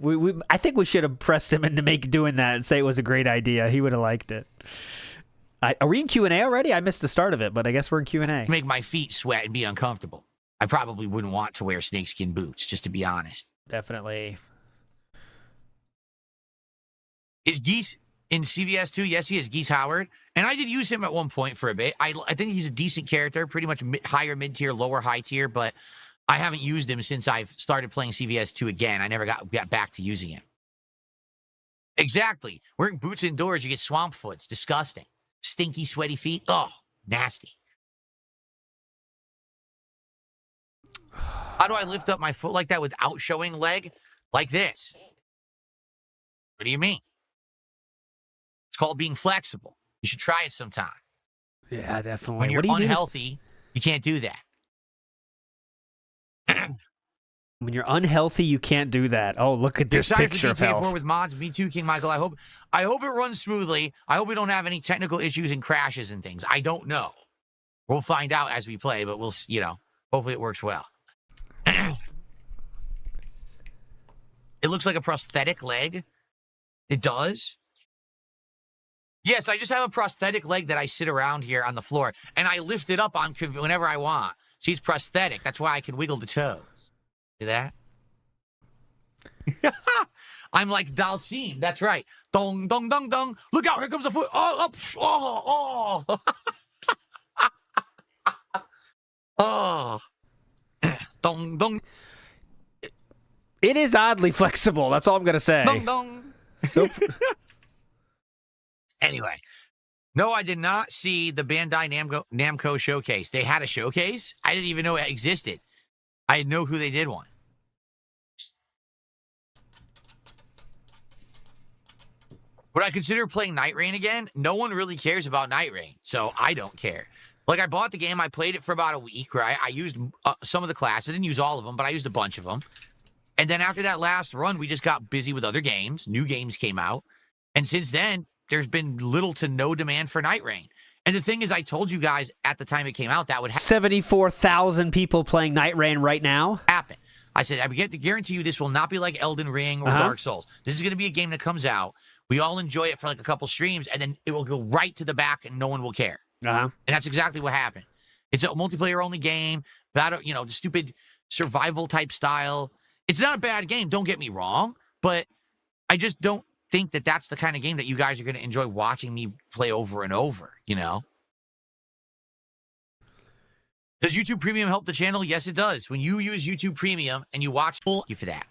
I think we should have pressed him into doing that and say it was a great idea. He would have liked it. Are we in Q&A already? I missed the start of it, but I guess we're in Q&A. Make my feet sweat and be uncomfortable. I probably wouldn't want to wear snakeskin boots, just to be honest. Definitely. Is Geese in CVS 2? Yes, he is. Geese Howard. And I did use him at one point for a bit. I think he's a decent character, pretty much higher mid-tier, lower high-tier, but I haven't used him since I've started playing CVS 2 again. I never got back to using him. Exactly. Wearing boots indoors, you get swamp foot. It's disgusting. Stinky, sweaty feet. Oh, nasty. How do I lift up my foot like that without showing leg? Like this. What do you mean? It's called being flexible. You should try it sometime. Yeah, definitely. When you're unhealthy, you can't do that. When you're unhealthy, you can't do that. Oh, look at this picture of health. With mods. Me too, King Michael. I hope it runs smoothly. I hope we don't have any technical issues and crashes and things. I don't know. We'll find out as we play, but hopefully it works well. It looks like a prosthetic leg. It does. Yes, I just have a prosthetic leg that I sit around here on the floor, and I lift it up on whenever I want. See, it's prosthetic. That's why I can wiggle the toes. See that? I'm like Dalsim. That's right. Dong, dong, dong, dong. Look out. Here comes the foot. Oh, up. Oh, oh. Oh. Dong, dong. It is oddly flexible. That's all I'm going to say. Dong, dong. So, anyway. No, I did not see the Bandai Namco showcase. They had a showcase? I didn't even know it existed. I didn't know who they did one. Would I consider playing Night Rain again? No one really cares about Night Rain, so I don't care. Like, I bought the game. I played it for about a week, right? I used some of the classes. I didn't use all of them, but I used a bunch of them. And then after that last run, we just got busy with other games. New games came out. And since then, there's been little to no demand for Night Rain. And the thing is, I told you guys at the time it came out that would 74,000 people playing Night Rain right now. happen. I said, I get to guarantee you this will not be like Elden Ring or Dark Souls. This is going to be a game that comes out. We all enjoy it for like a couple streams, and then it will go right to the back, and no one will care. And that's exactly what happened. It's a multiplayer-only game. That, you know, the stupid survival-type style. It's not a bad game, don't get me wrong, but I just don't think that that's the kind of game that you guys are going to enjoy watching me play over and over, you know? Does YouTube Premium help the channel? Yes, it does. When you use YouTube Premium and you watch, thank you for that.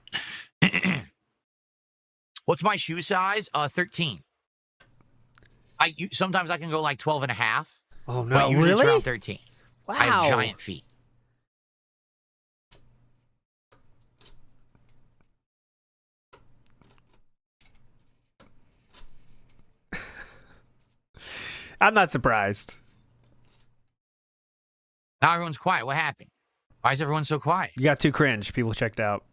What's my shoe size? 13. Sometimes I can go like 12 and a half. Oh, no, but usually really? it's around 13. Wow. I have giant feet. I'm not surprised. Now everyone's quiet. What happened? Why is everyone so quiet? You got too cringe. People checked out.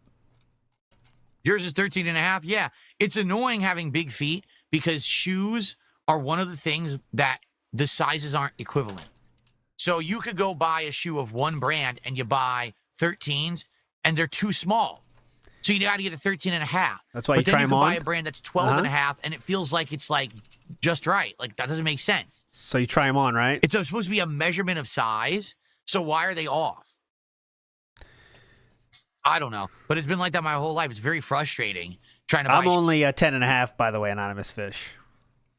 Yours is 13 and a half? Yeah. It's annoying having big feet because shoes are one of the things that the sizes aren't equivalent. So you could go buy a shoe of one brand and you buy 13s and they're too small. So you got to get a 13 and a half. That's why you try them on? But then you can buy a brand that's 12 and a half and it feels like it's like just right. Like that doesn't make sense. So you try them on, right? It's supposed to be a measurement of size. So why are they off? I don't know. But it's been like that my whole life. It's very frustrating trying to buy. I'm only a 10 and a half, by the way, Anonymous Fish.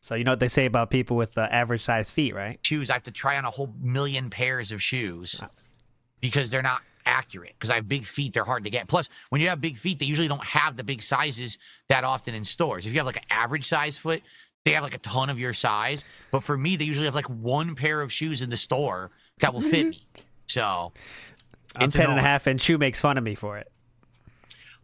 So you know what they say about people with average size feet, right? Shoes. I have to try on a whole million pairs of shoes because they're not accurate. Because I have big feet, they're hard to get. Plus, when you have big feet, they usually don't have the big sizes that often in stores. If you have like an average size foot, they have like a ton of your size. But for me, they usually have like one pair of shoes in the store that will fit me. So I'm 10 and a half, and Shu makes fun of me for it.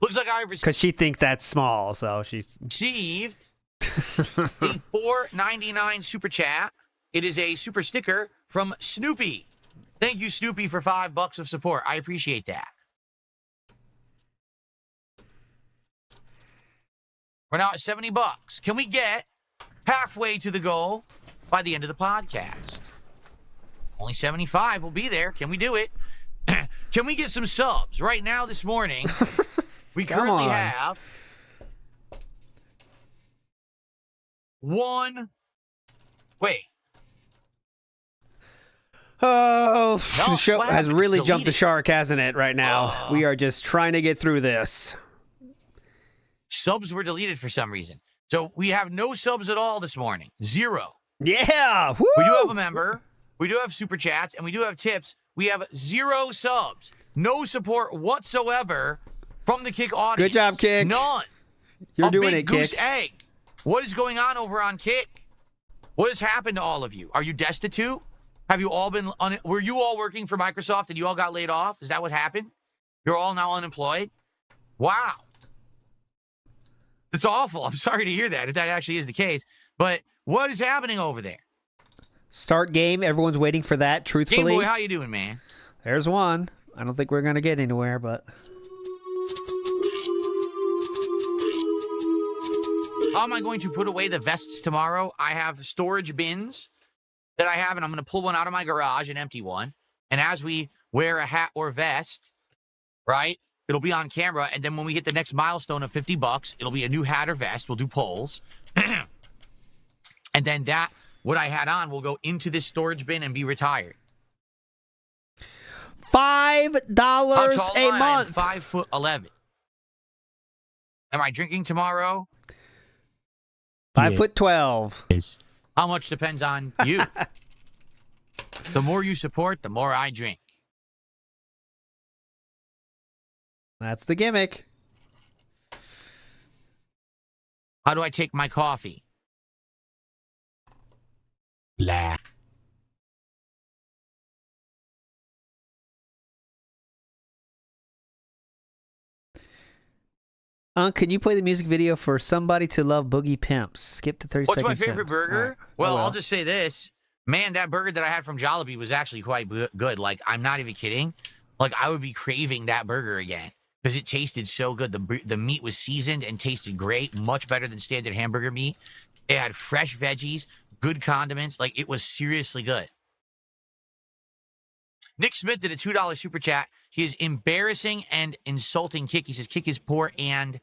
Looks like I because she thinks that's small, so she's received a $4.99 super chat. It is a super sticker from Snoopy. Thank you, Snoopy, for $5 of support. I appreciate that. We're now at $70. Can we get halfway to the goal by the end of the podcast? Only 75 will be there. Can we do it? Can we get some subs? Right now, this morning, we currently have one. Wait. Oh, No, the show what has happened? really It's jumped the deleted. shark, hasn't it, right now? We are just trying to get through this. Subs were deleted for some reason. So we have no subs at all this morning. 0. Yeah! Woo! We do have a member. We do have super chats, and we do have tips. We have 0 subs. No support whatsoever from the Kick audience. Good job, Kick. None. You're a doing big it, goose Kick. egg. What is going on over on Kick? What has happened to all of you? Are you destitute? Have you all been... Were you all working for Microsoft and you all got laid off? Is that what happened? You're all now unemployed? Wow. It's awful. I'm sorry to hear that, if that actually is the case. But what is happening over there? Start game. Everyone's waiting for that, Game truthfully. Boy, how you doing, man? There's one. I don't think we're going to get anywhere, but... How am I going to put away the vests tomorrow? I have storage bins that I have, and I'm going to pull one out of my garage, an empty one. And as we wear a hat or vest, right, It'll be on camera, and then when we hit the next milestone of $50, it'll be a new hat or vest. We'll do polls. And then what I had on will go into this storage bin and be retired. $5 a month. 5'11". Am I drinking tomorrow? 5'12". How much depends on you. The more you support, the more I drink. That's the gimmick. How do I take my coffee? Blah. Can you play the music video for Somebody to Love Boogie Pimps? Skip to 30 What's seconds. my favorite burger? Right. Well, I'll just say this. Man, that burger that I had from Jollibee was actually quite good. Like, I'm not even kidding. Like, I would be craving that burger again because it tasted so good. The meat was seasoned and tasted great, much better than standard hamburger meat. It had fresh veggies, good condiments. Like, it was seriously good. Nick Smith did a $2 super chat. He is embarrassing and insulting Kick. He says Kick is poor and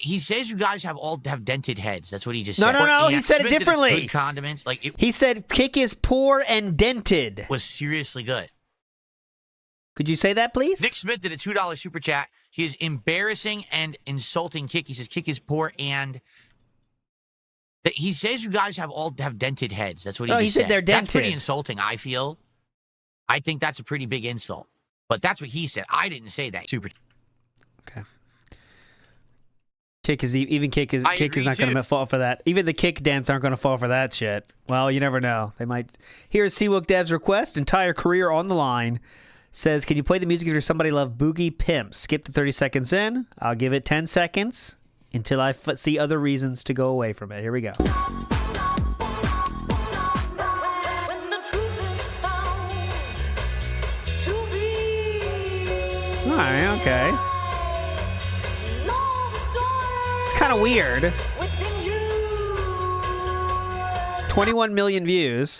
he says you guys have dented heads. That's what he just said. No. He said Smith it differently. Did good condiments. Like he said Kick is poor and dented. Was seriously good. Could you say that, please? Nick Smith did a $2 super chat. He is embarrassing and insulting Kick. He says Kick is poor and he says you guys have dented heads. That's what he just said. He said they're dented. That's pretty insulting, I feel. I think that's a pretty big insult. But that's what he said. I didn't say that. Super. Okay. Kick is not going to fall for that. Even the Kick dents aren't going to fall for that shit. Well, you never know. They might. Here's Seawook Dev's request. Entire career on the line. Says, can you play the music for Somebody Love Boogie Pimps? Skip to 30 seconds in. I'll give it 10 seconds until I see other reasons to go away from it. Here we go. All right, okay. It's kind of weird. 21 million views.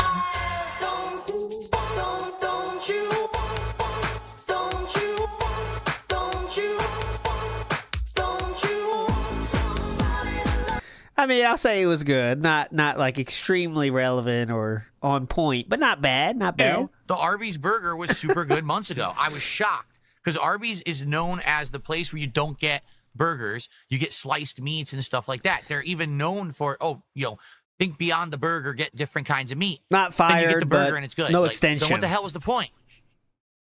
I mean, I'll say it was good. Not like extremely relevant or on point, but not bad. Not bad. You know, the Arby's burger was super good months ago. I was shocked. Because Arby's is known as the place where you don't get burgers. You get sliced meats and stuff like that. They're even known for, think beyond the burger, get different kinds of meat. Not fired, and you get the burger but and it's good. no extension. So what the hell was the point?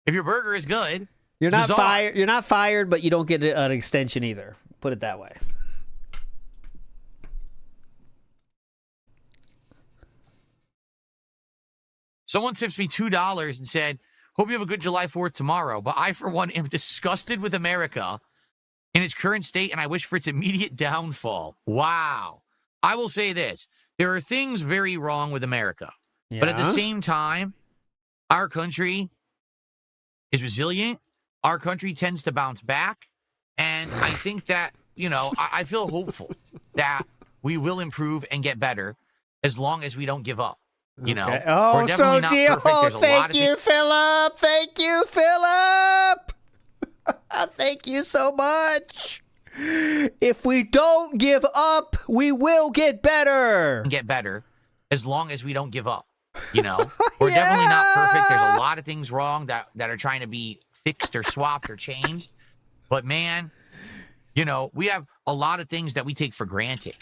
If your burger is good, you're not fired. You're not fired, but you don't get an extension either. Put it that way. Someone tips me $2 and said, hope you have a good July 4th tomorrow, but I, for one, am disgusted with America in its current state, and I wish for its immediate downfall. Wow. I will say this. There are things very wrong with America. Yeah. But at the same time, our country is resilient. Our country tends to bounce back. And I think that, I feel hopeful that we will improve and get better as long as we don't give up. Okay. Oh, we're definitely not perfect. Thank you, Philip. Thank you, Philip. Thank you so much. If we don't give up, we will get better. Get better as long as we don't give up. We're definitely not perfect. There's a lot of things wrong that are trying to be fixed or swapped or changed. But man, we have a lot of things that we take for granted.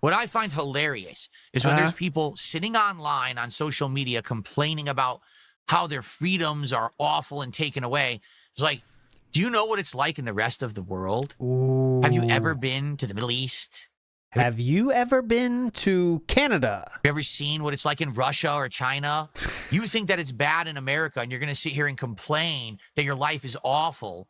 What I find hilarious is when there's people sitting online on social media complaining about how their freedoms are awful and taken away. It's like, do you know what it's like in the rest of the world? Ooh. Have you ever been to the Middle East? Have you ever been to Canada? Have you ever seen what it's like in Russia or China? You think that it's bad in America and you're going to sit here and complain that your life is awful.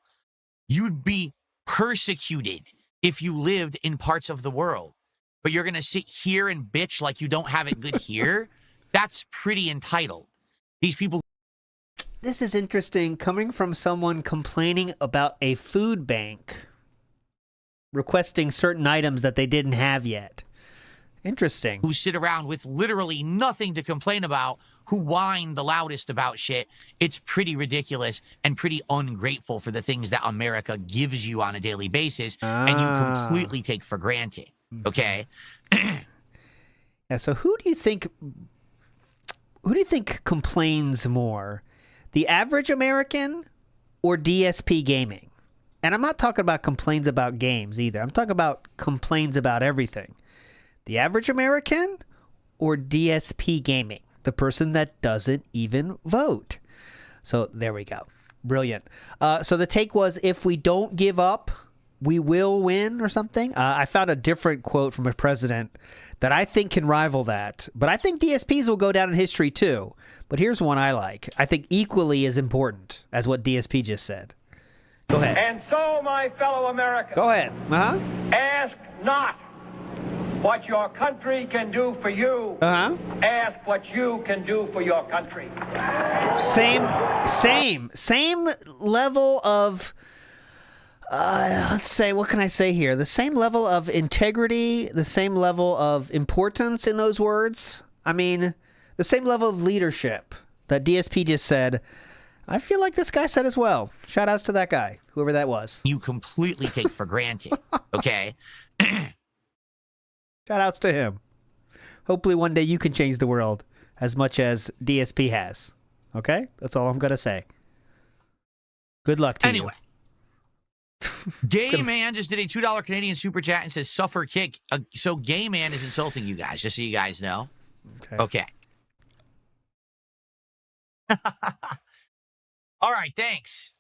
You'd be persecuted if you lived in parts of the world, but you're going to sit here and bitch like you don't have it good here. That's pretty entitled. These people. This is interesting coming from someone complaining about a food bank requesting certain items that they didn't have yet. Interesting. who sit around with literally nothing to complain about, who whine the loudest about shit. It's pretty ridiculous and pretty ungrateful for the things that America gives you on a daily basis, and you completely take for granted. Okay? Yeah, so who do you think complains more? The average American or DSP gaming? And I'm not talking about complaints about games either. I'm talking about complaints about everything. The average American or DSP gaming? The person that doesn't even vote. So there we go. Brilliant. So the take was, if we don't give up, we will win, or something. I found a different quote from a president that I think can rival that. But I think DSPs will go down in history too. But here's one I like. I think equally as important as what DSP just said. Go ahead. And so, my fellow Americans, Go ahead. ask not what your country can do for you. Ask what you can do for your country. Same level of, let's say, what can I say here? The same level of integrity, the same level of importance in those words. I mean, the same level of leadership that DSP just said. I feel like this guy said as well. Shout outs to that guy, whoever that was. You completely take for granted. Okay? Shout outs to him. Hopefully one day you can change the world as much as DSP has. Okay? That's all I'm going to say. Good luck to you. Anyway. Gay Man just did a $2 Canadian super chat and says, suffer kick. So Gay Man is insulting you guys, just so you guys know. Okay. All right, thanks.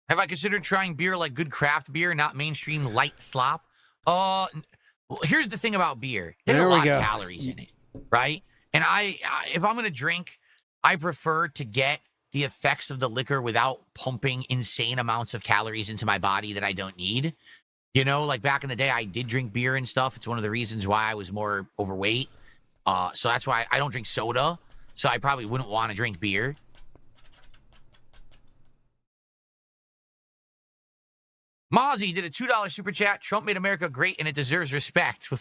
Have I considered trying beer like good craft beer, not mainstream light slop? Here's the thing about beer. There's a lot of calories in it, right? And if I'm going to drink, I prefer to get the effects of the liquor without pumping insane amounts of calories into my body that I don't need. You know, like back in the day, I did drink beer and stuff. It's one of the reasons why I was more overweight. So that's why I don't drink soda. So I probably wouldn't want to drink beer. Mozzie did a $2 super chat. Trump made America great and it deserves respect.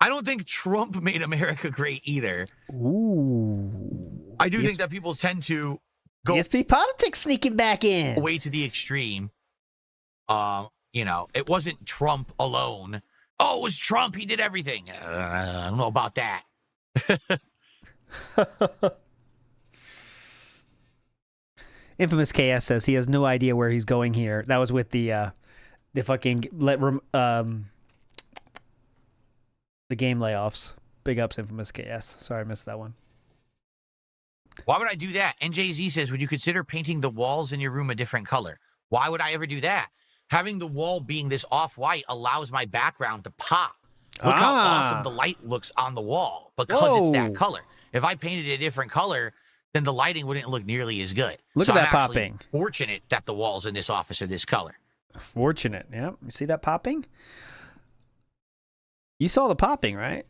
I don't think Trump made America great either. Ooh. I do think that people tend to go DSP politics sneaking back in. Way to the extreme. You know, it wasn't Trump alone. Oh, it was Trump. He did everything. I don't know about that. Infamous KS says he has no idea where he's going here. That was with the fucking the game layoffs. Big ups, Infamous KS. Sorry, I missed that one. Why would I do that? NJZ says, would you consider painting the walls in your room a different color? Why would I ever do that? Having the wall being this off-white allows my background to pop. Look how awesome the light looks on the wall because it's that color. If I painted it a different color, then the lighting wouldn't look nearly as good. Look at that popping. Fortunate that the walls in this office are this color. Fortunate, yeah. You see that popping? You saw the popping, right?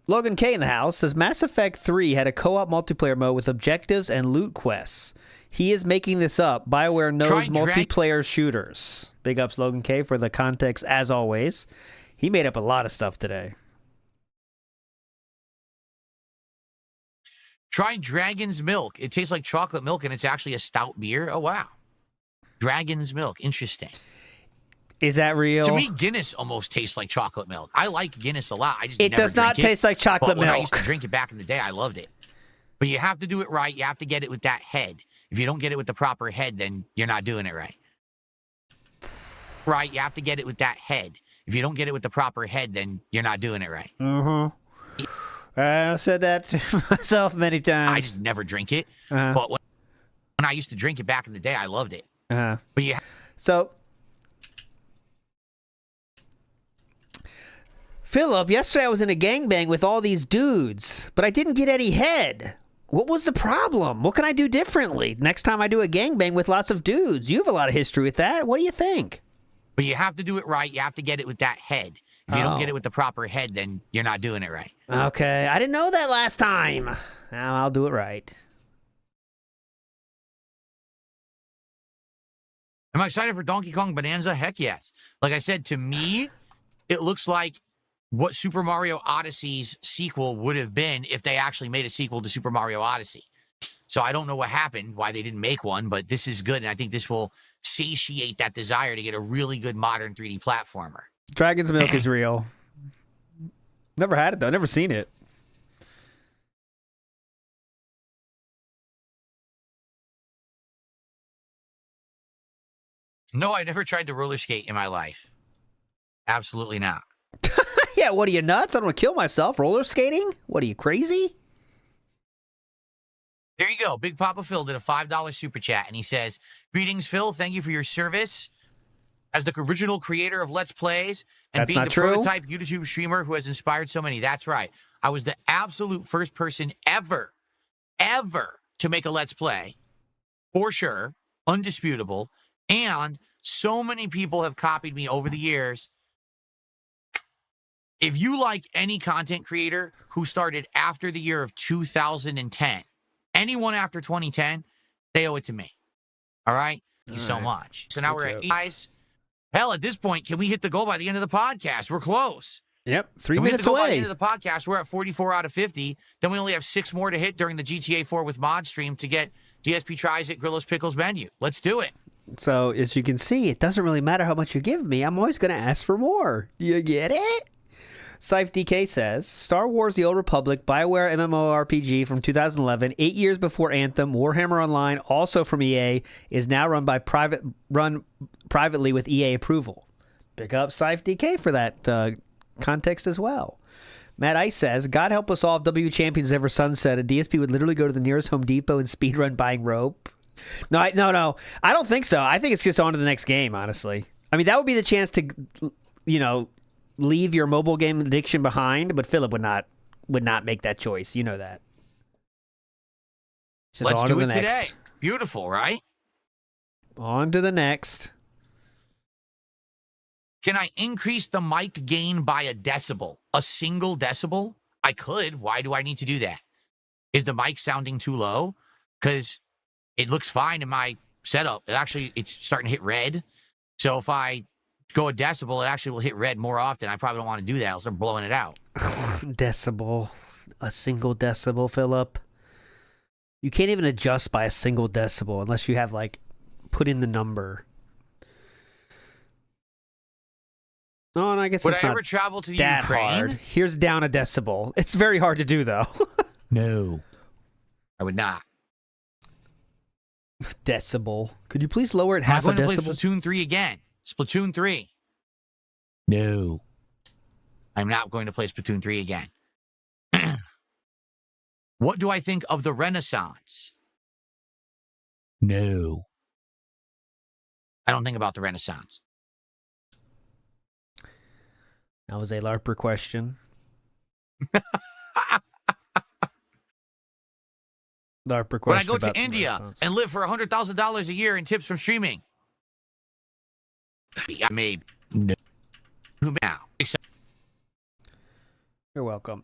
Logan K in the house says Mass Effect 3 had a co-op multiplayer mode with objectives and loot quests. He is making this up. BioWare knows multiplayer shooters. Big ups Logan K for the context as always. He made up a lot of stuff today. Try Dragon's Milk. It tastes like chocolate milk and it's actually a stout beer. Oh, wow. Dragon's Milk. Interesting. Is that real? To me, Guinness almost tastes like chocolate milk. I like Guinness a lot. I just it never does not drink taste like chocolate when milk. I used to drink it back in the day, I loved it. But you have to do it right. You have to get it with that head. If you don't get it with the proper head, then you're not doing it right. Right? You have to get it with that head. If you don't get it with the proper head, then you're not doing it right. Mm-hmm. I've said that to myself many times. I just never drink it. But when I used to drink it back in the day, I loved it. But yeah. So, Philip, yesterday I was in a gangbang with all these dudes, but I didn't get any head. What was the problem? What can I do differently next time I do a gangbang with lots of dudes? You have a lot of history with that. What do you think? But you have to do it right. You have to get it with that head. If you don't get it with the proper head, then you're not doing it right. Okay. I didn't know that last time. I'll do it right. Am I excited for Donkey Kong Bonanza? Heck yes. Like I said, to me, it looks like what Super Mario Odyssey's sequel would have been if they actually made a sequel to Super Mario Odyssey. So I don't know what happened, why they didn't make one, but this is good, and I think this will satiate that desire to get a really good modern 3D platformer. Dragon's Milk is real. Never had it, though. Never seen it. No, I never tried to roller skate in my life. Absolutely not. Yeah, what are you, nuts? I don't want to kill myself. Roller skating? What are you, crazy? There you go. Big Papa Phil did a $5 super chat, and he says, "Greetings, Phil. Thank you for your service as the original creator of Let's Plays and That's being not the true. prototype YouTube streamer who has inspired so many." That's right. I was the absolute first person ever to make a Let's Play. For sure. Undisputable. And so many people have copied me over the years. If you like any content creator who started after the year of 2010, anyone after 2010, they owe it to me. All right? Thank you so much. So now we're at 8 guys. Hell, at this point, can we hit the goal by the end of the podcast? We're close. Yep, 3 If we hit minutes the goal by the away. end of the podcast, we're at 44 out of 50. Then we only have 6 more to hit during the GTA 4 with mod stream to get DSP Tries It, Grillos Pickles menu. Let's do it. So, as you can see, it doesn't really matter how much you give me. I'm always going to ask for more. You get it? Scythe DK says, Star Wars The Old Republic, BioWare MMORPG from 2011, 8 years before Anthem, Warhammer Online, also from EA, is now run privately with EA approval. Pick up Scythe DK for that context as well. Matt Ice says, God help us all if W Champions ever sunsetted. DSP would literally go to the nearest Home Depot and speedrun buying rope. No. I don't think so. I think it's just on to the next game, honestly. I mean, that would be the chance to, leave your mobile game addiction behind, but Philip would not make that choice. You know that. Just Let's on do to it the today. next. Beautiful, right? On to the next. Can I increase the mic gain by a decibel? A single decibel? I could. Why do I need to do that? Is the mic sounding too low? Because it looks fine in my setup. It's starting to hit red. So if I go a decibel, it actually will hit red more often. I probably don't want to do that. I'll start blowing it out. Decibel. A single decibel, Philip. You can't even adjust by a single decibel unless you have, put in the number. Oh, and I guess Would it's I not ever travel to that Ukraine? hard. Here's down a decibel. It's very hard to do, though. No. I would not. Decibel. Could you please lower it I'm half a going to play decibel? Splatoon 3 again. Splatoon 3. No. I'm not going to play Splatoon 3 again. What do I think of the Renaissance? No. I don't think about the Renaissance. That was a LARPer question. LARPer question. When I go about to the India Renaissance. and live for $100,000 a year in tips from streaming, I may no. Now, except You're welcome.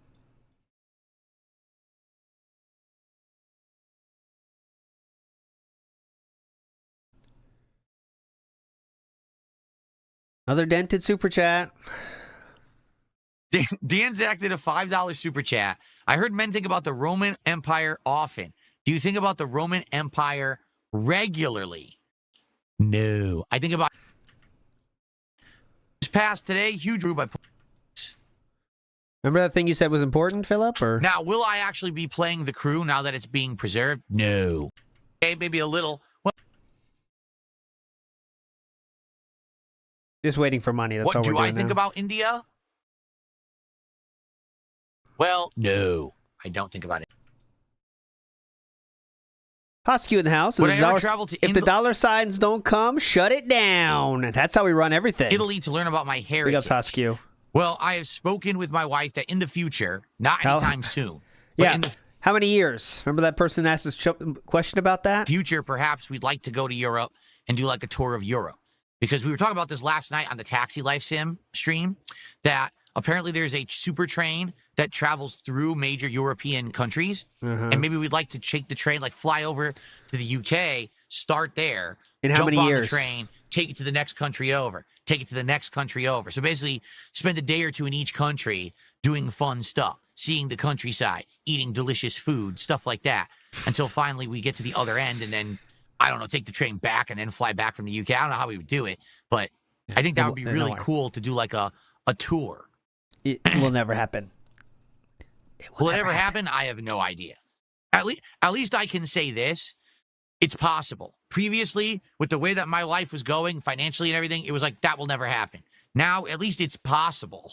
Another dented super chat. Dan Zach did a $5 super chat. I heard men think about the Roman Empire often. Do you think about the Roman Empire regularly? No. I think about this past today, huge group by points. Remember that thing you said was important, Philip? Or Now, will I actually be playing the crew now that it's being preserved? No. Okay, maybe a little. Well, just waiting for money? That's all what we're do doing I think now. about India? Well, no. I don't think about it. Hoskew in the house. Would If I the ever dollar- travel to if the dollar signs don't come, shut it down. That's how we run everything. Italy to learn about my Big heritage. ups, Hoskew. Well, I have spoken with my wife that in the future, not How- anytime soon, but Yeah. in the How many years? Remember that person asked us question about that? future, perhaps we'd like to go to Europe and do like a tour of Europe. Because we were talking about this last night on the Taxi Life Sim stream, that apparently there's a super train that travels through major European countries, and maybe we'd like to take the train, like fly over to the UK, start there, In how jump many on years? the train, take it to the next country over, take it to the next country over. So basically, spend a day or two in each country doing fun stuff, seeing the countryside, eating delicious food, stuff like that, until finally we get to the other end, and then, I don't know, take the train back and then fly back from the UK. I don't know how we would do it, but I think that would be really cool to do like a tour. It will never happen. Will it ever happen? I have no idea. At least I can say this. It's possible. Previously, with the way that my life was going financially and everything, it was like, that will never happen. Now, at least it's possible.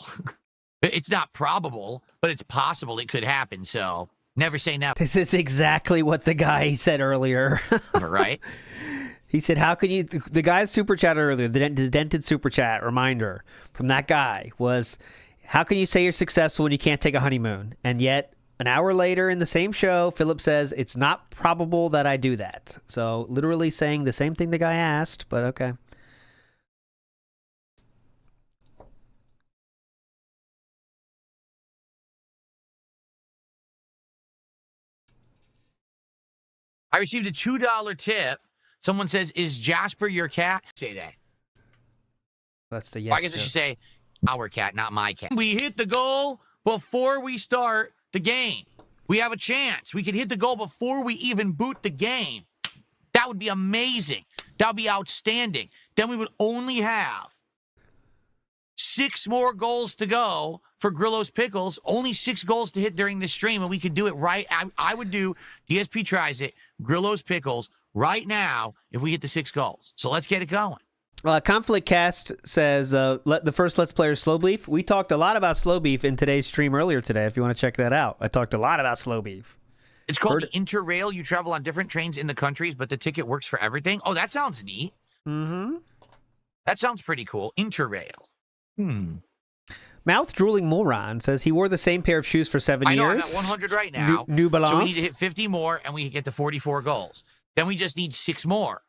It's not probable, but it's possible it could happen. So never say never. This is exactly what the guy said earlier. Right? He said, how can you... The guy's super chat earlier, the dented super chat reminder from that guy was, how can you say you're successful when you can't take a honeymoon? And yet, an hour later in the same show, Philip says, it's not probable that I do that. So literally saying the same thing the guy asked, but okay. I received a $2 tip. Someone says, is Jasper your cat? Say that. That's the yes. Well, I guess I should say, our cat, not my cat. We hit the goal before we start the game. We have a chance. We could hit the goal before we even boot the game. That would be amazing. That would be outstanding. Then we would only have 6 more goals to go for Grillo's Pickles. Only 6 goals to hit during this stream, and we could do it right. I would do DSP Tries It, Grillo's Pickles, right now if we hit the 6 goals. So let's get it going. Conflict Cast says, the first Let's Player is Slow Beef. We talked a lot about Slow Beef in today's stream earlier today, if you want to check that out. I talked a lot about Slow Beef. It's called the Interrail. You travel on different trains in the countries, but the ticket works for everything. Oh, that sounds neat. Mm-hmm. That sounds pretty cool. Interrail. Mouth Drooling Moron says he wore the same pair of shoes for 7 years. I know, I'm at 100 right now. New Balance. So we need to hit 50 more, and we get to 44 goals. Then we just need 6 more.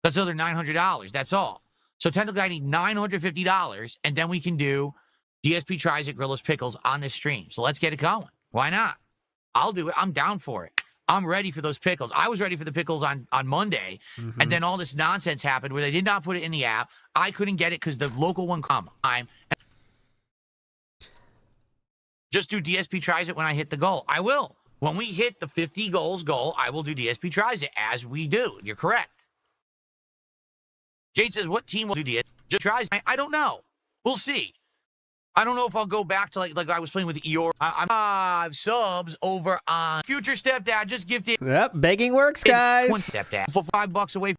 That's another $900. That's all. So technically, I need $950, and then we can do DSP Tries It, Grillo's Pickles on this stream. So let's get it going. Why not? I'll do it. I'm down for it. I'm ready for those pickles. I was ready for the pickles on Monday, and then all this nonsense happened where they did not put it in the app. I couldn't get it because the local one just do DSP Tries It when I hit the goal. I will. When we hit the 50 goals goal, I will do DSP Tries It, as we do. You're correct. Jade says, what team will do DSP Tries It? I don't know. We'll see. I don't know if I'll go back to like I was playing with Eeyore. I'm 5 subs over on Future Stepdad. Just gifted. Yep, begging works, guys. 20 Stepdad for $5 away.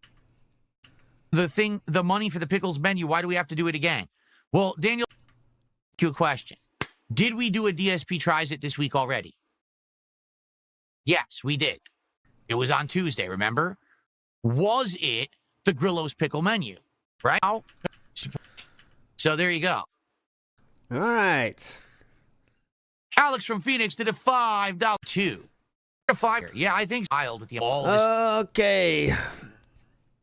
The money for the pickles menu. Why do we have to do it again? Well, Daniel, ask you a question. Did we do a DSP Tries It this week already? Yes, we did. It was on Tuesday, remember? Was it the Grillo's Pickle menu? Right? So there you go. All right. Alex from Phoenix did a $5 too. Yeah, I think wild with all this. Okay.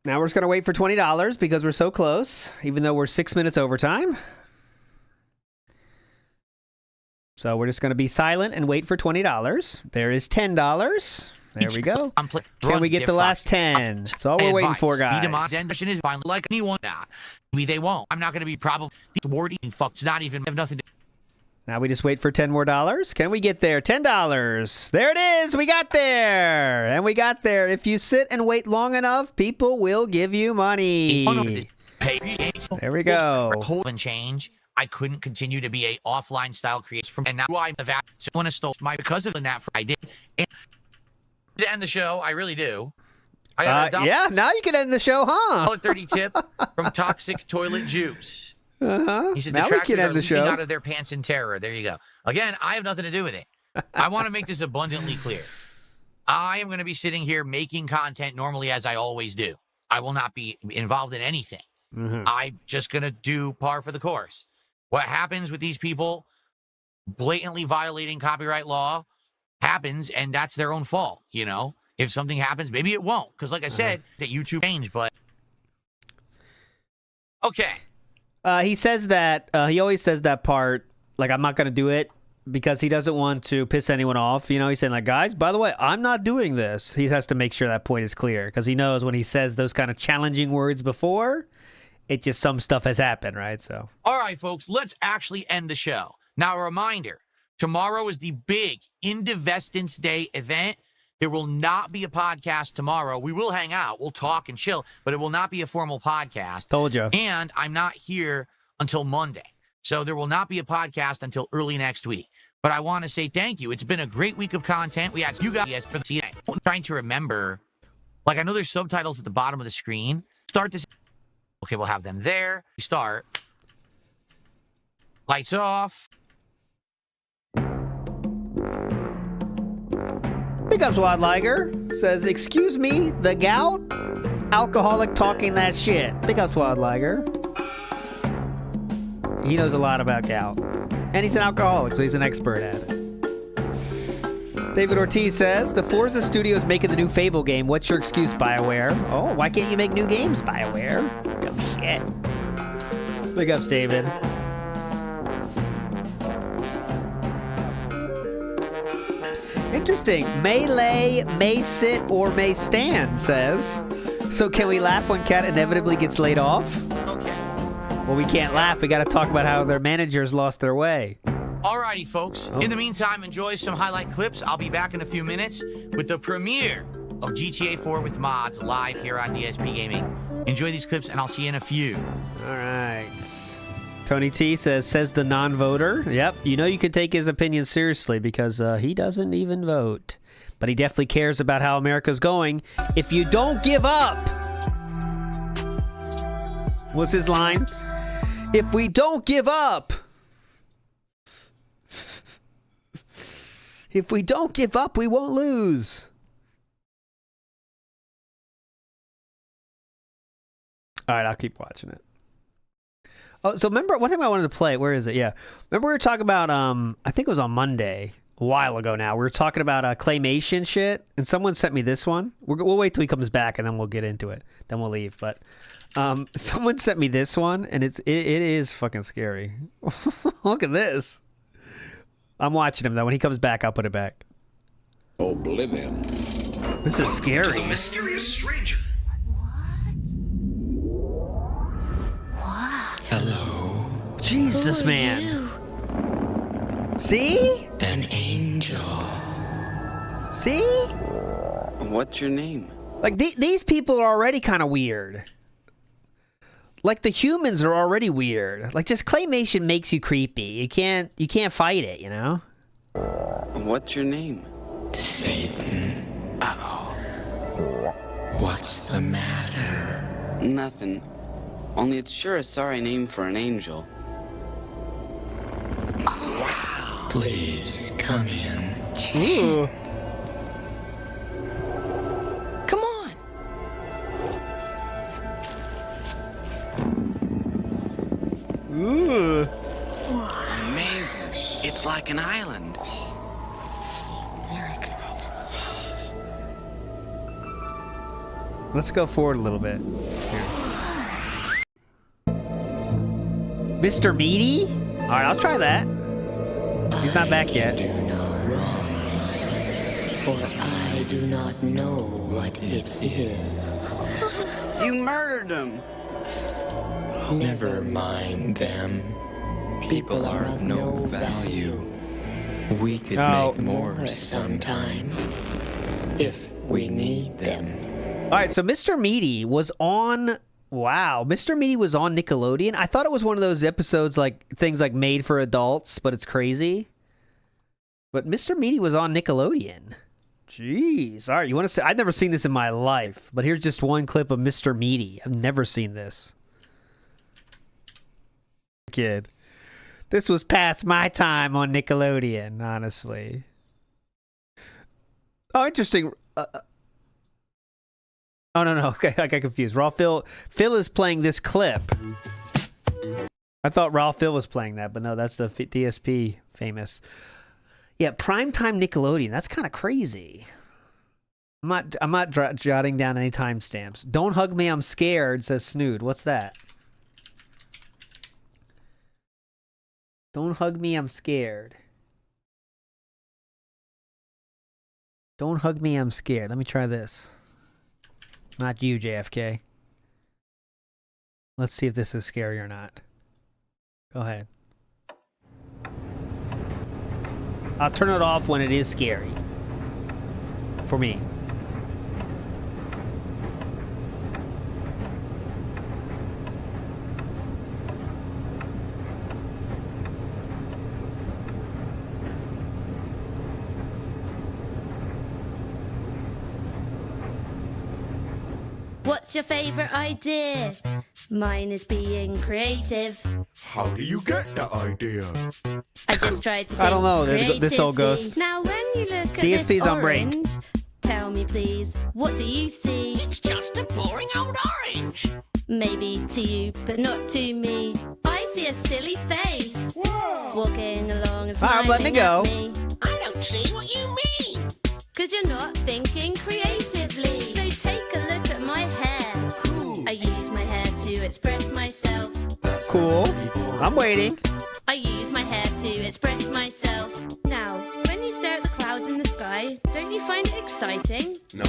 Now we're just going to wait for $20 because we're so close, even though we're 6 minutes overtime. So we're just going to be silent and wait for $20. There is $10. There we go. Can we get the last 10? That's all we're waiting for, guys. Is fine. Like anyone, maybe they won't. I'm not going to be probably wording fuck. It's not even have nothing to. Now we just wait for $10 more. Can we get there? $10. There it is. We got there. And we got there. If you sit and wait long enough, people will give you money. There we go. And change. I couldn't continue to be a offline style creator and now I'm so when I stole my because of that I did. And to end the show, I really do. Yeah, now you can end the show, huh? $30 tip from Toxic Toilet Juice. He says now the tractors are leaping show out of their pants in terror. There you go. Again, I have nothing to do with it. I want to make this abundantly clear. I am going to be sitting here making content normally as I always do. I will not be involved in anything. I'm just going to do par for the course. What happens with these people blatantly violating copyright law happens, and that's their own fault, you know? If something happens, maybe it won't. Because like I said, that YouTube changed, but... Okay. He says that, he always says that part Like, I'm not going to do it because he doesn't want to piss anyone off. You know, he's saying, like, guys, by the way, I'm not doing this. He has to make sure that point is clear because he knows when he says those kind of challenging words before, it just some stuff has happened, right? So, all right, folks, let's actually end the show. Now, a reminder, tomorrow is the big Indivestance Day event. There will not be a podcast tomorrow. We will hang out. We'll talk and chill, but it will not be a formal podcast. Told you. And I'm not here until Monday. So there will not be a podcast until early next week. But I want to say thank you. It's been a great week of content. We had you guys for the CNA. I'm trying to remember. Like, I know there's subtitles at the bottom of the screen. Start this. Okay, we'll have them there. We start. Lights off. Big ups, Wild Liger. Says, excuse me, the gout? Alcoholic talking that shit. Big ups, Wild Liger. He knows a lot about gout. And he's an alcoholic, so he's an expert at it. David Ortiz says, the Forza Studios making the new Fable game. What's your excuse, BioWare? Oh, why can't you make new games, BioWare? Oh, shit. Big ups, David. Interesting. Melee, may sit, or may stand, says. So can we laugh when Cat inevitably gets laid off? Okay. Well, we can't laugh. We got to talk about how their managers lost their way. Alrighty, folks. In the meantime, enjoy some highlight clips. I'll be back in a few minutes with the premiere of GTA 4 with mods live here on DSP Gaming. Enjoy these clips, and I'll see you in a few. All right. Tony T says the non-voter. Yep, you know you can take his opinion seriously because he doesn't even vote. But he definitely cares about how America's going. If you don't give up. What's his line? If we don't give up. If we don't give up, we won't lose. All right, I'll keep watching it. Oh, so remember one thing I wanted to play. Where is it? Yeah, remember we were talking about. I think it was on Monday, a while ago now. We were talking about claymation shit, and someone sent me this one. We'll wait till he comes back, and then we'll get into it. Then we'll leave. But someone sent me this one, and it is fucking scary. Look at this. I'm watching him though. When he comes back, I'll put it back. Oblivion. This is scary. Mysterious stranger. Hello. Jesus, man. See? An angel. See? What's your name? Like, these people are already kind of weird. Like, the humans are already weird. Like, just claymation makes you creepy. You can't fight it, you know? What's your name? Satan. Uh-oh. What's the matter? Nothing. Only it's sure a sorry name for an angel. Wow. Please, come in. Ooh. Come on. Ooh. Amazing. It's like an island. Very good. Let's go forward a little bit. Here. Mr. Meaty? All right, I'll try that. He's not back yet. Do no wrong, for I do not know what it is. You murdered him. Never mind them. People are of no value. We could make more sometime if we need them. All right, so Mr. Meaty was on. Wow, Mr. Meaty was on Nickelodeon. I thought it was one of those episodes, like things like made for adults, but it's crazy. But Mr. Meaty was on Nickelodeon. Jeez. All right, you want to say? I've never seen this in my life, but here's just one clip of Mr. Meaty. I've never seen this. Kid, this was past my time on Nickelodeon, honestly. Oh, interesting. Oh, no. Okay, I got confused. Phil is playing this clip. I thought Phil was playing that, but no, that's the DSP famous. Yeah, primetime Nickelodeon. That's kind of crazy. I'm not jotting down any timestamps. Don't hug me, I'm scared, says Snood. What's that? Don't hug me, I'm scared. Don't hug me, I'm scared. Let me try this. Not you, JFK. Let's see if this is scary or not. Go ahead. I'll turn it off when it is scary. For me. What's your favorite idea? Mine is being creative. How do you get that idea? I just tried to I don't know. think This old creatively. ghost. Now when you look at DSP's this on break. orange, tell me please, what do you see? It's just a boring old orange. Maybe to you, but not to me. I see a silly face. Whoa. Walking along and Alright, smiling let me go. at me. I don't see what you mean. Cause you're not thinking creatively. So take a look at my hair. Cool. I use my hair to express myself. Cool. I'm waiting. I use my hair to express myself. Now, when you stare at the clouds in the sky, don't you find it exciting? No.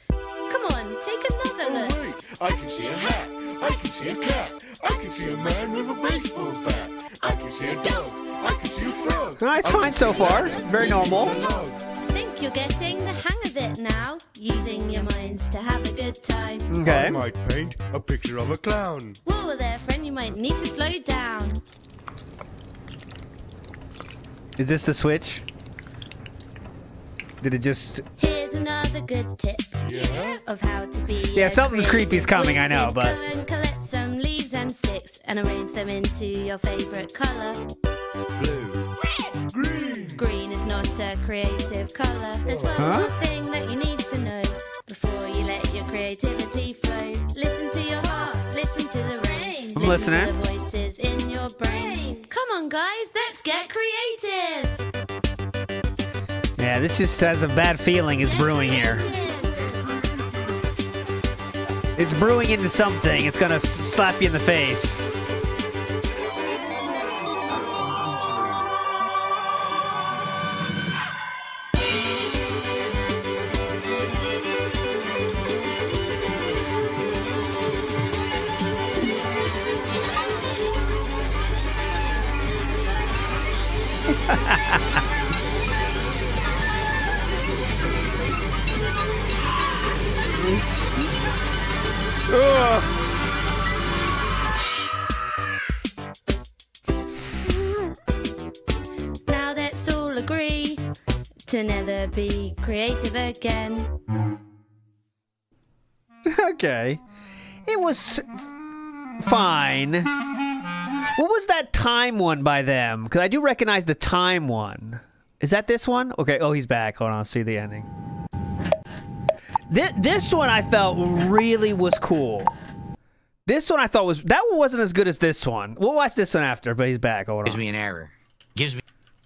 Come on, take another look. Oh, wait. I can see a hat. I can see a cat. I can see a man with a baseball bat. I can see a dog. I can see a frog. Alright, it's fine so far. Very normal. Think you're getting the hang of it now, using your minds to have a good time. Okay. I might paint a picture of a clown. Whoa there, friend, you might need to slow down. Is this the switch? Did it just... Here's another good tip Yeah? of how to be. Yeah, a something's creative creepy's coming, I know, wizard. but- Go and collect some leaves and sticks and arrange them into your favorite color. Blue. Green. Green is not a creative color. There's one Huh? more thing that you need to know before you let your creativity flow. Listen to your heart, listen to the rain. I'm listen listening. to the voices in your brain. Come on, guys, let's get creative. Yeah, this just has a bad feeling is brewing here. It's brewing into something. It's gonna slap you in the face. Ugh. Now let's all agree to never be creative again. Okay. It was fine. What was that time one by them? Because I do recognize the time one. Is that this one? Okay. Oh, he's back. Hold on. I'll see the ending. This one I felt really was cool. This one I thought was... That one wasn't as good as this one. We'll watch this one after, but he's back. Hold on. Gives me an error. Gives me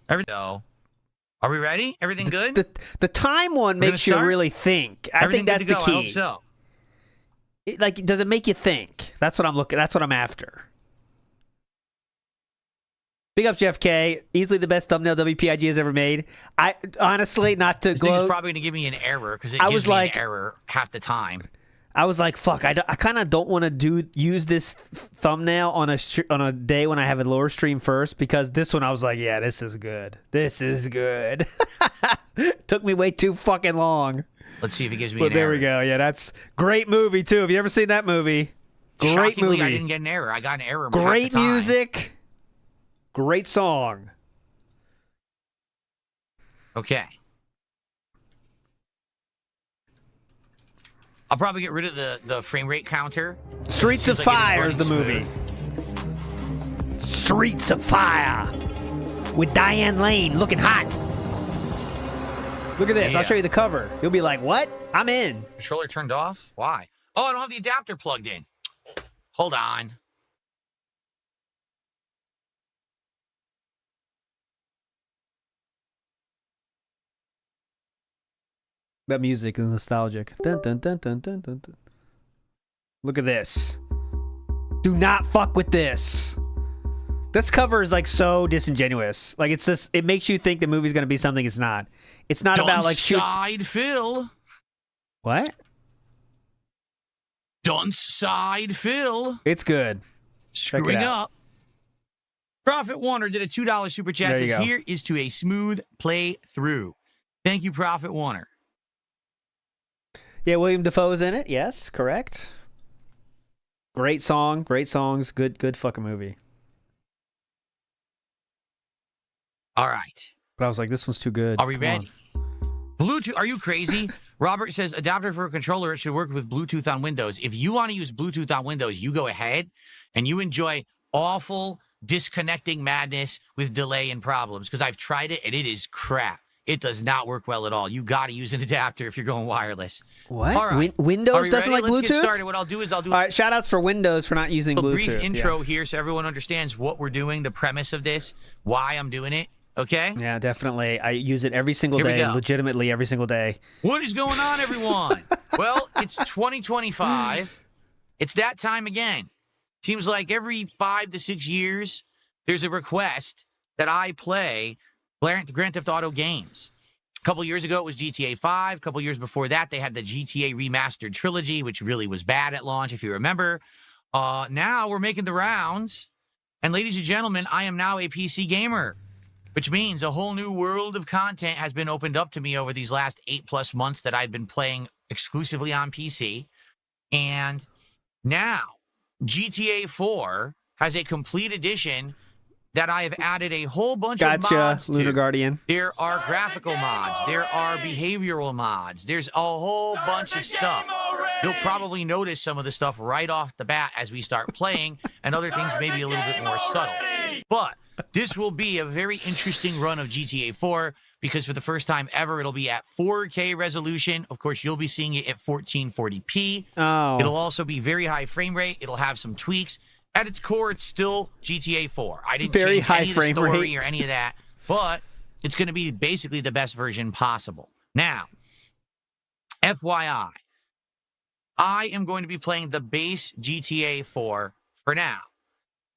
everything. So, are we ready? Everything good? The time one We're makes you gonna start? really think. I Everything think good that's to the go? key. I hope so. Does it make you think? That's what I'm looking. That's what I'm after. Big up Jeff K. Easily the best thumbnail WPIG has ever made. I honestly, not to This thing gloat. is probably going to give me an error because it I gives was me like- an error half the time. I was like, fuck. I kind of don't want to use this thumbnail on a day when I have a lower stream first, because this one I was like, yeah, this is good. This is good. Took me way too fucking long. Let's see if it gives me But an there error. we go. Yeah, that's great movie too. Have you ever seen that movie? Great Shockingly, movie. I didn't get an error. I got an error. half Great the time. music. Great song. Okay. I'll probably get rid of the frame rate counter. Streets of Seems like it Fire is the running movie. Streets of Fire with Diane Lane looking hot. Look at this. I'll Yeah. show you the cover. You'll be like, what? I'm in. Controller turned off? Why? Oh, I don't have the adapter plugged in. Hold on. That music is nostalgic. Dun, dun, dun, dun, dun, dun, dun. Look at this. Do not fuck with this. This cover is like so disingenuous. Like it's just, it makes you think the movie's going to be something it's not. It's not about like Side Phil. What? Dunce Side Phil. It's good. Screwing up. Prophet Warner did a $2 super chat. Says, here is to a smooth playthrough. Thank you, Prophet Warner. Yeah, William Dafoe's in it. Yes, correct. Great song, great songs, good fucking movie. All right. But I was like, this one's too good. Are we ready? Bluetooth, are you crazy? Robert says, adapter for a controller, it should work with Bluetooth on Windows. If you want to use Bluetooth on Windows, you go ahead and you enjoy awful disconnecting madness with delay and problems, because I've tried it and it is crap. It does not work well at all. You got to use an adapter if you're going wireless. What? All right. Windows doesn't like Bluetooth? Let's get started. What I'll do is I'll do all right, shout outs for Windows for not using Bluetooth. A brief intro here so everyone understands what we're doing, the premise of this, why I'm doing it. Okay? Yeah, definitely. I use it every single day, legitimately every single day. What is going on, everyone? Well, it's 2025. It's that time again. Seems like every 5 to 6 years, there's a request that I play Grand Theft Auto games. A couple years ago, it was GTA 5. A couple years before that, they had the GTA Remastered Trilogy, which really was bad at launch, if you remember. Now we're making the rounds. And ladies and gentlemen, I am now a PC gamer, which means a whole new world of content has been opened up to me over these last 8+ months that I've been playing exclusively on PC. And now GTA 4 has a complete edition that I have added a whole bunch of mods Lunar to. Guardian. There are graphical mods. There are behavioral mods. There's a whole bunch of stuff. You'll probably notice some of the stuff right off the bat as we start playing, and other things maybe a little bit more subtle. But this will be a very interesting run of GTA 4 because for the first time ever, it'll be at 4K resolution. Of course, you'll be seeing it at 1440p. Oh. It'll also be very high frame rate. It'll have some tweaks. At its core, it's still GTA 4. I didn't change any of the story or any of that, but it's going to be basically the best version possible. Now, FYI, I am going to be playing the base GTA 4 for now.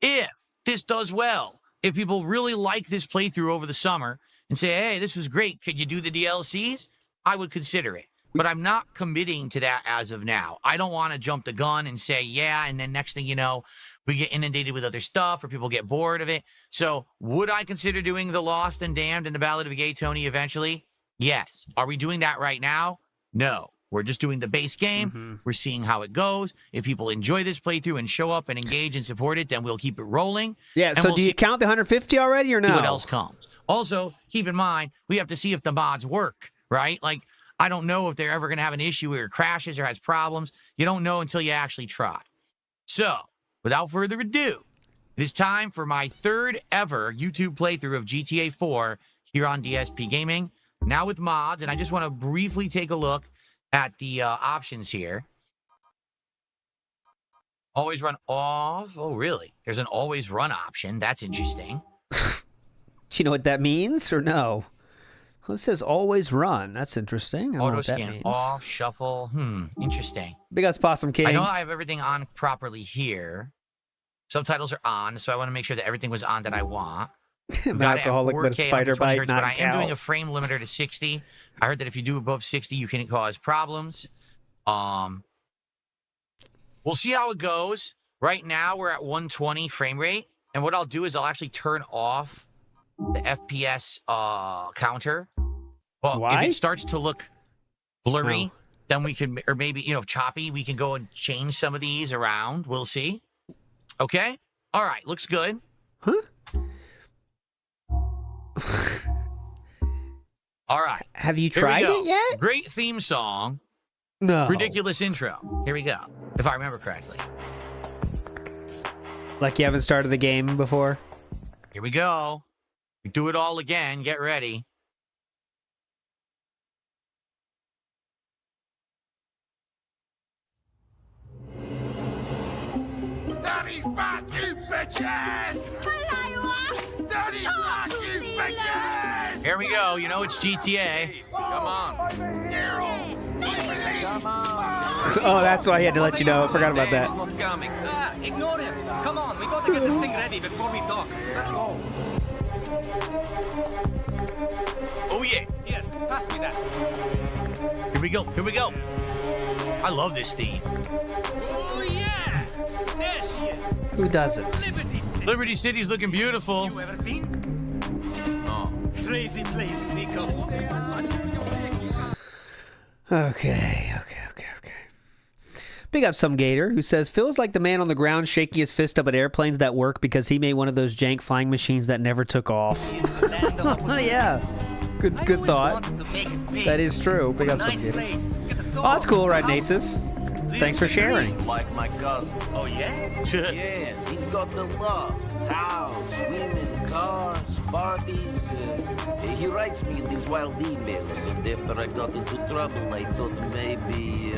If this does well, if people really like this playthrough over the summer and say, hey, this was great, could you do the DLCs? I would consider it. But I'm not committing to that as of now. I don't want to jump the gun and say, yeah, and then next thing you know, we get inundated with other stuff or people get bored of it. So would I consider doing The Lost and Damned and the Ballad of Gay Tony eventually? Yes. Are we doing that right now? No. We're just doing the base game. Mm-hmm. We're seeing how it goes. If people enjoy this playthrough and show up and engage and support it, then we'll keep it rolling. Yeah, so do you count the 150 already or no? What else comes? Also, keep in mind, we have to see if the mods work, right? Like, I don't know if they're ever going to have an issue where it crashes or has problems. You don't know until you actually try. So, without further ado, it is time for my third ever YouTube playthrough of GTA 4 here on DSP Gaming. Now with mods, and I just want to briefly take a look at the options here. Always run off. Oh, really? There's an always run option. That's interesting. Do you know what that means or no? Well, it says always run. That's interesting. I don't know what that means. Off, shuffle. Interesting. Big Us Possum King. I know I have everything on properly here. Subtitles are on, so I want to make sure that everything was on that I want. I'm alcoholic, but a spider bite, but I am doing a frame limiter to 60. I heard that if you do above 60, you can cause problems. We'll see how it goes. Right now, we're at 120 frame rate, and what I'll do is I'll actually turn off the FPS counter. But if it starts to look blurry, then we can, or maybe, choppy, we can go and change some of these around. We'll see. Okay? All right, looks good. Huh? All right. Have you tried it yet? Great theme song. No. Ridiculous intro. Here we go. If I remember correctly. Like you haven't started the game before? Here we go. We do it all again. Get ready. Daddy's back, you bitches! Hello, Daddy's back, you bitches! Here we go. It's GTA. Come on. Come on. Oh, that's why he had to let you know. I forgot about that. Not coming. Ignore him. Come on, we gotta get this thing ready before we dock. Let's go. Oh yeah. Here, pass me that. Here we go. Here we go. I love this theme. Oh yeah. There she is. Who doesn't? Liberty City. Liberty City's looking beautiful. You ever been? Oh. Crazy place, Nico. Okay. Big up some Gator who says, feels like the man on the ground shaking his fist up at airplanes that work because he made one of those jank flying machines that never took off. Yeah. Good thought. That is true. Big up some Gator. Oh, that's cool, right, Nasus? Thanks for sharing. Like my cousin. Oh, yeah? Yes, he's got the love. House, women, cars, parties. He writes me in these wild emails. And after I got into trouble, I thought maybe,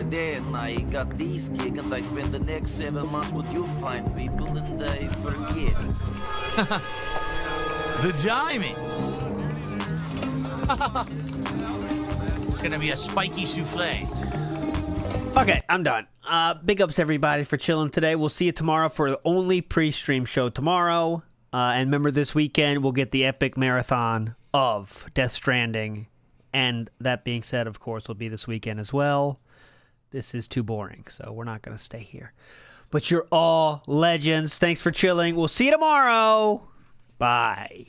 then I got this gig and I spent the next 7 months with you fine people and I forget. The diamonds. It's gonna be a spiky souffle. Okay, I'm done. Big ups everybody for chilling today. We'll see you tomorrow for the only pre-stream show tomorrow. And remember, this weekend we'll get the epic marathon of Death Stranding. And that being said, of course, will be this weekend as well. This is too boring, so we're not going to stay here. But you're all legends. Thanks for chilling. We'll see you tomorrow. Bye.